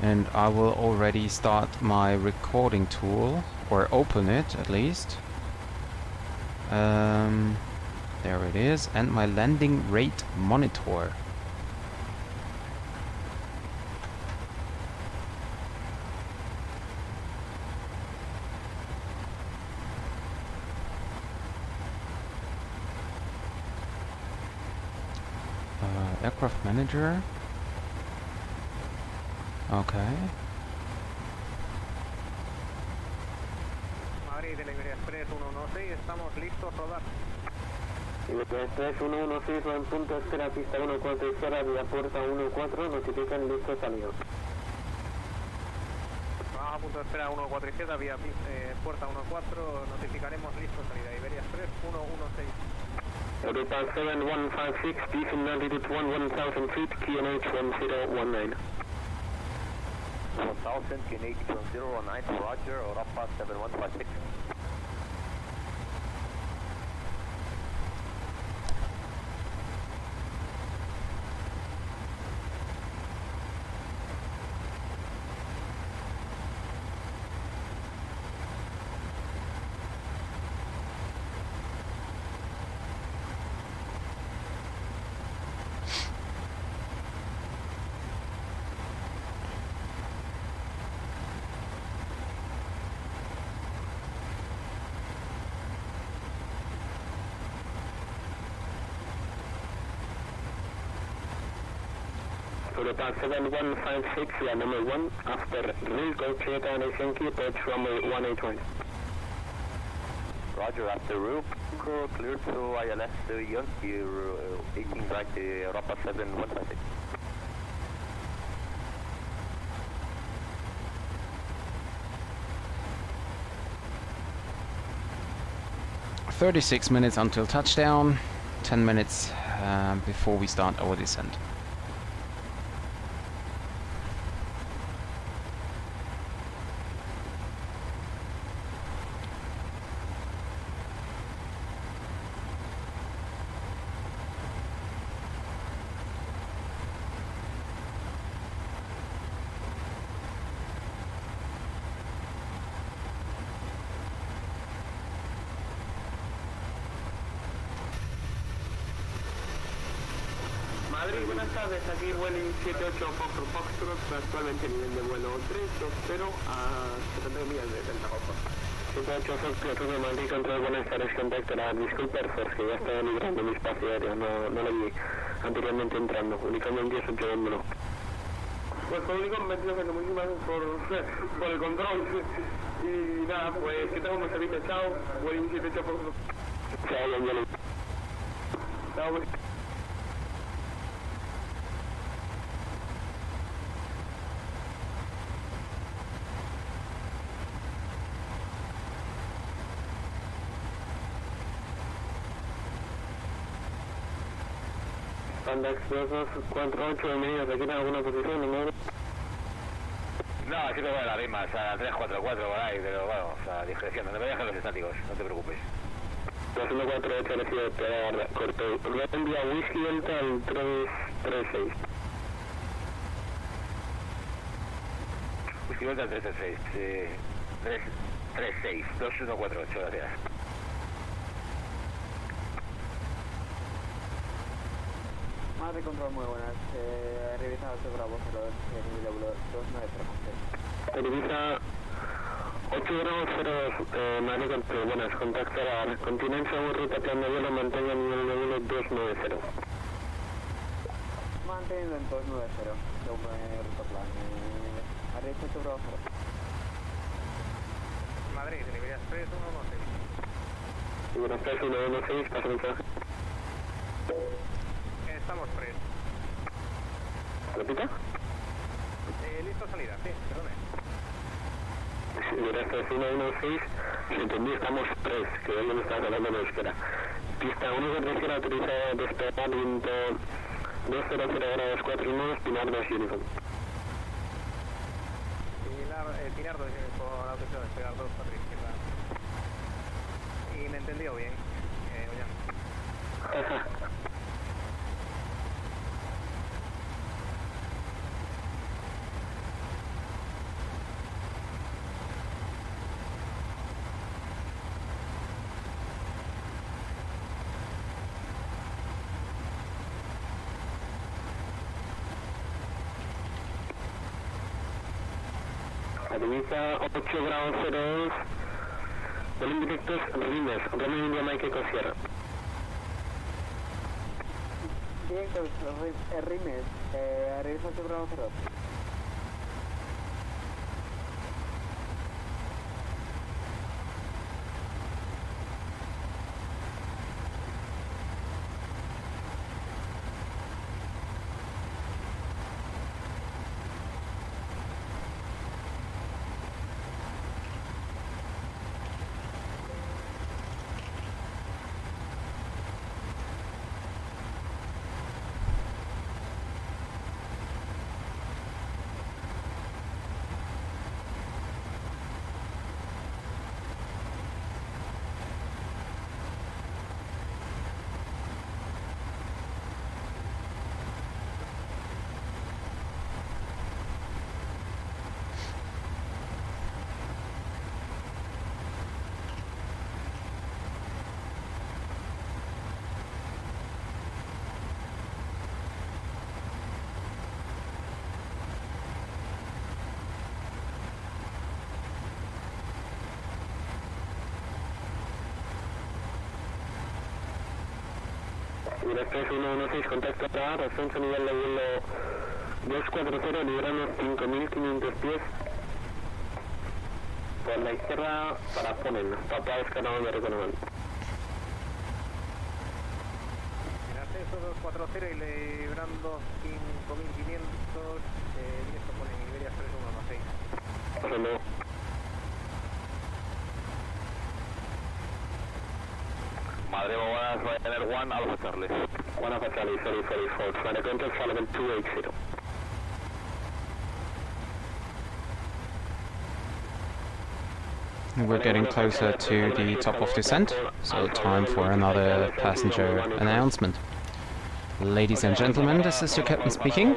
And I will already start my recording tool, or open it at least. There it is, and my landing rate monitor. Aircraft manager. Okay. Madrid, Delivery Express 116, estamos listos, rodar. Express 116 va en punto, espera pista 14 izquierda, vía puerta 14, notifican listo salida. Vamos a punto de espera 14 izquierda, vía puerta 14, notificaremos listo salida. Iberia Express 116. Europa 7156, decent altitude 1000 feet, QNH 1019. 1000, QNH 1019, roger, Europa 7156. Europa 7156, yeah, number 1, after Rilco, clear down is Yankee, approach runway 181. Roger, after Rilco, cleared to ILS Yankee, 18 right to Europa 7156. "36 minutes until touchdown, 10 minutes before we start our descent." Madrid, buenas tardes, aquí Vueling 78 Foxtrot, actualmente nivel de vuelo 320 a 70 millas de Pentagosto. 78 Foxtrot de Madrid, control, buenas tardes, contacto, disculpe, que ya estaba librando mi espacio aéreo, no lo vi anteriormente entrando, únicamente es un segundo. Pues lo único me pido que muchísimas gracias por el control y nada, pues que tengo un servicio, chao, Vueling 78 Foxtrot. Pandax 2248, bienvenidos, ¿requieren alguna posición? No, así que bueno, la misma, o sea, 344 por ahí, pero bueno, o sea, discreción, no te vayas a los estáticos, no te preocupes. 2148 recibe pegar corto. Voy a enviar whisky delta al 336. Whisky delta al 336, 336, 2148, gracias. Madre control, muy buenas. Revisa alto Bravo 02, nivel 2936. Revisa 8 Bravo 02, Madre control, buenas. Contactar continencia o ruta plan de vuelo, mantenga nivel de vuelo 290. Manteniendo en 290, según ruta plan. Revisa 8 Bravo 02. Madrid, Liberia 3116. Buenas tardes, 116, pasa mensaje. Estamos tres. ¿Repita? Listo, salida, sí, perdone. Gracias, 116, si entendí, estamos 3, que alguien me estaba hablando de espera. Pista 1 que tercera autorizada despegar viento 200 grados 4 nudos, Pinar 2 Uniform. Pinar 2 con autorización despegar 2 4 izquierda. Y me entendió bien, Ollán. Aterriza 8 grados 02, vuelos directos Rimes, Romeo India Mike Sierra. Directos Rimes, revisa 8 Bravo 02. Director 116, contacto a ascenso nivel de vuelo 240, libramos 5.500 pies. Por la izquierda para Ponen, papá escalado de reconocimiento. Ascenso 240 y librando 5.500, directo Ponen, Liberia 3116. Pasando. Madre, buenas, Ryanair 1, Alpha Charlie. 1 Alpha Charlie, 3044, trying to contact Sullivan 280. We're getting closer to the top of descent, so time for another passenger announcement. Ladies and gentlemen, this is your captain speaking.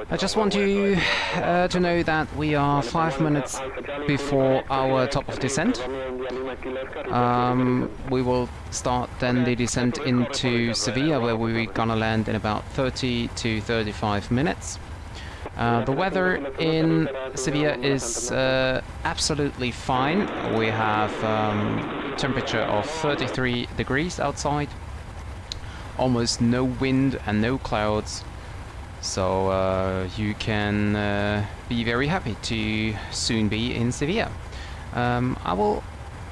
I just want you to know that we are 5 minutes before our top of descent. We will start then the descent into Seville, where we're gonna land in about 30 to 35 minutes. The weather in Seville is absolutely fine. We have temperature of 33 degrees outside, almost no wind and no clouds, so you can be very happy to soon be in Seville. I will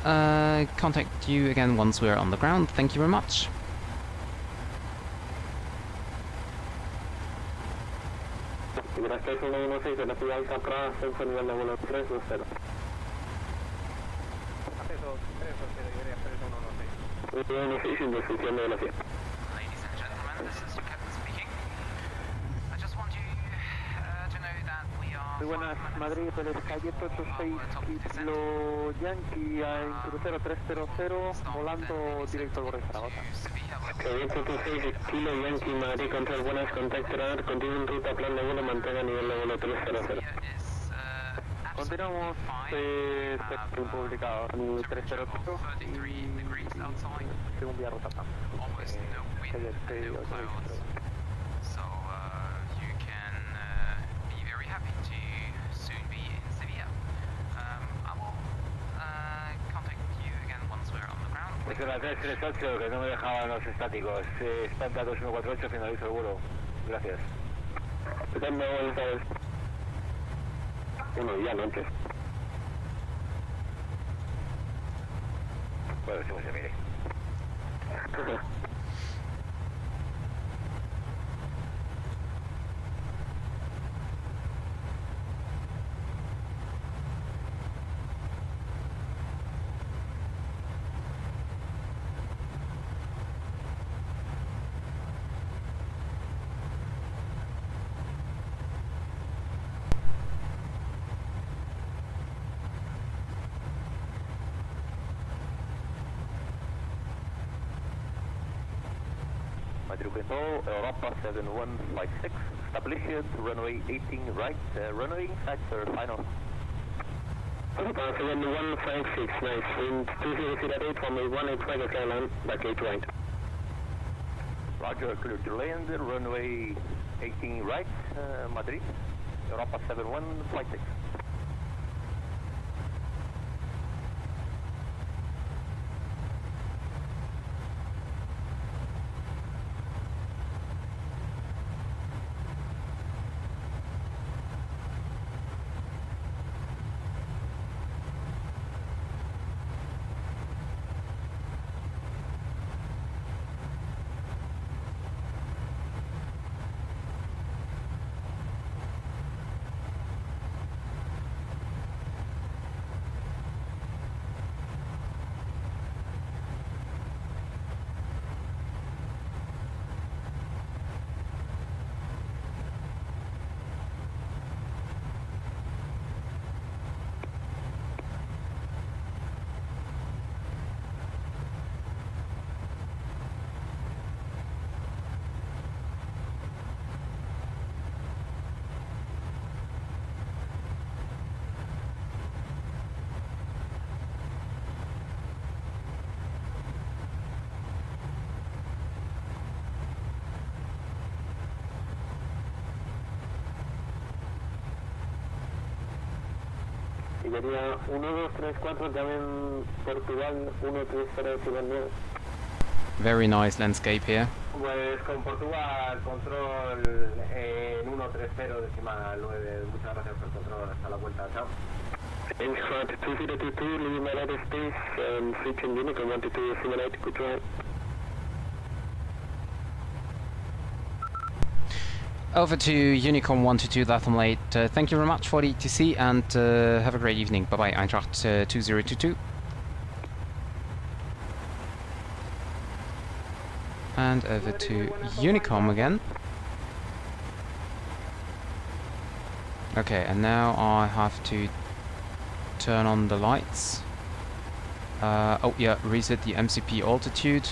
contact you again once we're on the ground. Thank you very much. Gracias 116, velocidad alta para ascenso nivel de vuelo 320. Acceso 320, Iberia 3116. 116 sin descripción de velocidad. Ladies and gentlemen, this is your captain speaking. I just want you to know that we are... Muy buenas, Madrid, el Skyjet 86 Kilo Yankee en crucero 300, volando directo al borde de Zaragoza. Skyjet 86 Kilo Yankee Madrid Control, buenas, contacto radar, continúe en ruta, plan de vuelo, mantenga nivel de vuelo 300. Continuamos, publicado en 300 y según vía ruta plan. Skyjet 86. So you can be very happy to soon be in Seville. I will contact you again once we're on the ground. Es la 338 que no me dejaban los estáticos. Espanta 2148, finalizo el vuelo. Gracias. Dame vuelta vez. Uno ya, no antes. Bueno, si se mire. Control, Europa 7156, established runway 18 right, runway factor final. Europa 7156, nice, wind 2008, runway 18 Skyline, back 8 right. Roger, clear to land, runway 18 right, Madrid, Europa 7156. Iberia 1234, también Portugal 130 Finlandia. Very nice landscape here. Pues con Portugal, control en 130, decimal 9. Muchas gracias por el control. Hasta la vuelta, chao. Eintracht 2022, leaving my latest space, switching Unicorn 12 simulate, good try. Over to Unicorn 122 Latham Late. Thank you very much for the ETC and have a great evening. Bye bye, Eintracht 2022. And over to Unicom again. Okay, and now I have to turn on the lights. Oh yeah, reset the MCP altitude.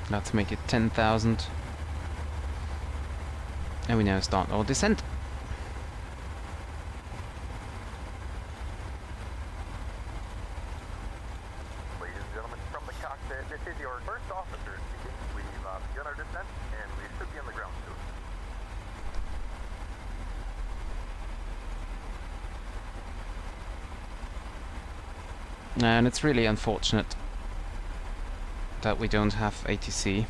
Let's make it 10,000. And we now start our descent. Ladies and gentlemen, from the cockpit, this is your first officer speaking. We've And it's really unfortunate that we don't have ATC.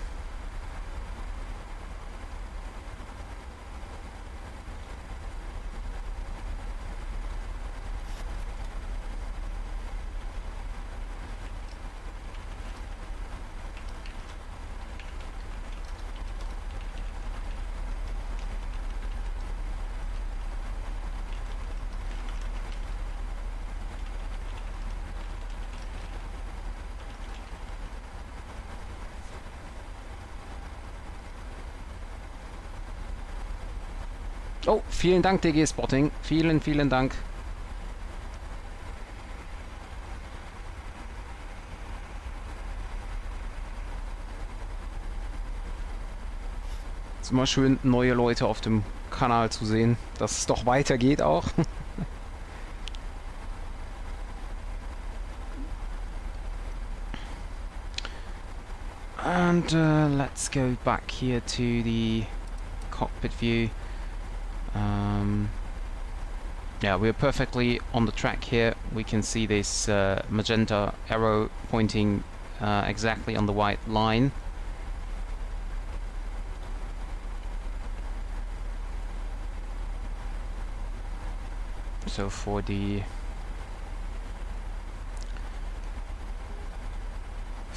Oh, vielen Dank, DG Spotting. Vielen, vielen Dank. Ist immer schön, neue Leute auf dem Kanal zu sehen, dass es doch weitergeht auch. And let's go back here to the cockpit view. Yeah, we're perfectly on the track here. We can see this magenta arrow pointing exactly on the white line. So for the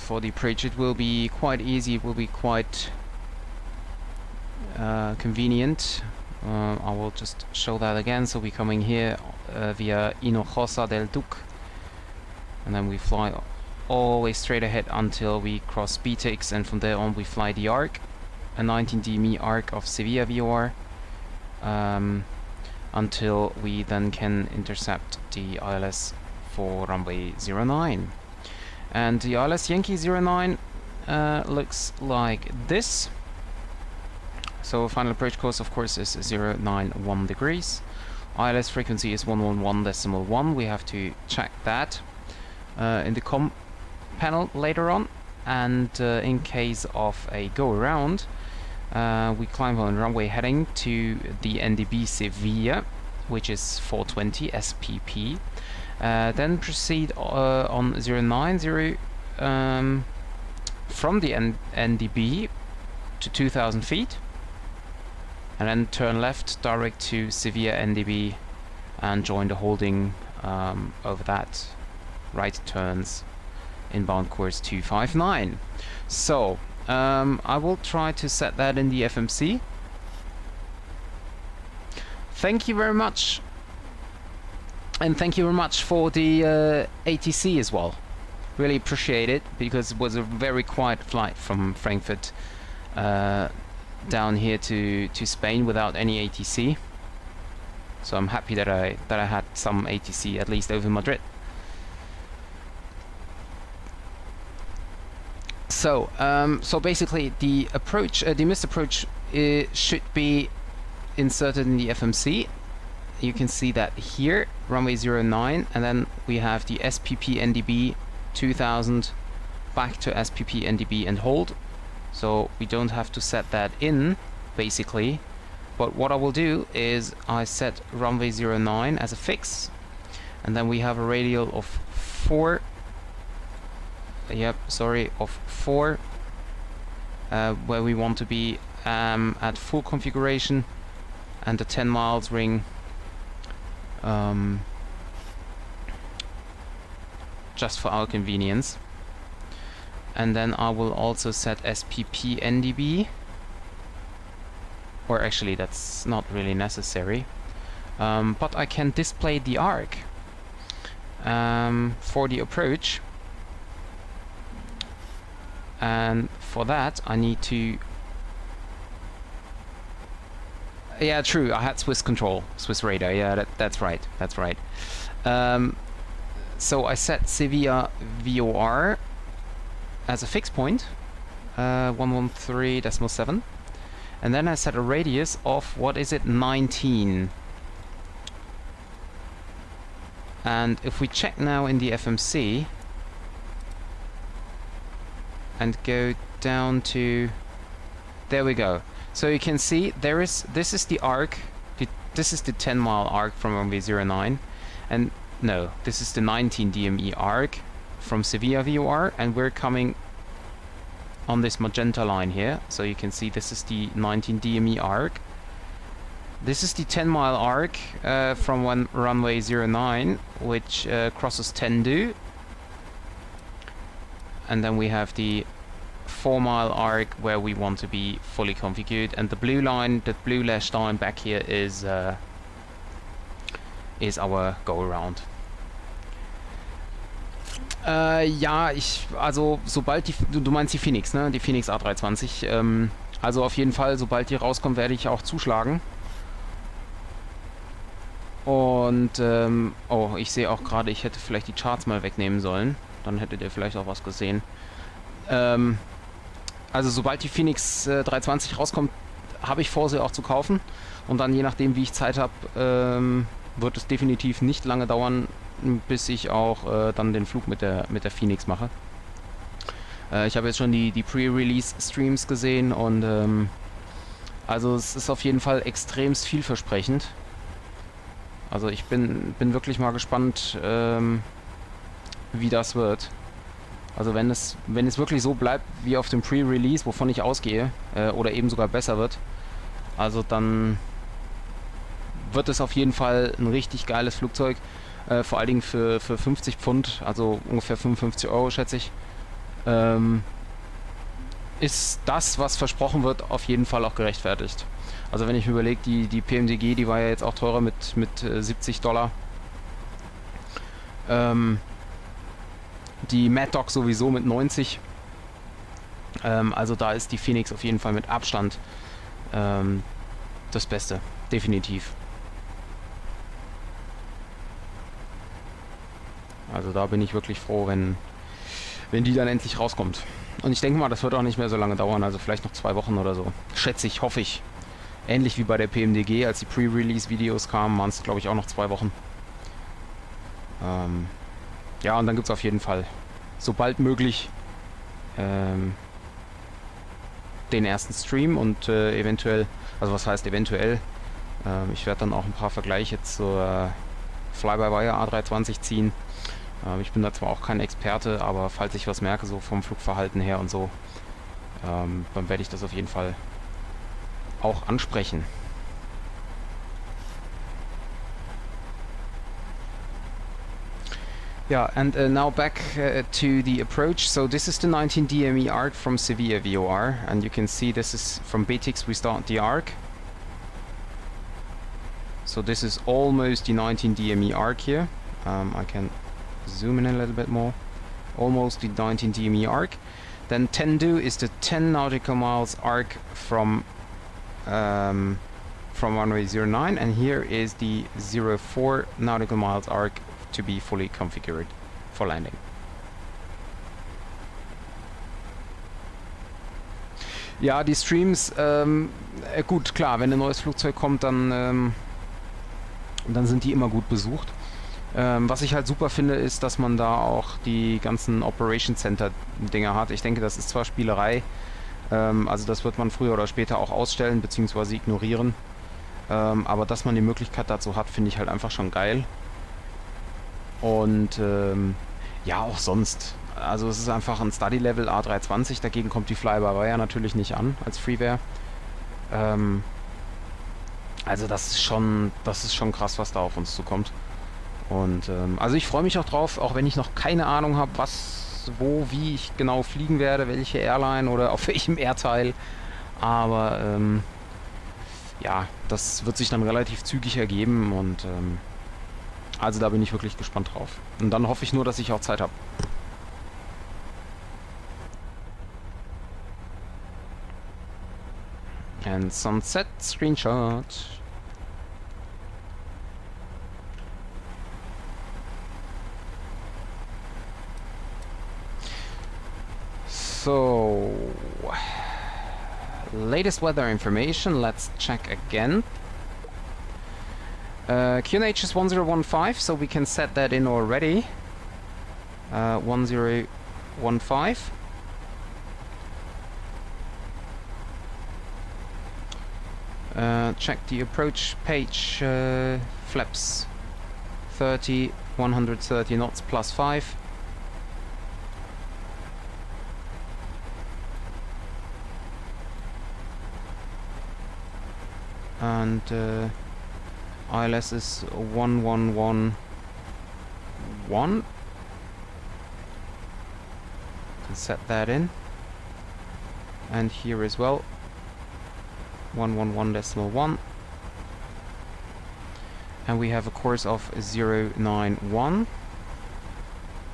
approach it will be quite easy, it will be quite convenient. I will just show that again. So we're coming here via Hinojosa del Duque, and then we fly all the way straight ahead until we cross BTX, and from there on we fly the arc, a 19 arc of Seville VOR, until we then can intercept the ILS for runway 09. And the ILS Yankee 09 looks like this. So final approach course of course is 091 degrees. ILS frequency is 111.1. We have to check that in the com panel later on. And in case of a go around, we climb on runway heading to the NDB Seville, which is 420 SPP. Then proceed on 090 from the NDB to 2000 feet. And then turn left direct to Seville NDB and join the holding over that. Right turns inbound course 259. So I will try to set that in the FMC. Thank you very much, and thank you very much for the ATC as well. Really appreciate it, because it was a very quiet flight from Frankfurt down here to Spain without any ATC. So I'm happy that I had some ATC at least over Madrid. So so basically the approach, the missed approach, should be inserted in the FMC. You can see that here, runway 09, and then we have the SPP NDB 2000 back to SPP NDB and hold. So we don't have to set that in, basically. But what I will do is I set runway 09 as a fix, and then we have a radial of 4. Of 4, where we want to be at full configuration, and the 10 miles ring just for our convenience. And then I will also set SPP NDB, or actually that's not really necessary, but I can display the arc for the approach, and for that I need to, yeah, true, I had Swiss control, Swiss radar, yeah, that's right. So I set Sevilla VOR as a fixed point, 113.7, and then I set a radius of, what is it, 19. And if we check now in the FMC and go down to, there we go. So you can see this is the arc, this is the 10-mile arc from runway 09, and no, this is the 19 DME arc from Seville VOR, and we're coming on this magenta line here. So you can see this is the 19 DME arc. This is the 10-mile arc from runway 09, which crosses Tendu. And then we have the 4-mile arc where we want to be fully configured. And the blue line, the blue lashed line back here is our go-around. Ja, also sobald die, du meinst die Phoenix, ne? Die Phoenix A320. Also auf jeden Fall, sobald die rauskommt, werde ich auch zuschlagen. Und, oh, ich sehe auch gerade, ich hätte vielleicht die Charts mal wegnehmen sollen. Dann hättet ihr vielleicht auch was gesehen. Also sobald die Phoenix 320 rauskommt, habe ich vor, sie auch zu kaufen. Und dann, je nachdem, wie ich Zeit habe, wird es definitiv nicht lange dauern, bis ich auch dann den Flug mit der Phoenix mache. Ich habe jetzt schon die Pre-Release-Streams gesehen und also es ist auf jeden Fall extremst vielversprechend. Also ich bin wirklich mal gespannt, wie das wird. Also wenn es wirklich so bleibt wie auf dem Pre-Release, wovon ich ausgehe, oder eben sogar besser wird, also dann wird es auf jeden Fall ein richtig geiles Flugzeug. Vor allen Dingen für 50 Pfund, also ungefähr 55 Euro schätze ich, ist das, was versprochen wird, auf jeden Fall auch gerechtfertigt. Also wenn ich mir überlege, die PMDG, die war ja jetzt auch teurer mit $70. Die Mad Dog sowieso mit 90. Also da ist die Phoenix auf jeden Fall mit Abstand das Beste, definitiv. Also da bin ich wirklich froh, wenn die dann endlich rauskommt. Und ich denke mal, das wird auch nicht mehr so lange dauern, also vielleicht noch 2 Wochen oder so. Schätze ich, hoffe ich. Ähnlich wie bei der PMDG, als die Pre-Release-Videos kamen, waren es, glaube ich, auch noch 2 Wochen. Ja, und dann gibt es auf jeden Fall, sobald möglich, den ersten Stream und eventuell, also was heißt eventuell, ich werde dann auch ein paar Vergleiche zur Fly-by-Wire A320 ziehen. Ich bin da zwar auch kein Experte, aber falls ich was merke, so vom Flugverhalten her und so, dann werde ich das auf jeden Fall auch ansprechen. Yeah, and now back to the approach. So this is the 19 DME arc from Seville VOR, and you can see this is from Betix we start the arc. So this is almost the 19 DME arc here. I can zoom in a little bit more. Almost the 19 DME arc. Then Tendu is the 10 nautical miles arc from runway 09, and here is the 04 nautical miles arc to be fully configured for landing. Ja, die Streams, gut, klar, wenn ein neues Flugzeug kommt, dann sind die immer gut besucht. Was ich halt super finde, ist, dass man da auch die ganzen Operation Center Dinger hat. Ich denke, das ist zwar Spielerei, also das wird man früher oder später auch ausstellen bzw. ignorieren, aber dass man die Möglichkeit dazu hat, finde ich halt einfach schon geil. Und ja, auch sonst. Also es ist einfach ein Study-Level A320, dagegen kommt die Fly-by-Wire natürlich nicht an als Freeware. Also das ist schon krass, was da auf uns zukommt. Und also ich freue mich auch drauf, auch wenn ich noch keine Ahnung habe, was, wo, wie ich genau fliegen werde, welche Airline oder auf welchem Airteil. Aber ja, das wird sich dann relativ zügig ergeben und also da bin ich wirklich gespannt drauf. Und dann hoffe ich nur, dass ich auch Zeit habe. And sunset screenshot. So, latest weather information, let's check again. QNH is 1015, so we can set that in already. 1015. Check the approach page, flaps 30 130 knots plus 5. And ILS is 1111. Can set that in. And here as well, 111.1. And we have a course of 091.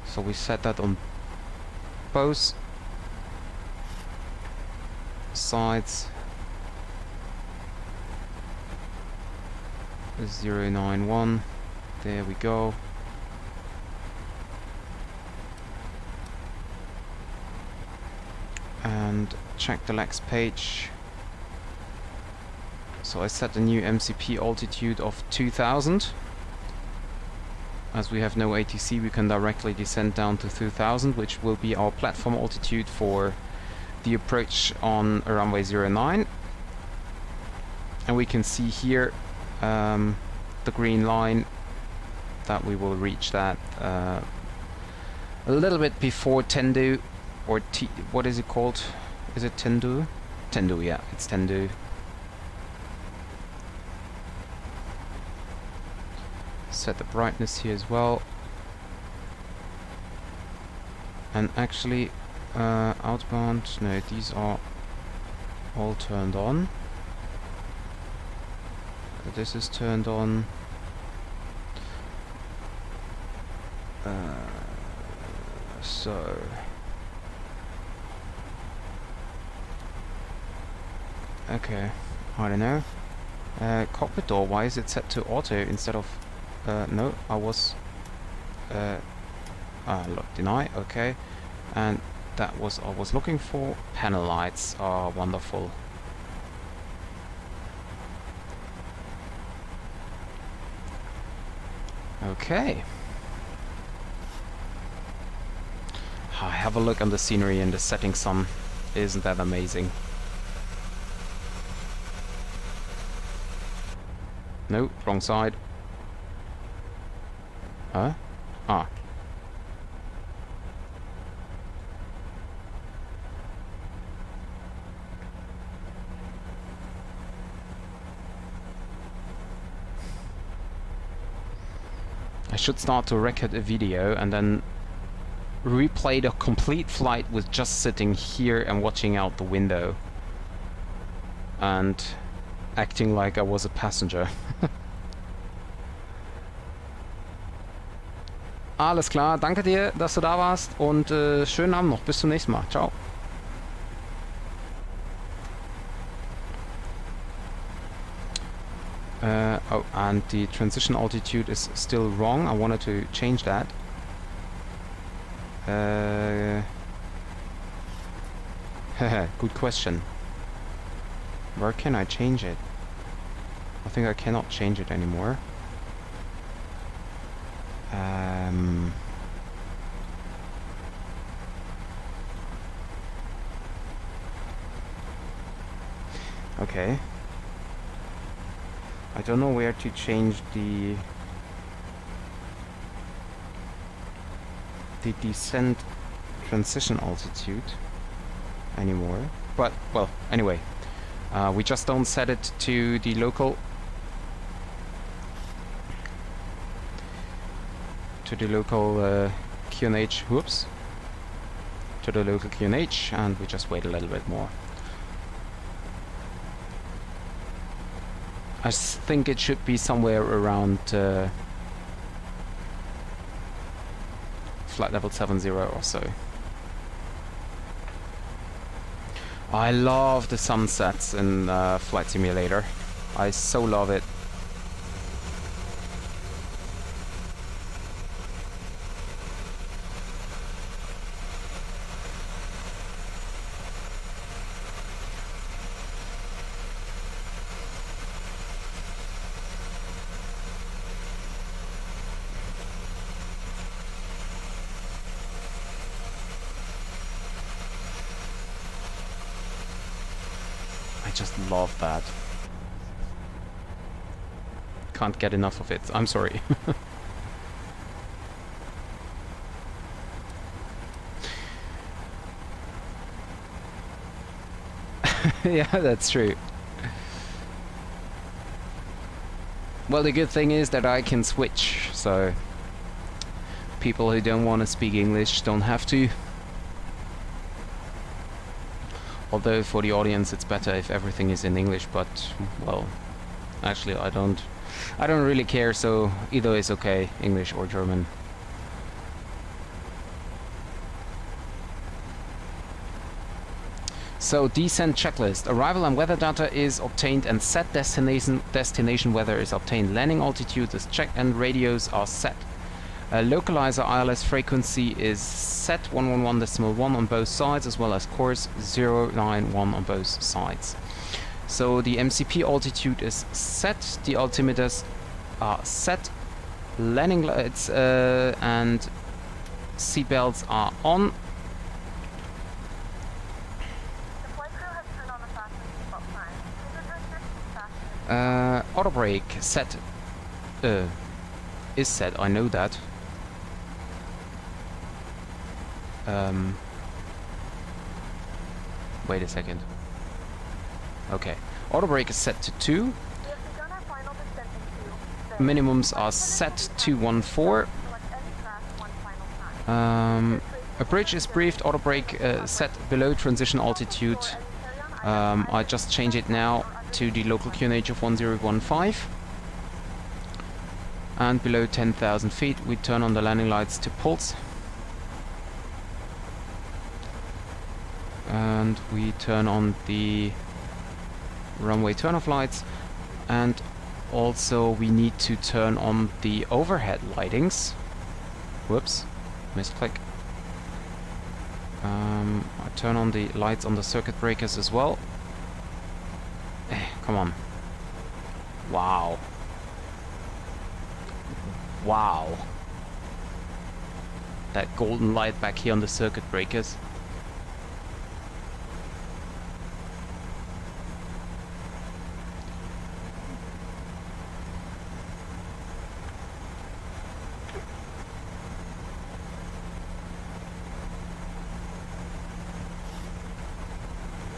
So we set that on both sides. 091. There we go. And check the legs page. So I set a new MCP altitude of 2000. As we have no ATC, we can directly descend down to 2000, which will be our platform altitude for the approach on runway 09. And we can see here the green line that we will reach that a little bit before Tendu, or what is it called? Is it Tendu? Tendu, yeah, it's Tendu. Set the brightness here as well. And actually, outbound, no, these are all turned on. This is turned on. So okay, I don't know. Cockpit door, why is it set to auto instead of no, I was look, deny, okay. And that was I was looking for. Panel lights are wonderful. Okay. Have a look on the scenery and the setting sun. Isn't that amazing? No, wrong side. Huh? Ah. I should start to record a video and then replay the complete flight with just sitting here and watching out the window and acting like I was a passenger. Alles klar, danke dir, dass du da warst und schönen Abend noch. Bis zum nächsten Mal. Ciao. Oh, and the transition altitude is still wrong. I wanted to change that. Good question. Where can I change it? I think I cannot change it anymore. Okay. I don't know where to change the descent transition altitude anymore. But, well, anyway. We just don't set it to the local QNH, whoops, to the local QNH, and we just wait a little bit more. I think it should be somewhere around flight level 70 or so. I love the sunsets in Flight Simulator. I so love it. Just love that. Can't get enough of it. I'm sorry. Yeah, that's true. Well, the good thing is that I can switch, so people who don't want to speak English don't have to. Although for the audience it's better if everything is in English, but well, actually I don't really care, so either is okay, English or German. So descent checklist. Arrival and weather data is obtained and set. Destination weather is obtained. Landing altitude is checked and radios are set. Localizer ILS frequency is set 111.1 on both sides, as well as course 091 on both sides. So the MCP altitude is set, the altimeters are set, landing lights and seatbelts are on. The flight crew has turned on the fasten seatbelt sign. Please adjust your seat fasten. Auto brake set is set, I know that. Wait a second. Okay. Auto brake is set to 2. We have begun our final descent in 2. Minimums are set to 1.4. Select any class one final time. Approach is briefed. Auto brake set below transition altitude. I just change it now to the local QNH of 1015. And below 10,000 feet we turn on the landing lights to pulse. And we turn on the runway turn-off lights, and also we need to turn on the overhead lightings. Whoops, misclick. I turn on the lights on the circuit breakers as well. Come on. Wow. Wow. That golden light back here on the circuit breakers.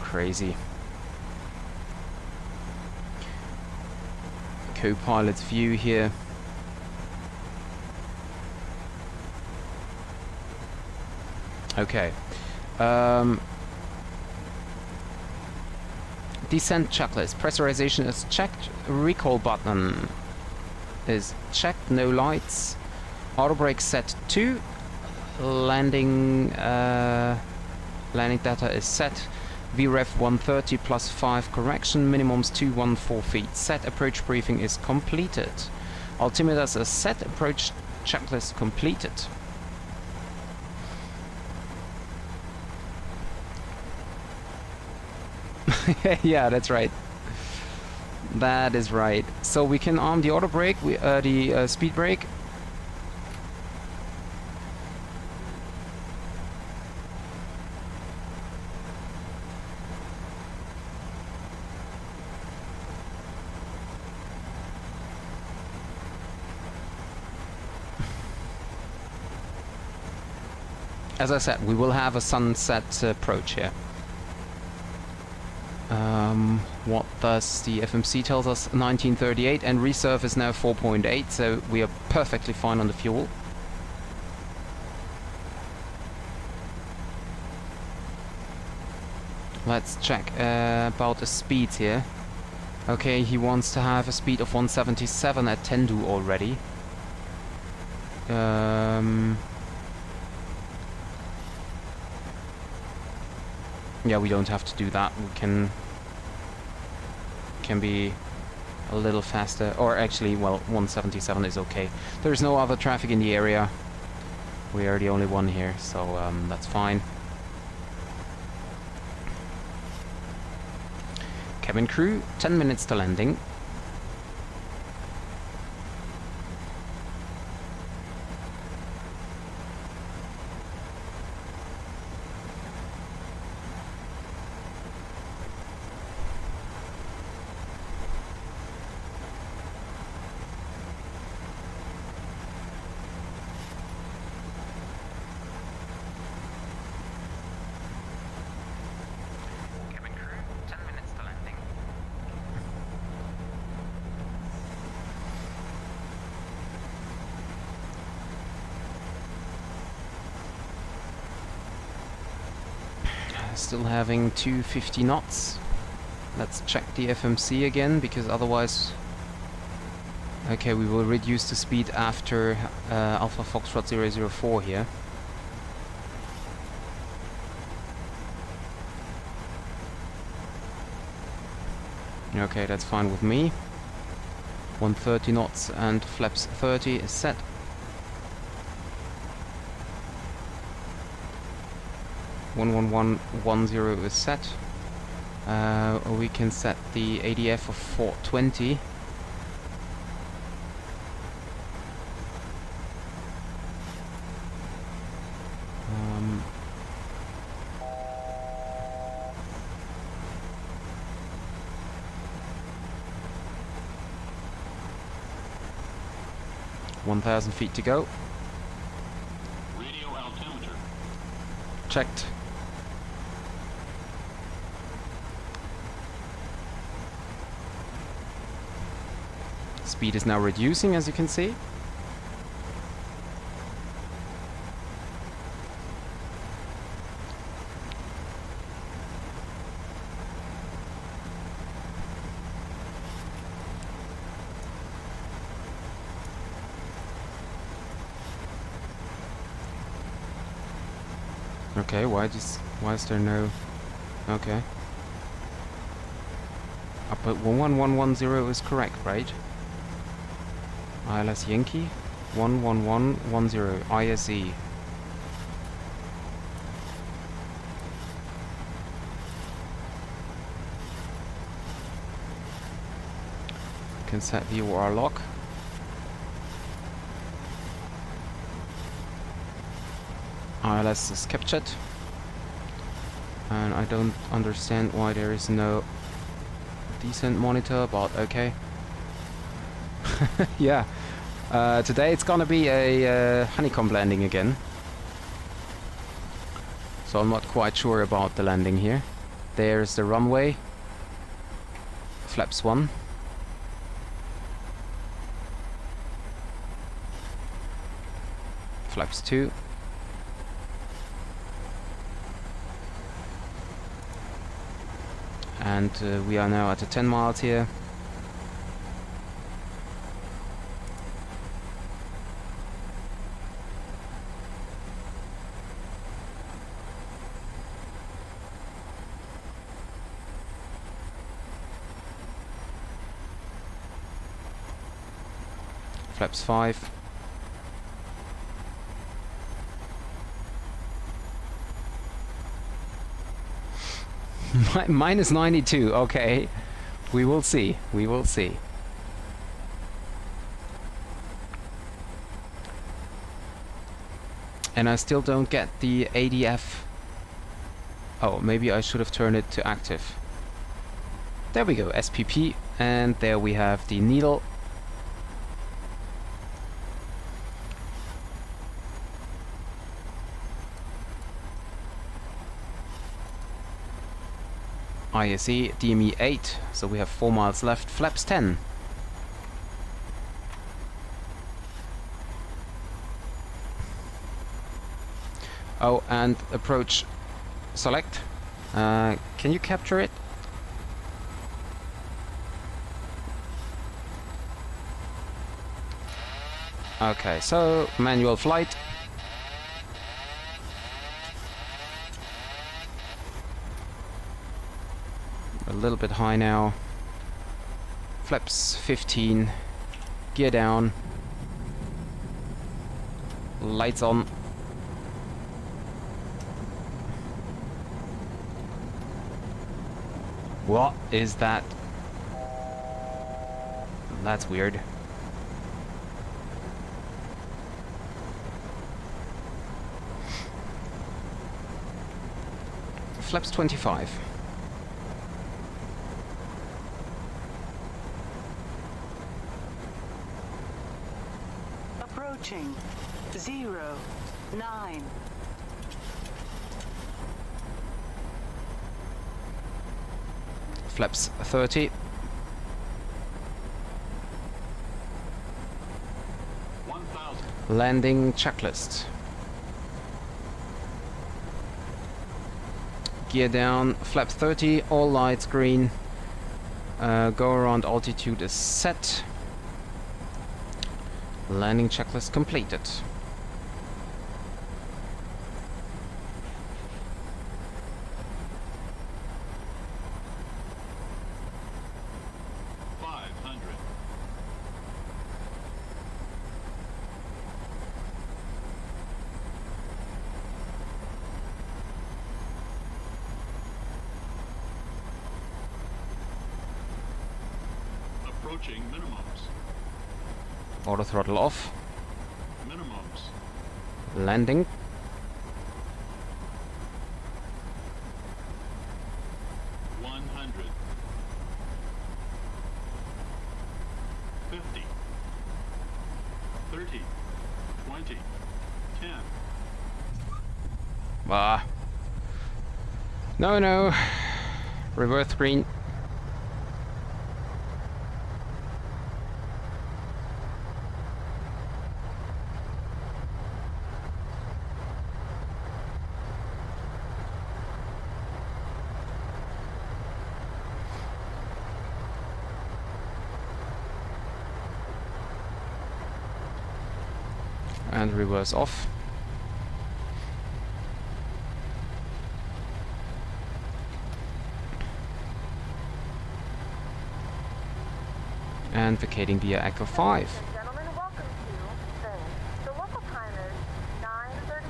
Crazy. Co-pilot's view here. Okay. Descent checklist. Pressurization is checked. Recall button is checked. No lights. Auto brake set 2. Landing data is set. VREF 130 plus 5 correction. Minimums 214 feet. Set. Approach briefing is completed. Altimeters are set. Approach checklist completed. Yeah, that's right. That is right. So we can arm the auto brake, the speed brake. As I said, we will have a sunset approach here. What does the FMC tells us? 1938, and reserve is now 4.8, so we are perfectly fine on the fuel. Let's check about the speeds here. Okay, he wants to have a speed of 177 at Tendu already. Yeah, we don't have to do that. We can be a little faster, or actually, well, 177 is okay. There's no other traffic in the area. We are the only one here, so that's fine. Cabin crew, 10 minutes to landing. Still having 250 knots. Let's check the FMC again, because otherwise... Okay, we will reduce the speed after Alpha Foxtrot 004 here. Okay, that's fine with me. 130 knots and flaps 30 is set. One 11110 is set. We can set the ADF of 420. $1,000 feet to go. Radio altimeter. Checked. Speed is now reducing, as you can see. Okay, why is there no... Okay. But 11110 is correct, right? ILS Yankee 11110 ISE. Can set VOR lock. ILS is captured, and I don't understand why there is no descent monitor, but okay. Yeah, today it's gonna be a honeycomb landing again, so I'm not quite sure about the landing here. There's the runway, flaps 1. Flaps 2. And we are now at the 10 miles here. Flaps 5. Minus 92, okay. We will see, we will see. And I still don't get the ADF. Oh, maybe I should have turned it to active. There we go, SPP, and there we have the needle. ISE, DME 8, so we have 4 miles left, flaps 10. Oh, and approach select. Can you capture it? Okay, so manual flight. A little bit high now. Flaps 15. Gear down. Lights on. What is that? That's weird. Flaps 25. Approaching 09. Flaps 30. 1,000. Landing checklist. gear down, flap 30, all lights green. Go around altitude is set. Landing checklist completed. Approaching minimums. Auto throttle off. Minimums. Landing. $100. 50. 30. 20. 10. Ah. No, no. Reverse green. And reverse off. And vacating via Echo 5. Ladies and gentlemen, welcome to Spain. The local time is 9:38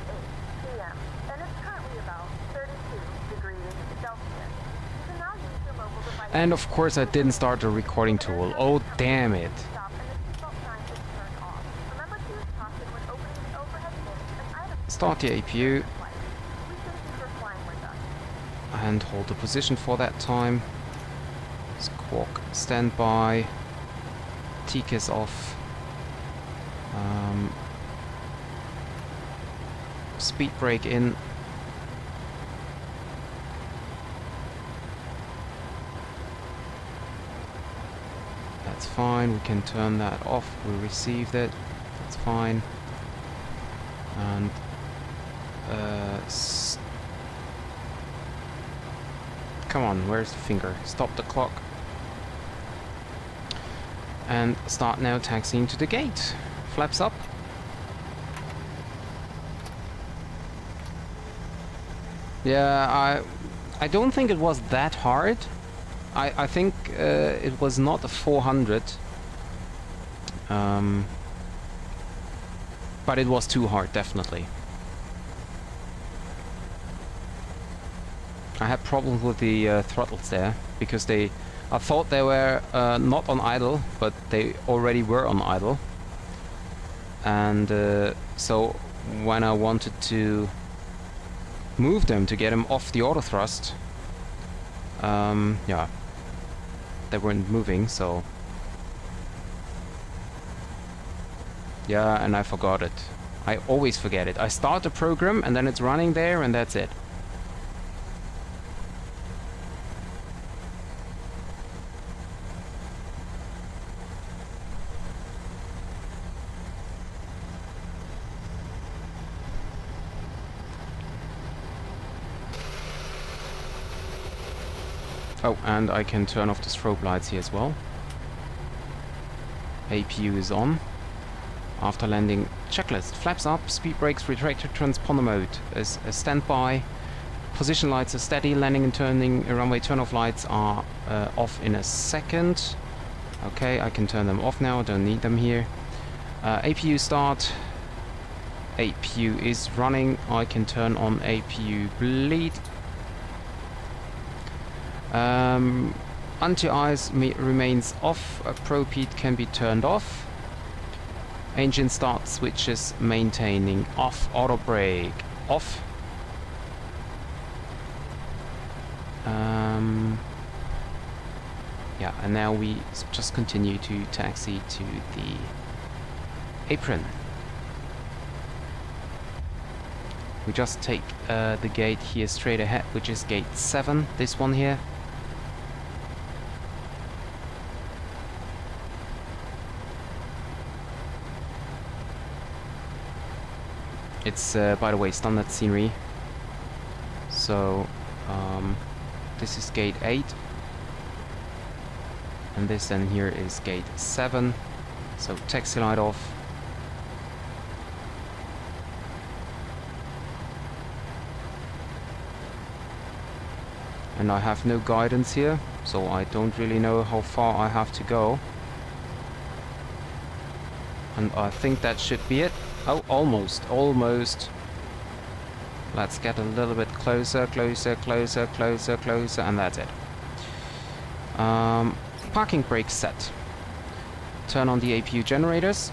p.m. and it's currently about 32 degrees Celsius. You can now use your mobile device. And of course I didn't start the recording tool. Oh damn it. Stop and the seatbelt sign is turned off. Remember to use caution when opening the overhead bins and items. Start the APU We thank you for flying with us. and hold the position for that time. Squawk standby. TK is off. Speed brake in. That's fine, we can turn that off. We received it. That's fine. And come on, where's the finger? Stop the clock. And start now taxiing to the gate. Flaps up. Yeah, I don't think it was that hard. I think it was not a 400. But it was too hard, definitely. I had problems with the throttles there, because I thought they were not on idle, but they already were on idle. And so when I wanted to move them to get them off the auto thrust, yeah, they weren't moving, so yeah, and I forgot it. I always forget it. I start the program and then it's running there and that's it. Oh, and I can turn off the strobe lights here as well. APU is on. After landing, checklist. Flaps up, speed brakes, retractor, transponder mode is a standby. Position lights are steady. Landing and turning runway turn-off lights are off in a second. Okay, I can turn them off now. I don't need them here. APU start. APU is running. I can turn on APU bleed. Anti-ice remains off. Probe heat can be turned off. Engine start switches maintaining off. Auto brake off. Yeah, and now we just continue to taxi to the apron. We just take the gate here straight ahead, which is gate 7, this one here. It's, by the way, standard scenery. So, This is gate 8. And this then here is gate 7. So taxi light off. And I have no guidance here, so I don't really know how far I have to go. And I think that should be it. Oh, almost. Let's get a little bit closer, and that's it. Parking brake set. Turn on the APU generators.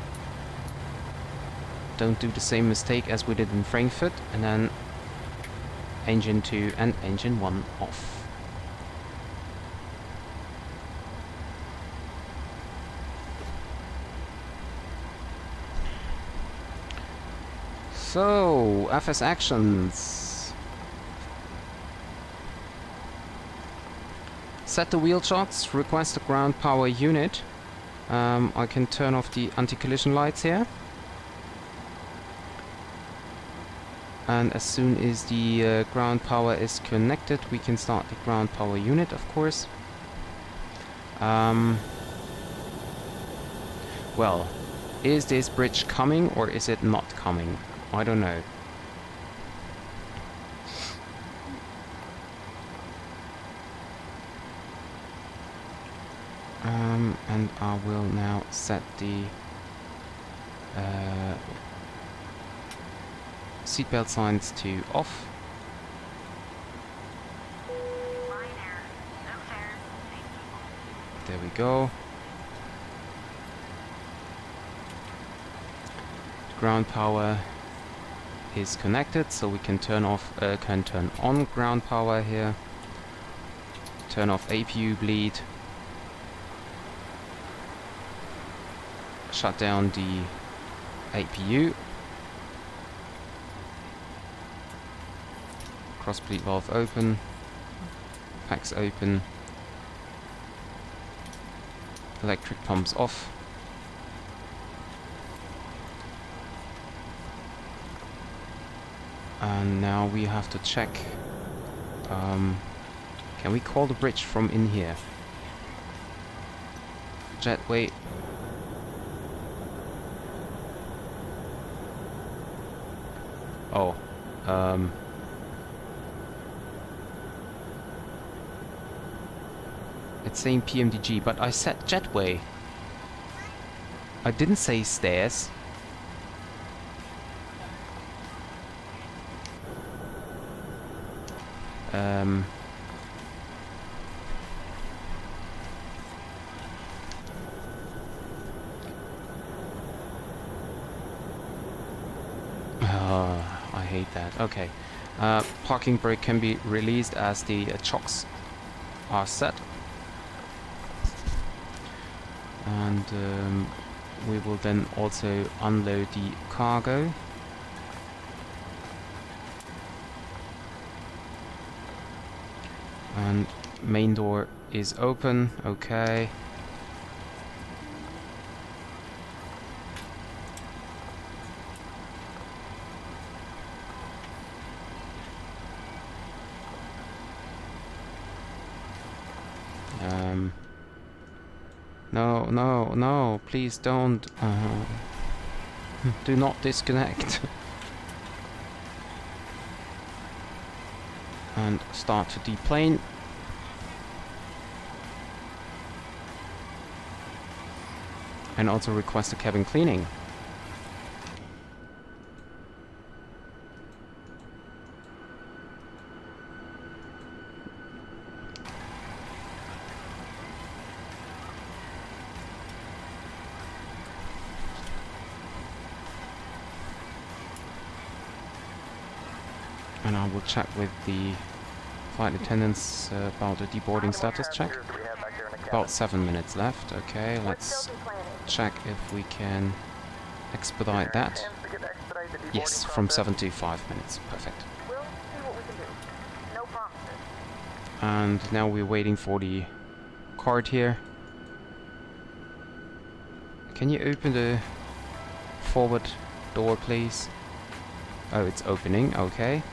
Don't do the same mistake as we did in Frankfurt, and then engine 2 and engine 1 off. So, FS actions. Set the wheel shots, request a ground power unit. I can turn off the anti-collision lights here. And as soon as the ground power is connected, we can start the ground power unit, of course. Well, is this bridge coming or is it not coming? I don't know. And I will now set the seatbelt signs to off. Ryanair, no fares, thank you. There we go. Ground power is connected, so we can turn on ground power here. Turn off APU bleed. Shut down the APU. Cross bleed valve open. Packs open. Electric pumps off. And now we have to check. Can we call the bridge from in here? Jetway. Oh. It's saying PMDG, but I said jetway. I didn't say stairs. I hate that. Okay. Parking brake can be released as the chocks are set. And we will then also unload the cargo. And main door is open, okay. No, please don't. Do not disconnect. And start to deplane. And also request a cabin cleaning. And I will check with the flight attendants about the deboarding status check. About 7 minutes left. Okay, let's check if we can expedite that. Yes, from 7 to 5 minutes. Perfect. We'll see what we can do. No promises. And now we're waiting for the card here. Can you open the forward door, please? Oh, it's opening. Okay.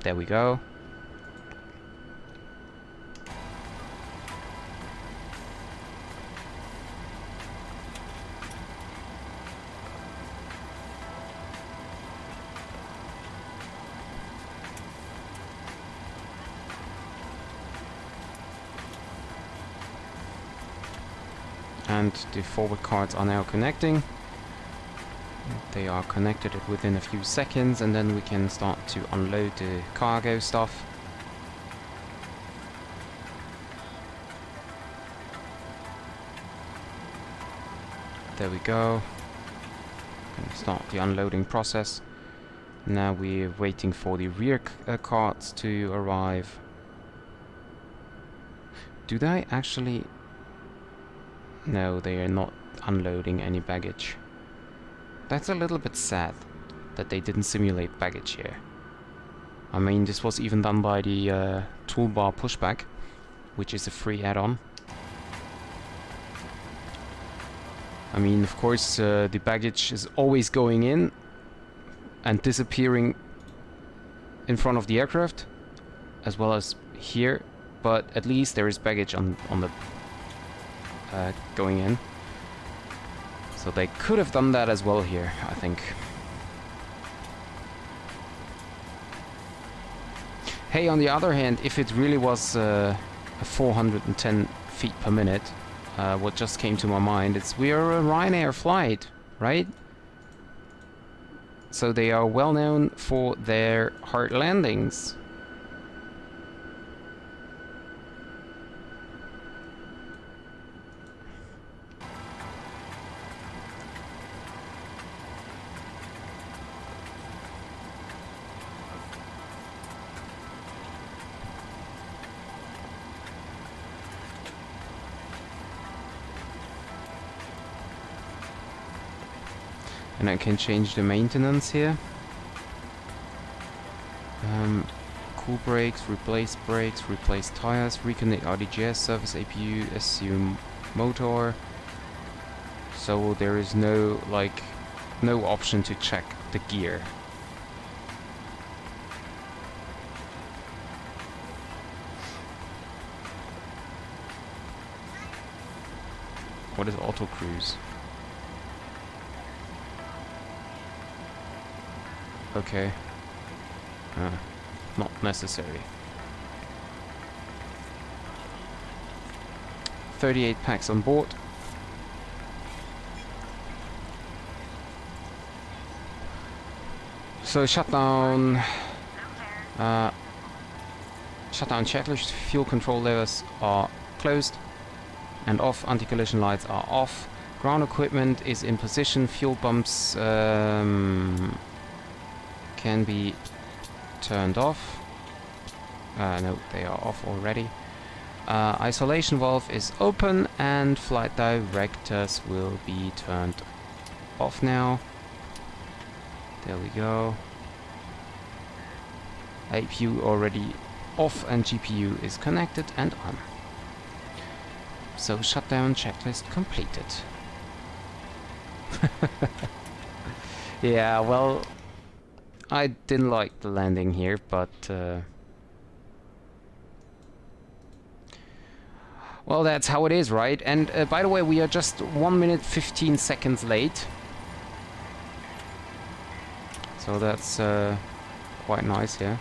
There we go. And the forward cards are now connecting. They are connected within a few seconds, and then we can start to unload the cargo stuff. There we go. Can start the unloading process. Now we're waiting for the rear carts to arrive. Do they actually... No, they are not unloading any baggage. That's a little bit sad that they didn't simulate baggage here. I mean, this was even done by the toolbar pushback, which is a free add-on. I mean, of course, the baggage is always going in and disappearing in front of the aircraft, as well as here, but at least there is baggage on the going in. So they could have done that as well here, I think. Hey, on the other hand, if it really was a 410 feet per minute, what just came to my mind is we are a Ryanair flight, right? So they are well known for their hard landings. And I can change the maintenance here. Cool brakes, replace tires, reconnect RDGS, service APU, assume motor. So there is no option to check the gear. What is auto cruise? Okay. Not necessary. 38 packs on board. So shutdown checklist, fuel control levers are closed and off, anti-collision lights are off, ground equipment is in position, fuel pumps can be turned off. No, they are off already. Isolation valve is open and flight directors will be turned off now. There we go. APU already off and GPU is connected and on. So shutdown checklist completed. Yeah, well, I didn't like the landing here, but well, that's how it is, right? And by the way, we are just 1 minute 15 seconds late. So that's quite nice here.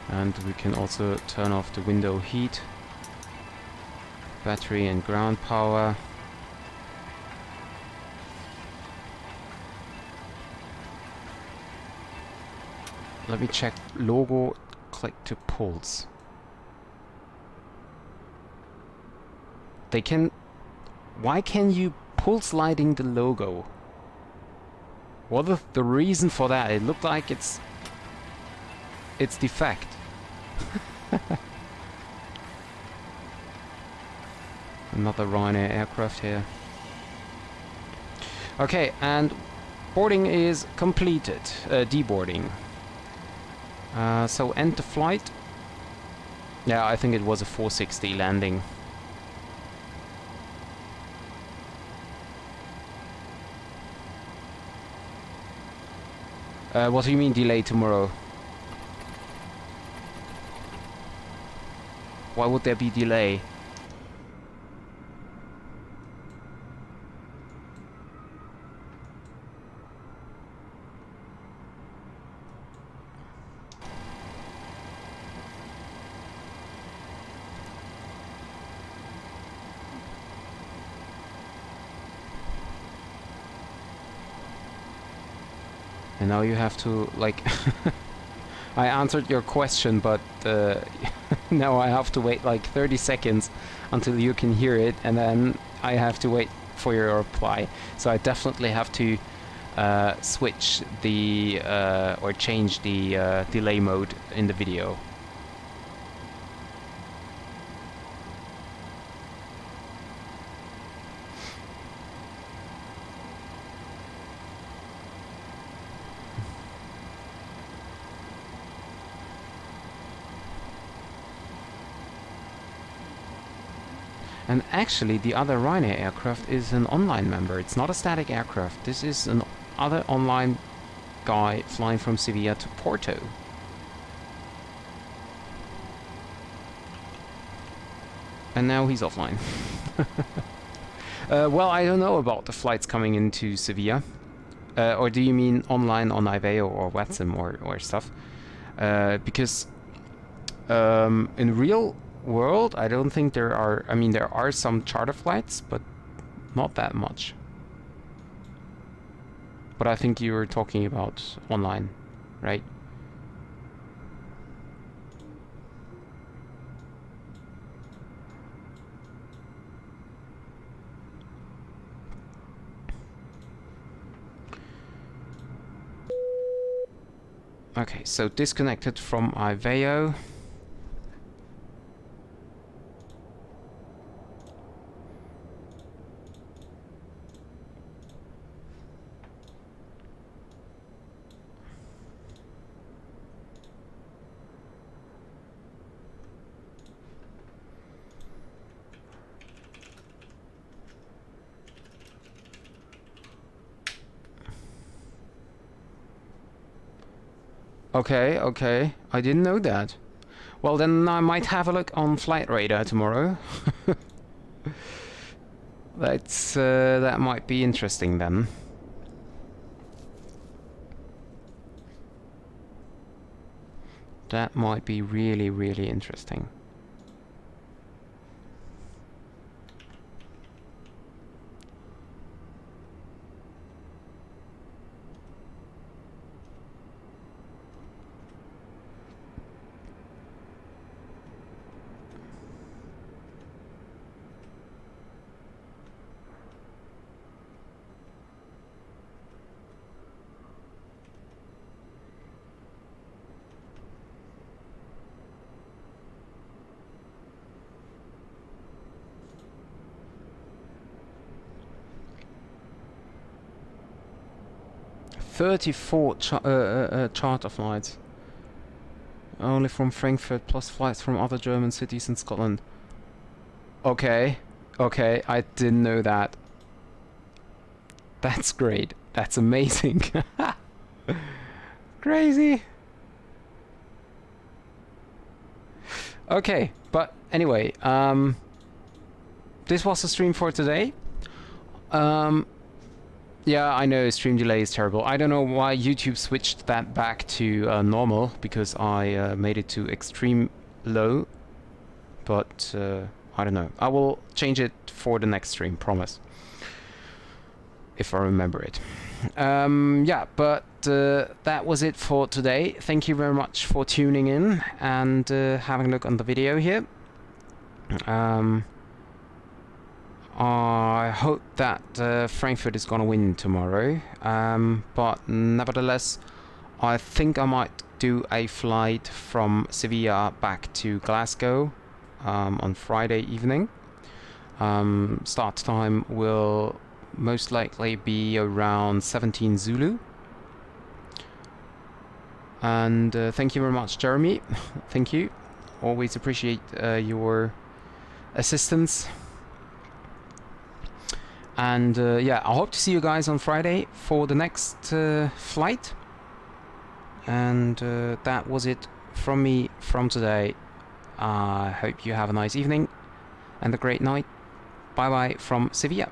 And we can also turn off the window heat, battery and ground power. Let me check logo, click to pulse. They can... Why can you pulse lighting the logo? What is the reason for that? It looked like it's defect. Another Ryanair aircraft here. Okay, and boarding is completed. Deboarding. So end the flight. Yeah, I think it was a 460 landing. What do you mean delay tomorrow? Why would there be delay? And now you have to, like... I answered your question, but now I have to wait like 30 seconds until you can hear it, and then I have to wait for your reply. So I definitely have to switch the or change the delay mode in the video. And actually, the other Ryanair aircraft is an online member. It's not a static aircraft. This is an other online guy flying from Seville to Porto. And now he's offline. Well, I don't know about the flights coming into Seville. Or do you mean online on IVAO or WATSIM or stuff? Because in real world, I don't think there are... I mean, there are some charter flights, but not that much. But I think you were talking about online, right? Okay, so disconnected from IVAO. Okay, okay. I didn't know that. Well, then I might have a look on Flight Radar tomorrow. That might be interesting then. That might be really, really interesting. Charter flights. Only from Frankfurt, plus flights from other German cities in Scotland. Okay, okay, I didn't know that. That's great. That's amazing. Crazy. Okay, but anyway, this was the stream for today. Yeah, I know stream delay is terrible. I don't know why YouTube switched that back to normal, because I made it to extreme low. But I don't know. I will change it for the next stream, promise. If I remember it. Yeah, but that was it for today. Thank you very much for tuning in and having a look on the video here. I hope that Frankfurt is gonna win tomorrow, but nevertheless, I think I might do a flight from Sevilla back to Glasgow on Friday evening. Start time will most likely be around 17 Zulu. And thank you very much, Jeremy. Thank you. Always appreciate your assistance. And yeah, I hope to see you guys on Friday for the next flight. And that was it from me from today. I hope you have a nice evening and a great night. Bye bye from Sevilla.